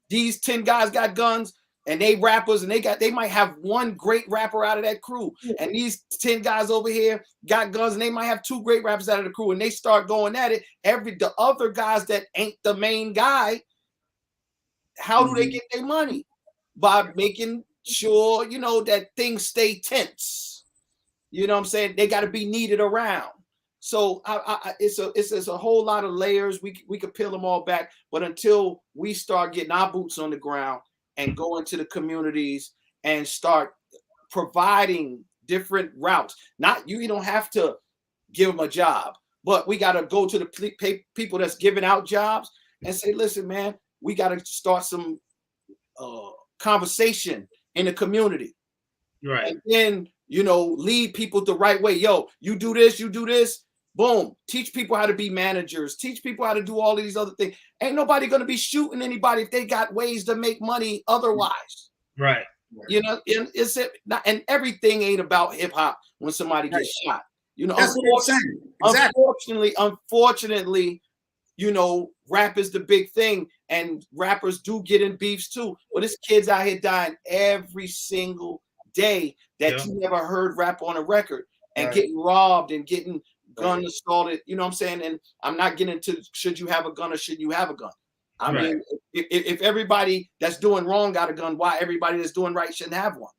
these 10 guys got guns and they rappers and they might have one great rapper out of that crew. And these 10 guys over here got guns and they might have 2 great rappers out of the crew, and they start going at it. The other guys that ain't the main guy, how do they get their money? By making sure, you know, that things stay tense. You know what I'm saying? They got to be needed around. So it's a whole lot of layers. We could peel them all back, but until we start getting our boots on the ground and go into the communities and start providing different routes, you don't have to give them a job, but we got to go to the people that's giving out jobs and say, listen, man, we got to start some conversation in the community,
right?
And then lead people the right way. Yo, you do this. Boom. Teach people how to be managers. Teach people how to do all of these other things. Ain't nobody going to be shooting anybody if they got ways to make money otherwise.
Right.
And everything ain't about hip hop when somebody gets shot.
That's what I'm saying. Exactly.
Unfortunately, rap is the big thing, and rappers do get in beefs too. But it's kids out here dying every single day that you never heard rap on a record and getting robbed and getting gun assaulted. You know what I'm saying? And I'm not getting into should you have a gun or shouldn't you have a gun. I mean, if everybody that's doing wrong got a gun, why everybody that's doing right shouldn't have one?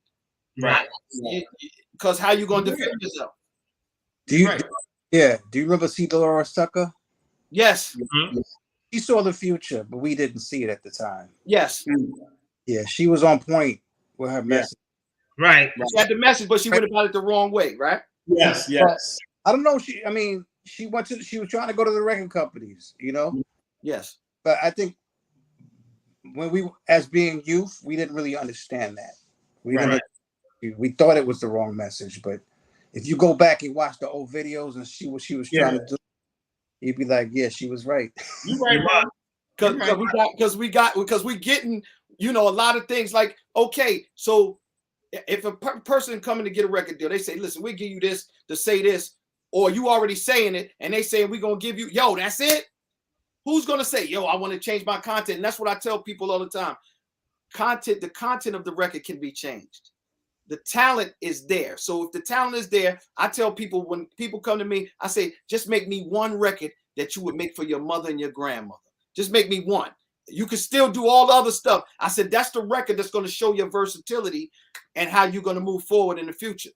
Right.
Because how you going to defend yourself?
Do you remember C. Dolores Tucker?
Yes.
Mm-hmm.
She saw the future, but we didn't see it at the time.
Yes.
Yeah, she was on point with her message.
Right.
She had the message, but she went about it the wrong way, right?
Yes.
I don't know. She was trying to go to the record companies,
Yes.
But I think when we, as being youth, we didn't really understand that. We thought it was the wrong message, but if you go back and watch the old videos and see what she was trying to do, you'd be like, yeah, she was right.
You're right,
Because we getting, a lot of things like, okay, so if a person coming to get a record deal, they say, listen, we give you this to say this, or you already saying it, and they say, we're going to give you, that's it? Who's going to say, I want to change my content? And that's what I tell people all the time. The content of the record can be changed. The talent is there. So if the talent is there, I tell people, when people come to me, I say, just make me one record that you would make for your mother and your grandmother. Just make me one. You can still do all the other stuff. I said, that's the record that's going to show your versatility and how you're going to move forward in the future.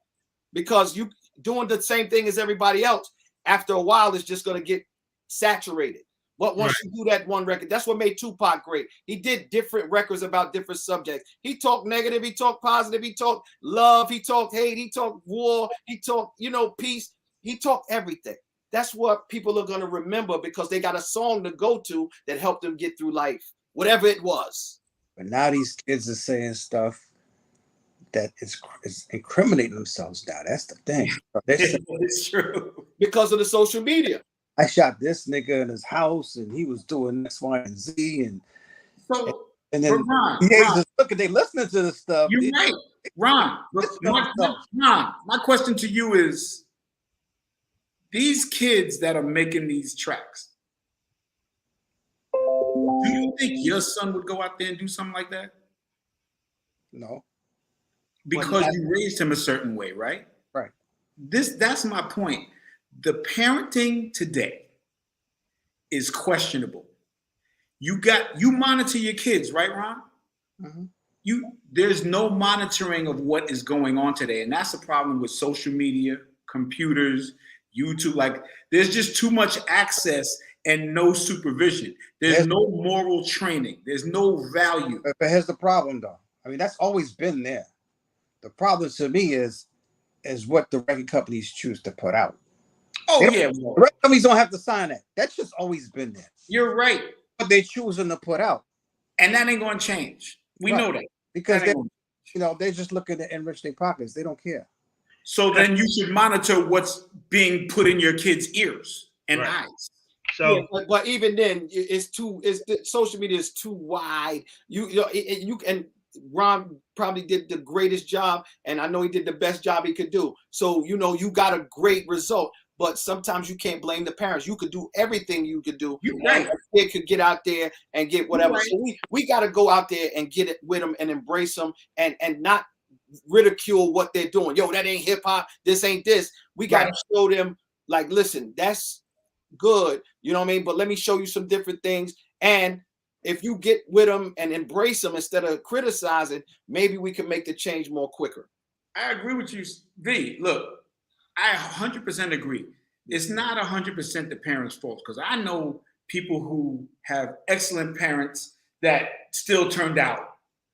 Because you doing the same thing as everybody else, after a while, it's just going to get saturated. But once you do that one record, that's what made Tupac great. He did different records about different subjects. He talked negative, he talked positive, he talked love, he talked hate, he talked war, he talked, peace. He talked everything. That's what people are going to remember because they got a song to go to that helped them get through life, whatever it was.
But now these kids are saying stuff that is incriminating themselves now. That's the thing.
It's true.
Because of the social media.
I shot this nigga in his house and he was doing X, Y, and Z. And then they listening to this stuff.
You're right. Ron, my question to you is, these kids that are making these tracks, do you think your son would go out there and do something like that?
No.
Because you raised him a certain way, right?
Right.
That's my point. The parenting today is questionable. You monitor your kids, right, Ron? Mm-hmm. There's no monitoring of what is going on today. And that's the problem with social media, computers, YouTube. Like, there's just too much access and no supervision. There's no moral training. There's no value.
But here's the problem, though. I mean, that's always been there. The problem to me is what the record companies choose to put out.
Oh, yeah.
The record companies don't have to sign that. That's just always been there.
You're right.
But they're choosing to put out.
And that ain't going to change. We know that.
Because they're just looking to enrich their pockets. They don't care.
So then you should monitor what's being put in your kids' ears and eyes.
So, but even then, social media is too wide. You and Ron probably did the greatest job, and I know he did the best job he could do. So you got a great result. But sometimes you can't blame the parents. You could do everything you could do.
Right.
A kid could get out there and get whatever. Right. So we got to go out there and get it with them and embrace them and not ridicule what they're doing. Yo, that ain't hip hop. This ain't this. We got to show them, like, listen, that's good. You know what I mean? But let me show you some different things. And if you get with them and embrace them instead of criticizing, maybe we can make the change more quicker.
I agree with you, V. Look, I 100% agree. It's not 100% the parents' fault, because I know people who have excellent parents that still turned out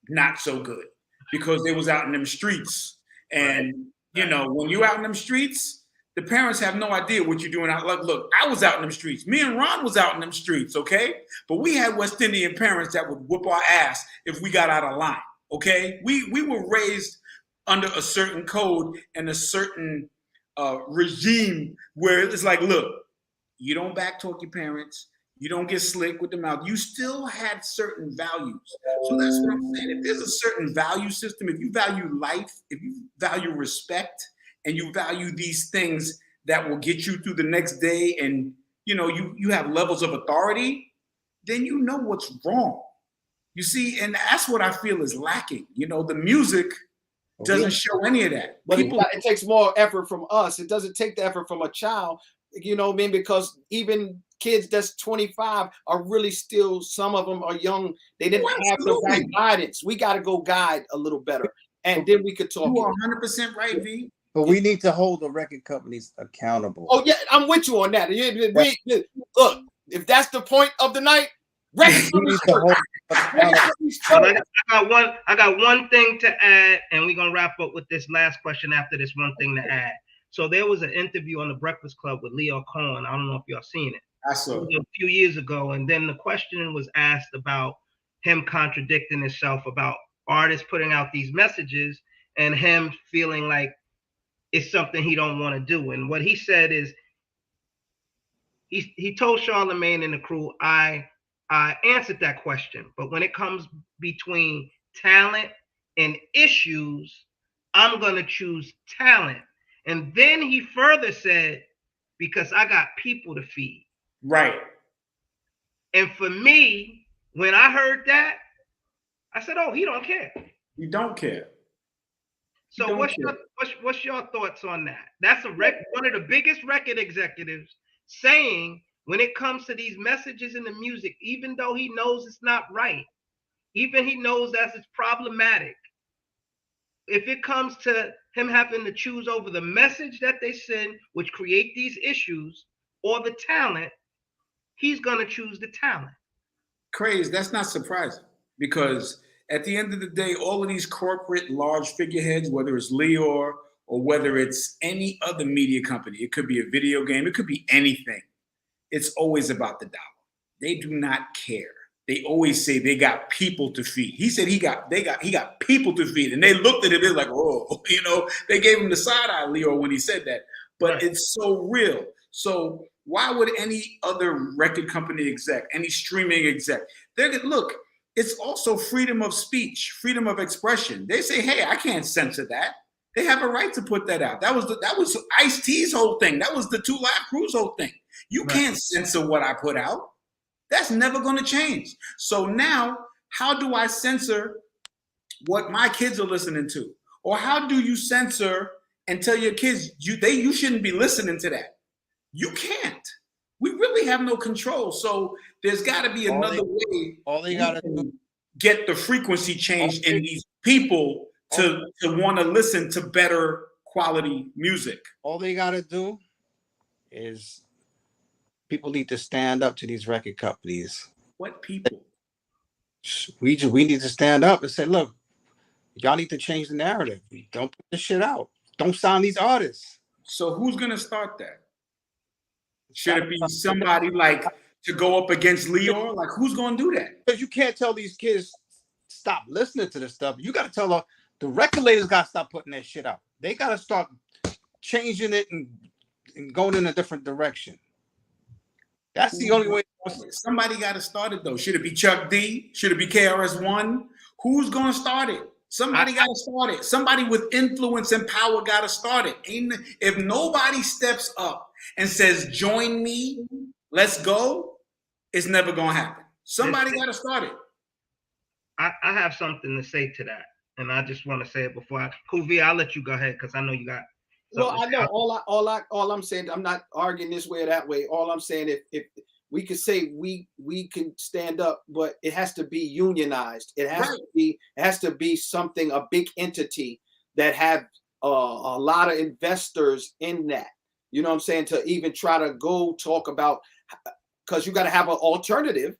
not so good because they was out in them streets. And you know, when you out in them streets, the parents have no idea what you're doing out. Like, look, I was out in them streets. Me and Ron was out in them streets, okay? But we had West Indian parents that would whoop our ass if we got out of line, okay? We were raised under a certain code and a certain regime where it's like, look, you don't backtalk your parents. You don't get slick with the mouth. You still had certain values. So that's what I'm saying. If there's a certain value system, if you value life, if you value respect, and you value these things that will get you through the next day, and you know you have levels of authority, then you know what's wrong. You see, and that's what I feel is lacking. You know, the music doesn't show any of that.
But it takes more effort from us. It doesn't take the effort from a child. You know what I mean? Because even kids that's 25 are really still, some of them are young. They didn't have the right guidance. We got to go guide a little better. And then we could talk.
You are 100% right, V.
But we need to hold the record companies accountable.
Oh, yeah, I'm with you on that. Look, if that's the point of the night, record companies.
I got one thing to add, and we're going to wrap up with this last question after this one thing to add. So there was an interview on the Breakfast Club with Leo Cohen. I don't know if y'all seen it.
I saw it
a few years ago. And then the question was asked about him contradicting himself about artists putting out these messages and him feeling like it's something he don't want to do. And what he said is, he told Charlemagne and the crew, I answered that question, but when it comes between talent and issues, I'm going to choose talent. And then he further said, because I got people to feed.
Right.
And for me, when I heard that, I said, oh, he don't care.
You don't care.
So what's your thoughts on that? That's one of the biggest record executives saying, when it comes to these messages in the music, even though he knows it's not right, even he knows that it's problematic, if it comes to him having to choose over the message that they send, which create these issues, or the talent, he's going to choose the talent.
Kraze, that's not surprising, because at the end of the day, all of these corporate large figureheads, whether it's Leor or whether it's any other media company, it could be a video game, it could be anything. It's always about the dollar. They do not care. They always say they got people to feed. He said he got people to feed, and they looked at him. They're like, oh, you know, they gave him the side eye, Leor, when he said that. But right. It's so real. So why would any other record company exec, any streaming exec, look? It's also freedom of speech, freedom of expression. They say, hey, I can't censor that. They have a right to put that out. That was Ice-T's whole thing. That was the 2 Live Crew's whole thing. You can't censor what I put out. That's never going to change. So now, how do I censor what my kids are listening to? Or how do you censor and tell your kids you shouldn't be listening to that? You can't. We really have no control. So there's got to be another way.
All they got to
get the frequency change in these people to want to listen to better quality music.
All they got to do is people need to stand up to these record companies.
What people?
We need to stand up and say, look, y'all need to change the narrative. Don't put this shit out. Don't sign these artists.
So who's going to start that? Should it be somebody like to go up against Leor? Like, who's going to do that?
Because you can't tell these kids stop listening to this stuff. You got to tell them, the record labels got to stop putting that shit out. They got to start changing it and going in a different direction. That's the only way.
Somebody got to start it, though. Should it be Chuck D? Should it be KRS-One? Who's going to start it? Somebody got to start it. Somebody with influence and power got to start it. If nobody steps up and says, join me, let's go, it's never going to happen. Somebody got to start it.
I have something to say to that. And I just want to say it before Cool V, I'll let you go ahead because I know you got.
Well, I know all I'm saying, I'm not arguing this way or that way. All I'm saying, if we could say we can stand up, but it has to be unionized. It has to be something, a big entity that have a lot of investors in that. You know what I'm saying? To even try to go talk about, because you got to have an alternative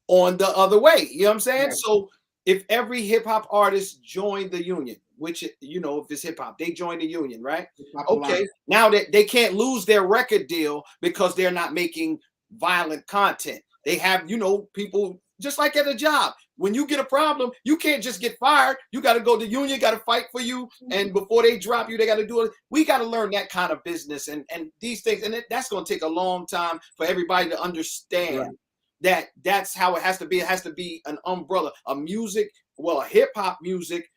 on the other way. You know what I'm saying? Right. So if every hip hop artist joined the union, which, you know, if it's hip hop, they join the union, right? Okay. Now that they can't lose their record deal because they're not making violent content. They have, you know, people just like at a job. When you get a problem, you can't just get fired. You got to go to the union, got to fight for you. And before they drop you, they got to do it. We got to learn that kind of business and these things. And that's going to take a long time for everybody to understand that that's how it has to be. It has to be an umbrella, a hip hop music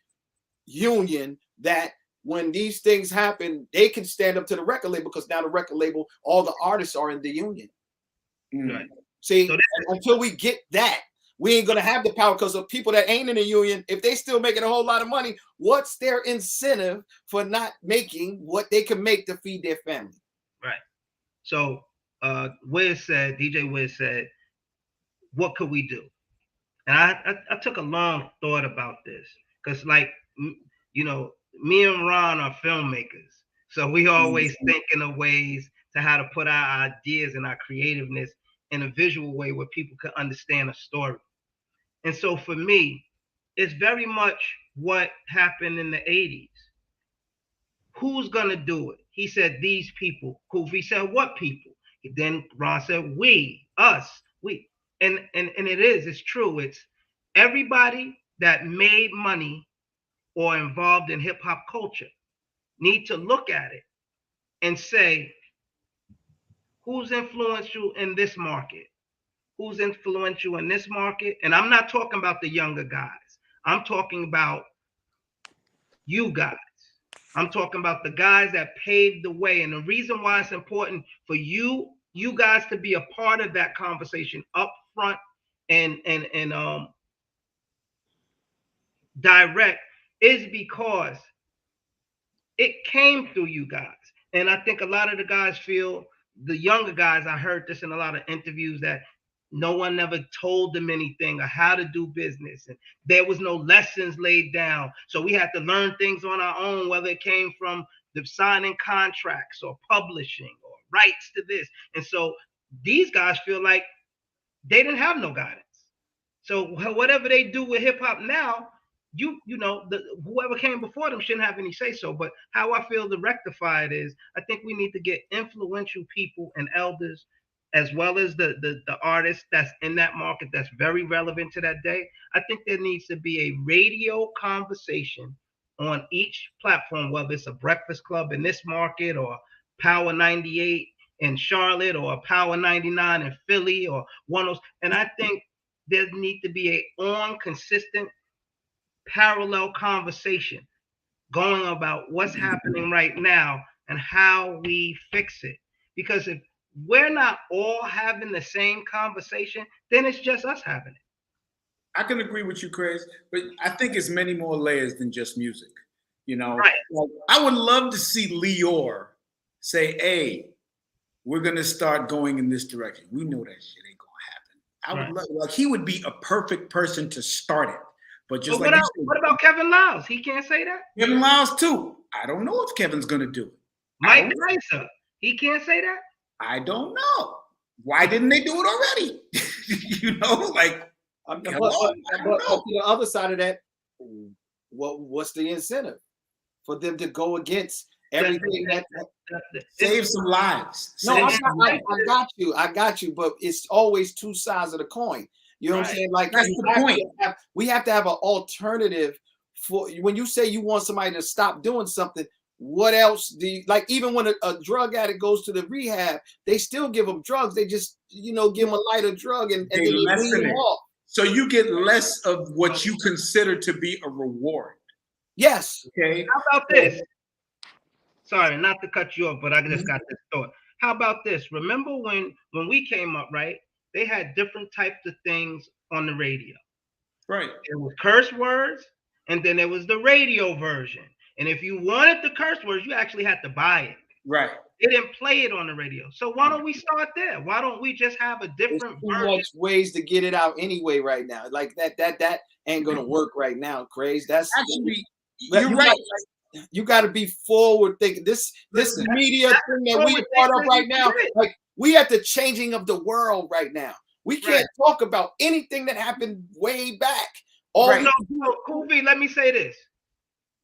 union that when these things happen, they can stand up to the record label because now the record label, all the artists are in the union.
Right.
See, so until we get that, we ain't gonna have the power because of people that ain't in the union. If they still making a whole lot of money, what's their incentive for not making what they can make to feed their family?
Right. So DJ Wiz said, what could we do? And I took a long thought about this because, like, you know, me and Ron are filmmakers. So we always thinking of ways to how to put our ideas and our creativeness in a visual way where people can understand a story. And so for me, it's very much what happened in the 80s. Who's going to do it? He said, these people. Kofi said, what people? Then Ron said, we, us, we. And it's true. It's everybody that made money or involved in hip hop culture need to look at it and say, who's influential in this market? Who's influential in this market? And I'm not talking about the younger guys. I'm talking about you guys. I'm talking about the guys that paved the way. And the reason why it's important for you guys to be a part of that conversation up front and direct is because it came through you guys. And I think a lot of the guys feel, the younger guys, I heard this in a lot of interviews, that no one ever told them anything or how to do business. And there was no lessons laid down. So we had to learn things on our own, whether it came from the signing contracts or publishing or rights to this. And so these guys feel like they didn't have no guidance. So whatever they do with hip hop now, you know, whoever came before them shouldn't have any say so. But how I feel to rectify it is, I think we need to get influential people and elders, as well as the artists that's in that market that's very relevant to that day. I think there needs to be a radio conversation on each platform, whether it's a Breakfast Club in this market or Power 98 in Charlotte or Power 99 in Philly or one of those. And I think there needs to be a consistent parallel conversation going about what's happening right now and how we fix it. Because if we're not all having the same conversation, then it's just us having it.
I can agree with you, Kraze, but I think it's many more layers than just music. You know,
right.
Like, I would love to see Lior say, hey, we're going to start going in this direction. We know that shit ain't going to happen. I would love, like, he would be a perfect person to start it. But just
what about Kevin Lyles? He can't say that?
Kevin Lyles, too. I don't know if Kevin's going to do it.
Mike Tyson, he can't say that?
I don't know. Why didn't they do it already? You know, like,
but to the other side of that, what's the incentive for them to go against everything that
save some lives?
No, I got you, but it's always two sides of the coin. You know what I'm saying? Like,
that's the point.
We have to have an alternative for when you say you want somebody to stop doing something. What else do you like? Even when a drug addict goes to the rehab, they still give them drugs. They just, you know, give them a lighter drug and then they leave them off.
So you get less of what you consider to be a reward.
Yes.
Okay.
How about this? Sorry, not to cut you off, but I just got this thought. How about this? Remember when we came up, right? They had different types of things on the radio.
Right.
There was curse words, and then there was the radio version. And if you wanted the curse words, you actually had to buy it.
Right.
They didn't play it on the radio. So why don't we start there? Why don't we just have a different
version? Too much ways to get it out anyway right now. Like that ain't gonna work right now, Kraze. That's
actually you're right.
You got to be forward thinking. This media thing that we are part of right now, like we at the changing of the world right now. We can't talk about anything that happened way back.
Cool V, let me say this.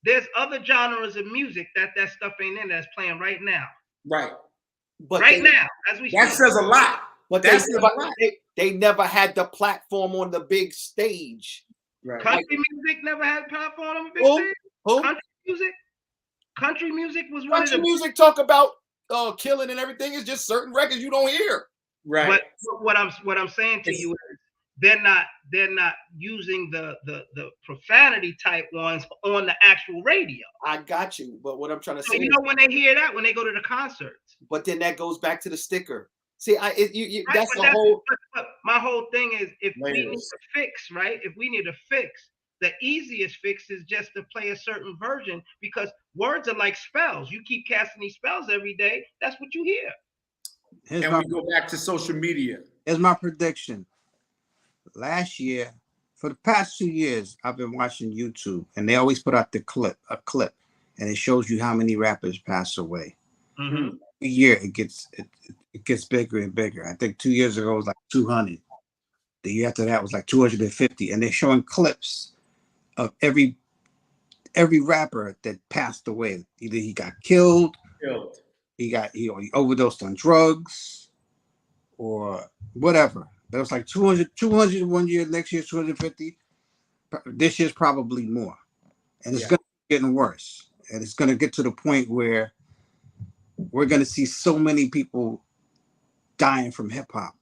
There's other genres of music that stuff ain't in that's playing right now.
Right.
But
now, as we
that says a lot.
But they never had the platform on the big stage.
Right.
Country music never had a platform on the big stage. Country music was one of the
music talk about killing and everything. Is just certain records you don't hear.
Right.
But what I'm saying to you is they're not using the profanity type ones on the actual radio.
I got you, but what I'm trying to say,
you know, when they hear that, when they go to the concerts.
But then that goes back to the sticker. See, that's the
whole. But my whole thing is, if we need a fix, right? If we need a fix, the easiest fix is just to play a certain version, because words are like spells. You keep casting these spells every day. That's what you hear.
And we go back to social media.
Here's my prediction. Last year, for the past 2 years, I've been watching YouTube, and they always put out a clip, and it shows you how many rappers pass away.
Mm-hmm.
Every year it gets bigger and bigger. I think 2 years ago it was like 200. The year after that was like 250, and they're showing clips of every rapper that passed away. Either he got killed. He overdosed on drugs, or whatever. There was like 200 one year, next year 250. This year's probably more. And it's going to be getting worse. And it's going to get to the point where we're going to see so many people dying from hip hop,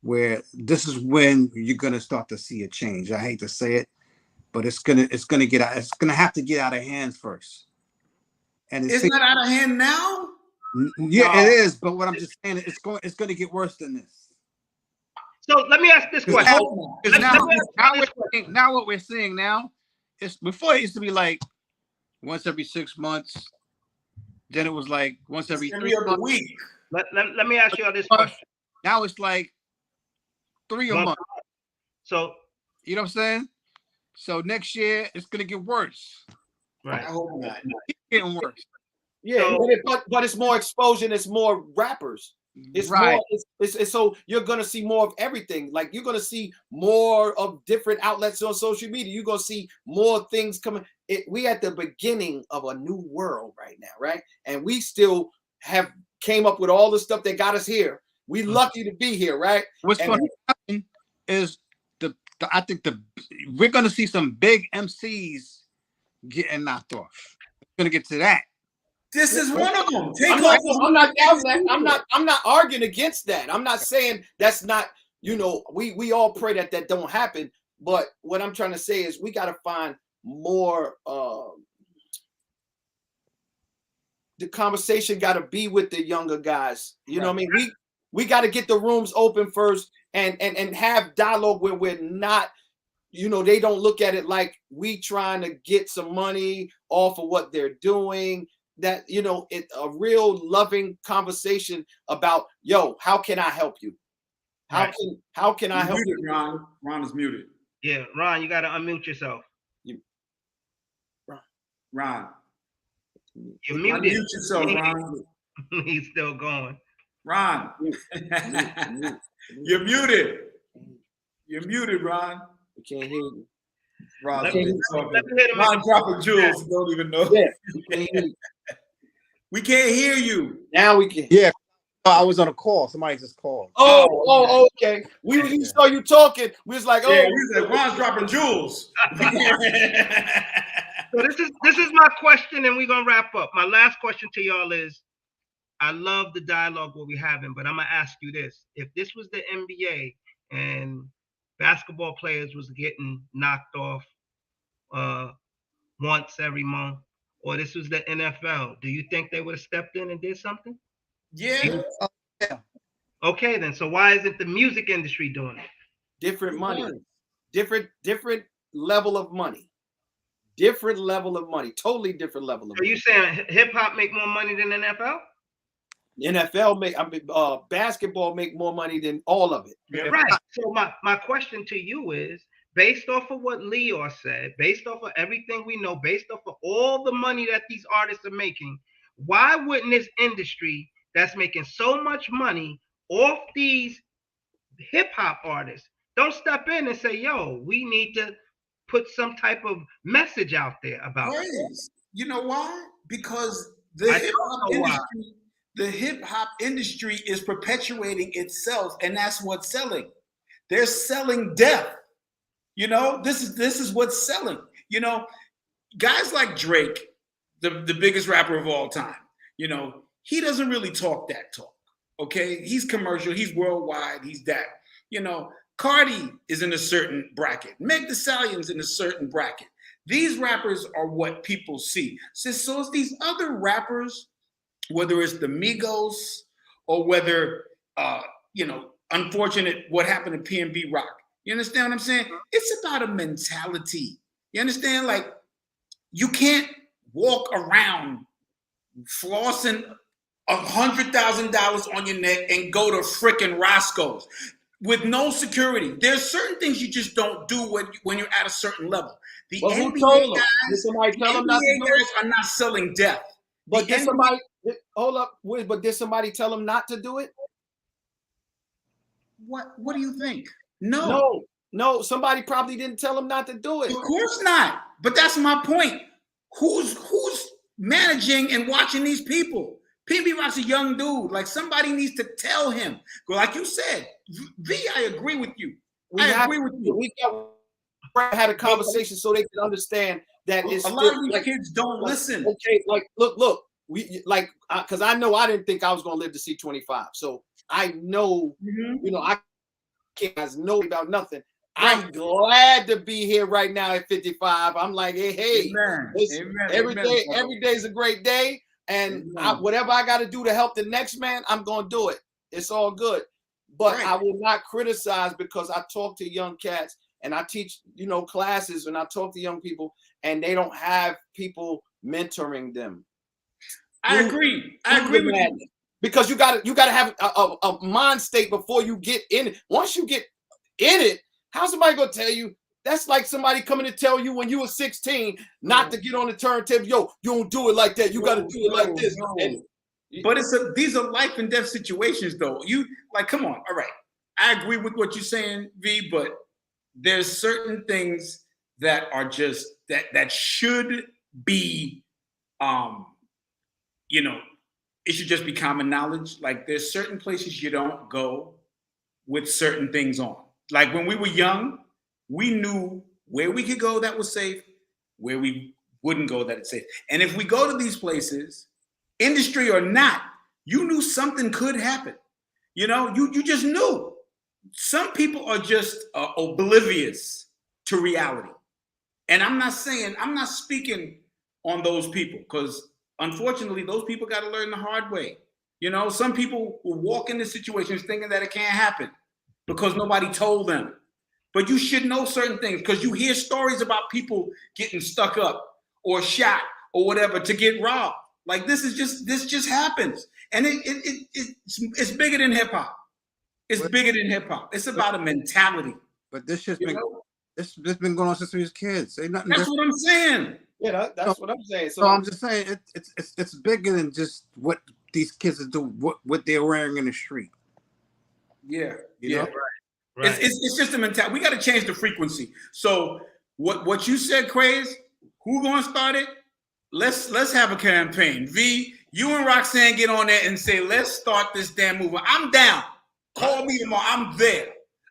where this is when you're going to start to see a change. I hate to say it, but it's going to have to get out of hand first. And
it's not out of hand now.
Yeah, no. It is. But what I'm just saying, it's going to get worse than this.
So let me ask this question.
Now what we're seeing now is, before it used to be like once every 6 months. Then it was like once every 3 months.
Week.
Let me ask you all this question.
Now it's like 3 a month.
So
you know what I'm saying? So next year it's gonna get worse.
Right.
I hope not.
It's getting worse.
Yeah, but it's more exposure. It's more rappers. It's
right.
It's so you're gonna see more of everything. Like you're gonna see more of different outlets on social media. You're gonna see more things coming. We at the beginning of a new world right now, right? And we still have came up with all the stuff that got us here. We lucky to be here, right?
What's going to happen is I think we're gonna see some big MCs getting knocked off. We're gonna get to that.
This is one of them.
I'm not arguing against that. I'm not saying that's not, we all pray that don't happen. But what I'm trying to say is we got to find more. The conversation got to be with the younger guys. You know what I mean? We got to get the rooms open first and have dialogue where we're not, they don't look at it like we trying to get some money off of what they're doing. That it a real loving conversation about, how can I help you? How can I help you?
Ron is muted.
Yeah, Ron, you gotta unmute yourself.
Ron,
you're muted.
Unmute yourself, Ron.
He's still going.
Ron, you're muted. You're muted, Ron.
We can't hear you.
Ron dropping jewels. Don't even know.
Yeah,
we can't hear you.
Now we can.
Yeah. I was on a call. Somebody just called.
Oh, okay. We saw you talking. We was like,
we said Ron's dropping jewels.
So this is my question, and we're gonna wrap up. My last question to y'all is, I love the dialogue what we're having, but I'm gonna ask you this: if this was the NBA and basketball players was getting knocked off once every month, or this was the NFL, do you think they would have stepped in and did something?
Yeah.
Okay, then. So why isn't the music industry doing it?
Different money, different level of money, different level of money, totally different level of money.
Are you saying hip hop make more money than NFL?
NFL basketball make more money than all of it.
Yeah. Right. So my question to you is, based off of what Leor said, based off of everything we know, based off of all the money that these artists are making, why wouldn't this industry that's making so much money off these hip hop artists don't step in and say, yo, we need to put some type of message out there about it?
You know why? Because the hip hop industry is perpetuating itself, and that's what's selling. They're selling death. You know, this is what's selling. You know, guys like Drake, the biggest rapper of all time, you know, he doesn't really talk that talk. Okay, he's commercial, he's worldwide, he's that. You know, Cardi is in a certain bracket. Meg Thee Stallion's in a certain bracket. These rappers are what people see. So it's these other rappers, whether it's the Migos or whether, you know, unfortunate what happened to PNB Rock. You understand what I'm saying? It's about a mentality. You understand? Like, you can't walk around flossing $100,000 on your neck and go to frickin' Roscoe's with no security. There's certain things you just don't do when you're at a certain level. The NBA guys are not selling death.
But did somebody hold up? But did somebody tell them not to do it?
What do you think?
No. Somebody probably didn't tell them not to do it.
Of course not. But that's my point. Who's managing and watching these people? PNB Rock's a young dude. Like, somebody needs to tell him. Like you said, V, I agree with you.
We had a conversation so they can understand that it's
a lot of these kids don't listen.
Okay, like look, we like because I know I didn't think I was gonna live to see 25. So I know, you know, I can't know about nothing. I'm glad to be here right now at 55. I'm like, hey, every day is a great day. And whatever I got to do to help the next man, I'm going to do it. It's all good. But I will not criticize, because I talk to young cats and I teach, you know, classes, and I talk to young people and they don't have people mentoring them.
I agree with you.
Because you got to have a mind state before you get in it. Once you get in it, how's somebody going to tell you? That's like somebody coming to tell you when you were 16 not to get on the turntable. Yo, you don't do it like that. You got to do it like this.
But these are life and death situations, though. You like, come on. All right, I agree with what you're saying, V. But there's certain things that are just that should be, you know, it should just be common knowledge. Like, there's certain places you don't go with certain things on. Like, when we were young, we knew where we could go that was safe, where we wouldn't go that it's safe. And if we go to these places, industry or not, you knew something could happen. You know, you just knew. Some people are just oblivious to reality. And I'm not speaking on those people, because unfortunately, those people got to learn the hard way. You know, some people will walk into situations thinking that it can't happen because nobody told them. But you should know certain things, because you hear stories about people getting stuck up or shot or whatever to get robbed. Like, this just happens. And it's bigger than hip hop. It's bigger than hip hop. It's about a mentality.
But this been going on since we was kids. Ain't nothing.
That's what I'm saying.
Yeah, that's what I'm saying.
So I'm just saying it's bigger than just what these kids are doing, what they're wearing in the street.
Yeah.
You know?
Right. It's just a mentality. We got to change the frequency. So what you said, Kraze, who gonna start it? Let's have a campaign. V, you and Roxanne get on there and say, let's start this damn movement. I'm down. Call me tomorrow. I'm there.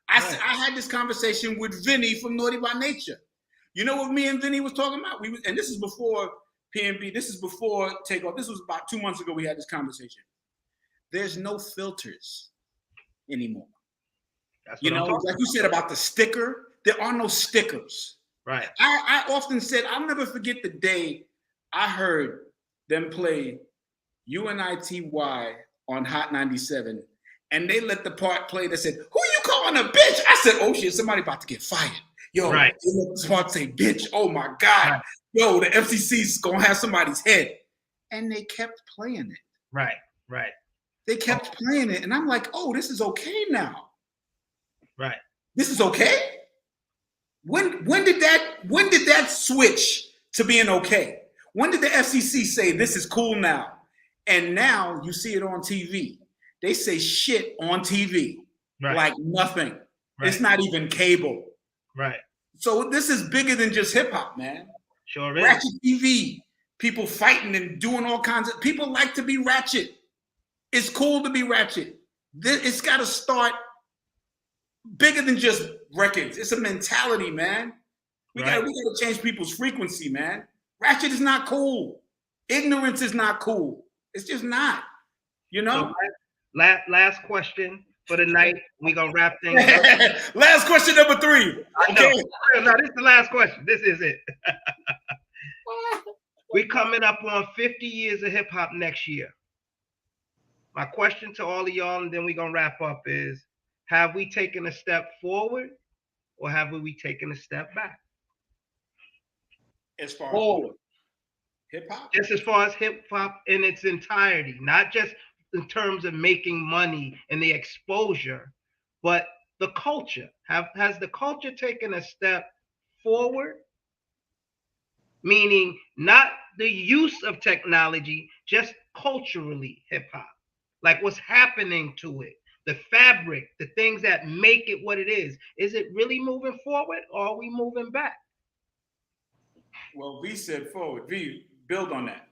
I had this conversation with Vinny from Naughty by Nature. You know what me and Vinny was talking about? And this is before PNB. This is before Takeoff. This was about 2 months ago. We had this conversation. There's no filters anymore. You know, like you said about the sticker, there are no stickers.
Right.
I often said, I'll never forget the day I heard them play UNITY on Hot 97, and they let the part play that said, "Who you calling a bitch?" I said, "Oh shit, somebody about to get fired." Yo, right. They let the part say bitch. Oh my God. Right. Yo, the FCC's gonna have somebody's head. And they kept playing it.
Right.
They kept playing it. And I'm like, oh, this is okay now.
Right.
This is okay? When did that switch to being okay? When did the FCC say this is cool now? And now you see it on TV. They say shit on TV like nothing. Right. It's not even cable.
Right.
So this is bigger than just hip hop, man.
Sure is.
Ratchet TV, people fighting and doing all kinds of. People like to be ratchet. It's cool to be ratchet. It's got to start bigger than just records. It's a mentality, man. We gotta change people's frequency, man. Ratchet is not cool. Ignorance is not cool. It's just not. You know.
So, last question for the night. We're gonna wrap things up.
Last question number 3.
Okay. No, this is the last question. This is it. We're coming up on 50 years of hip hop next year. My question to all of y'all, and then we're gonna wrap up, is: have we taken a step forward, or have we taken a step back?
As far as hip hop,
just as far as hip hop in its entirety, not just in terms of making money and the exposure, but the culture. Has the culture taken a step forward? Meaning not the use of technology, just culturally hip hop. Like what's happening to it, the fabric, the things that make it what it is. Is it really moving forward, or are we moving back?
Well, V said forward. V, build on that.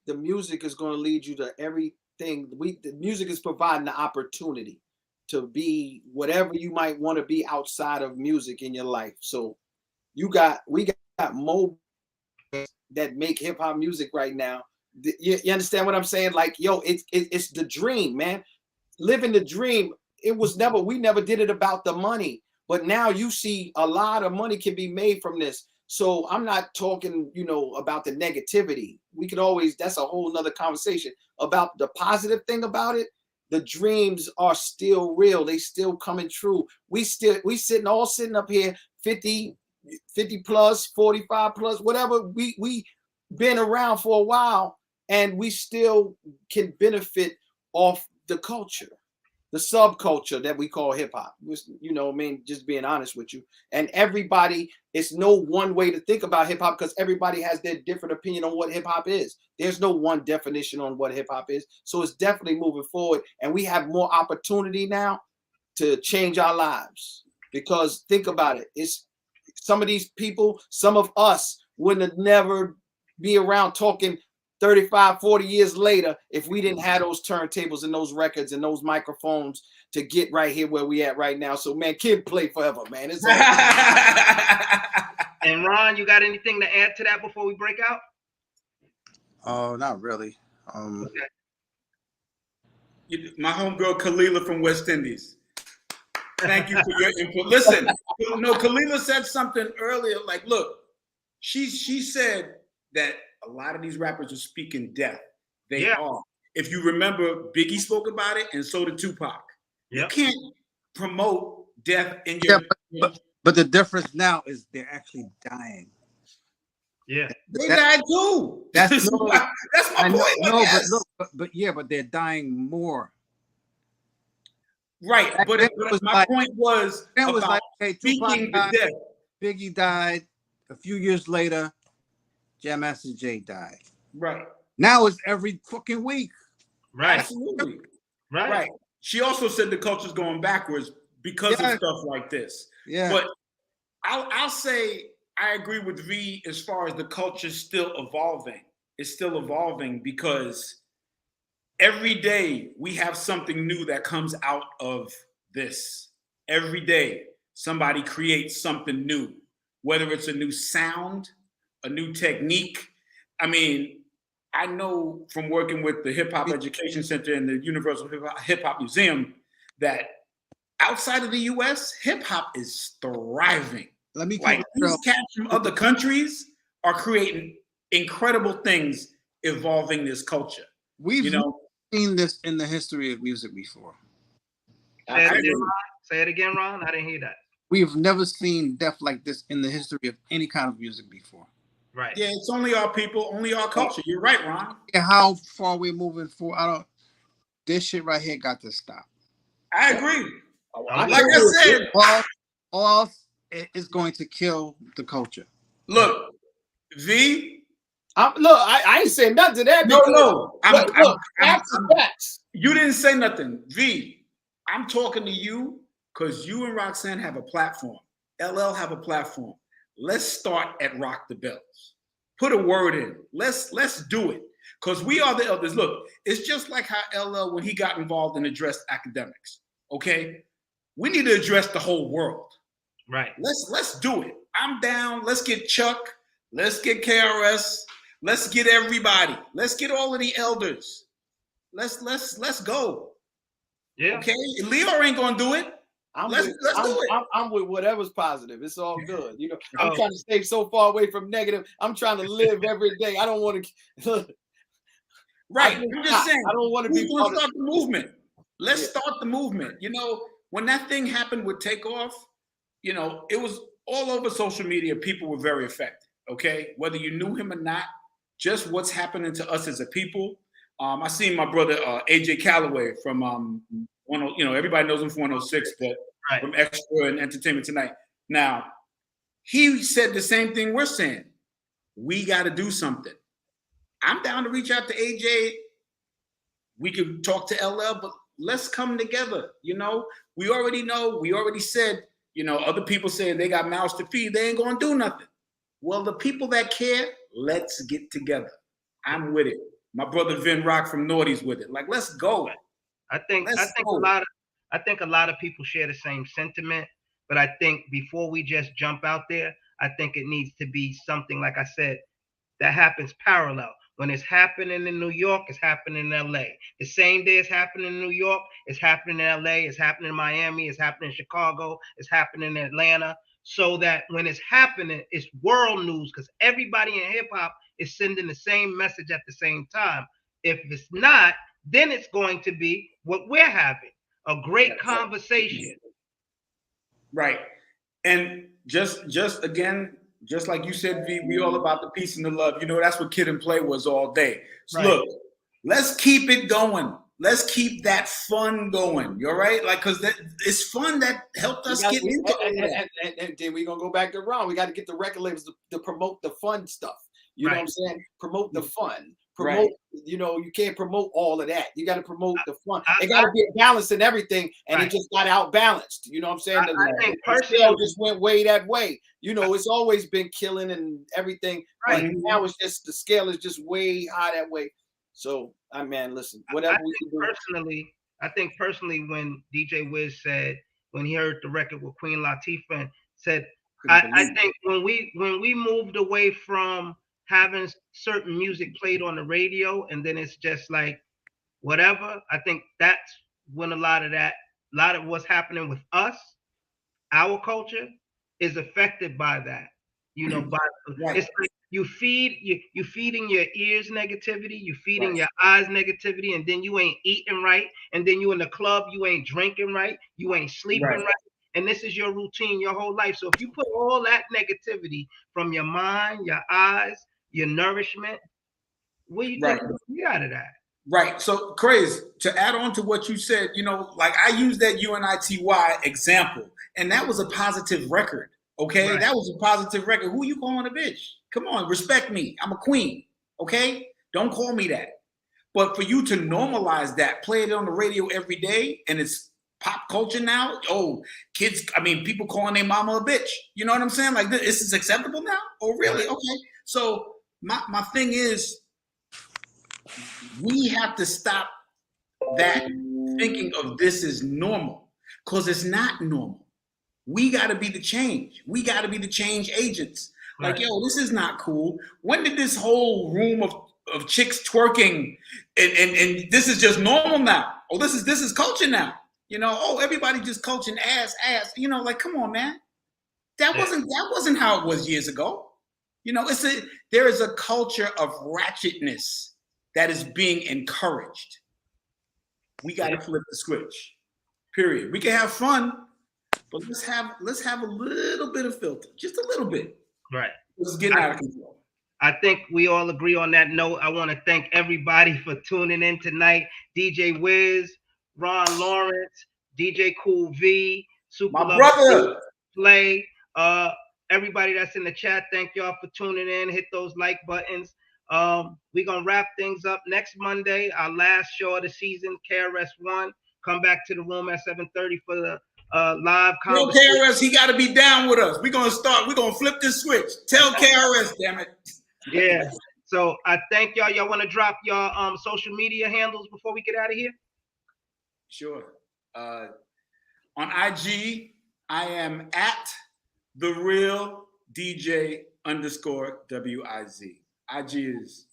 The music is going to lead you to everything. The music is providing the opportunity to be whatever you might want to be outside of music in your life. So we got more that make hip hop music right now. You understand what I'm saying? Like, yo, it's the dream, man. Living the dream. We never did it about the money, but now you see a lot of money can be made from this. So I'm not talking, about the negativity. We could always, that's a whole nother conversation about the positive thing about it. The dreams are still real. They still coming true. We sitting up here 50 plus, 45 plus, whatever. We been around for a while, and we still can benefit off the culture, the subculture that we call hip hop. Just being honest with you. And everybody, it's no one way to think about hip hop, because everybody has their different opinion on what hip hop is. There's no one definition on what hip hop is. So it's definitely moving forward, and we have more opportunity now to change our lives. Because think about it, it's some of these people, some of us wouldn't have never be around talking 35, 40 years later if we didn't have those turntables and those records and those microphones to get right here where we at right now. So, man, Kid play forever, man. It's
And Ron, you got anything to add to that before we break out?
Oh, not really.
Okay.
My homegirl Kalila from West Indies. Thank you for your input. Listen, Kalila said something earlier. Like, look, she said that a lot of these rappers are speaking death. They are. If you remember, Biggie spoke about it, and so did Tupac. You can't promote death in your.
But the difference now is they're actually dying.
Yeah, they died too.
That's
my point.
No, but they're dying more.
Right, but my point was about speaking to death.
Biggie died. A few years later, Jam Master Jay died.
Right.
Now it's every fucking week.
Right. Absolutely. Right. She also said the culture's going backwards because of stuff like this.
Yeah.
But I'll say I agree with V as far as the culture's still evolving. It's still evolving because every day we have something new that comes out of this. Every day somebody creates something new, whether it's a new sound, a new technique. I mean, I know from working with the Hip Hop Education Center and the Universal Hip Hop Museum that outside of the US, hip hop is thriving.
Let me
like these cats from other countries are creating incredible things, evolving this culture.
We've seen this in the history of music before.
Say it again, Ron. I didn't hear that.
We've never seen death like this in the history of any kind of music before.
Right.
Yeah, it's only our people, only our culture. You're right, Ron.
How far we're moving forward, this shit right here got to stop.
I agree. Like I said,
or else it's going to kill the culture.
Look, V.
I ain't saying nothing to that.
No.
Facts.
You didn't say nothing. V, I'm talking to you because you and Roxanne have a platform. LL have a platform. Let's start at Rock the Bells. Put a word in. Let's do it. Because we are the elders. Look, it's just like how LL, when he got involved and addressed academics. Okay? We need to address the whole world.
Right.
Let's do it. I'm down. Let's get Chuck. Let's get KRS. Let's get everybody. Let's get all of the elders. Let's go.
Yeah.
Okay. Leo ain't gonna do it. Let's do it.
I'm with whatever's positive. It's all good. You know, I'm trying to stay so far away from negative. I'm trying to live every day. I don't want to.
Right. I'm just saying.
I don't want to be.
Start the movement. Let's start the movement. You know, when that thing happened with Takeoff, you know, it was all over social media. People were very affected. Okay, whether you knew him or not, just what's happening to us as a people. I seen my brother AJ Calloway from everybody knows him from 106, but from Extra and Entertainment Tonight. Now, he said the same thing we're saying. We got to do something. I'm down to reach out to AJ. We could talk to LL, but let's come together. You know, we already said, you know, other people saying they got mouths to feed, they ain't gonna do nothing. Well, the people that care, let's get together. I'm with it. My brother Vin Rock from Naughty's with it. Like, let's go.
I think a lot of people share the same sentiment, but I think before we just jump out there, I think it needs to be something, like I said, that happens parallel. When it's happening in New York, it's happening in LA. The same day it's happening in New York, it's happening in LA, it's happening in Miami, it's happening in Chicago, it's happening in Atlanta. So that when it's happening, it's world news, because everybody in hip hop is sending the same message at the same time. If it's not, then it's going to be what we're having, a great conversation.
Right. And just again, just like you said, V, we all about the peace and the love. You know, that's what Kid and Play was all day. So look, let's keep it going. Let's keep that fun going. You're right, like, because it's fun that helped us get into it.
And then we're gonna go back to Ron. We got to get the record labels to promote the fun stuff. You know what I'm saying? Promote the fun. Promote. You know, you can't promote all of that. You got to promote the fun. It got to be a balance in everything, and it just got outbalanced. You know what I'm saying?
I think
personally just went way that way. You know, it's always been killing and everything. Right. But now it's just the scale is just way high that way. So, listen, whatever we can do.
I think personally, when DJ Wiz said, when he heard the record with Queen Latifah, and said, I think when we moved away from having certain music played on the radio, and then it's just like whatever, I think that's when a lot of what's happening with us, our culture, is affected by that. You know, it's like you feeding your ears negativity, you feeding your eyes negativity, and then you ain't eating right, and then you in the club, you ain't drinking right, you ain't sleeping right. And this is your routine your whole life. So if you put all that negativity from your mind, your eyes, your nourishment, what do you think you get out of that?
Right. So, Kraze, to add on to what you said, you know, like I used that UNITY example, and that was a positive record. Okay, that was a positive record. Who you calling a bitch? Come on, respect me. I'm a queen. Okay, don't call me that. But for you to normalize that, play it on the radio every day, and it's pop culture now. Oh, kids, people calling their mama a bitch. You know what I'm saying? Like, this is acceptable now? Oh, really? Okay. So my thing is, we have to stop that thinking of this as normal, because it's not normal. We got to be the change. We got to be the change agents. Like, yo, this is not cool. When did this whole room of chicks twerking and this is just normal now? Oh, this is culture now. You know, oh, everybody just coaching ass. You know, like, come on, man. That wasn't how it was years ago. You know, there is a culture of ratchetness that is being encouraged. We got to flip the switch. Period. We can have fun, but let's have a little bit of filter, just a little bit.
Right.
Let's get out of control.
I think we all agree on that note. I want to thank everybody for tuning in tonight. DJ Wiz, Ron Lawrence, DJ Cool V, Super
My brother.
play. Everybody that's in the chat, thank y'all for tuning in. Hit those like buttons. We're gonna wrap things up next Monday, our last show of the season. KRS-One, come back to the room at 7:30 for the live conversation.
Tell KRS he got to be down with us. We're gonna flip this switch. Tell KRS, damn it.
Yeah. So I thank y'all. Y'all want to drop your social media handles before we get out of here?
Sure. On IG, I am at the real DJ _WIZ. IG is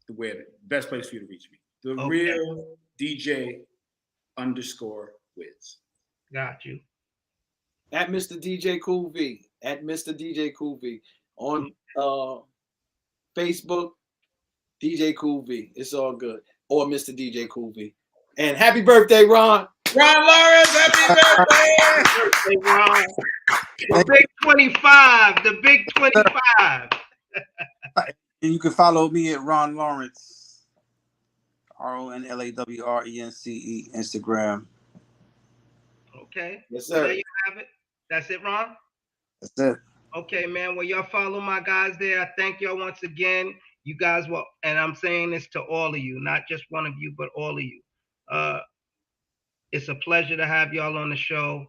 the best place for you to reach me. The real DJ _Wiz.
Got you.
At Mr. DJ Cool V. At Mr. DJ Cool V. On Facebook, DJ Cool V. It's all good. Or Mr. DJ Cool V. And happy birthday, Ron.
Ron Lawrence, happy birthday.
Happy birthday, Ron. The big 25. The big 25.
And you can follow me at Ron Lawrence. RONLAWRENCE, Instagram.
Okay.
Yes,
Well,
sir.
there you have it. That's it, Ron?
That's it.
Okay, man. Well, y'all follow my guys there. I thank y'all once again. You guys will, and I'm saying this to all of you, not just one of you, but all of you. It's a pleasure to have y'all on the show.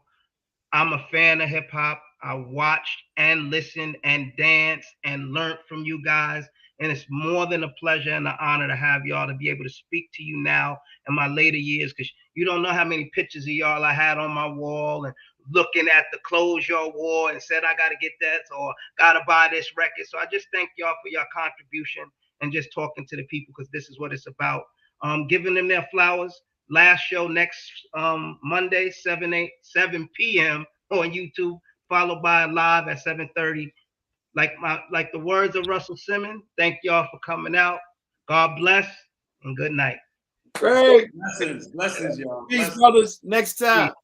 I'm a fan of hip hop. I watched and listened and danced and learned from you guys. And it's more than a pleasure and an honor to have y'all to be able to speak to you now in my later years, because you don't know how many pictures of y'all I had on my wall and looking at the clothes y'all wore and said, I got to get that or got to buy this record. So I just thank y'all for your contribution and just talking to the people, because this is what it's about. Giving them their flowers. Last show next Monday, 7 p.m. on YouTube, followed by live at 7:30. Like the words of Russell Simmons, thank y'all for coming out. God bless and good night.
Great.
Blessings, y'all.
Peace, brothers. Next time.
Peace.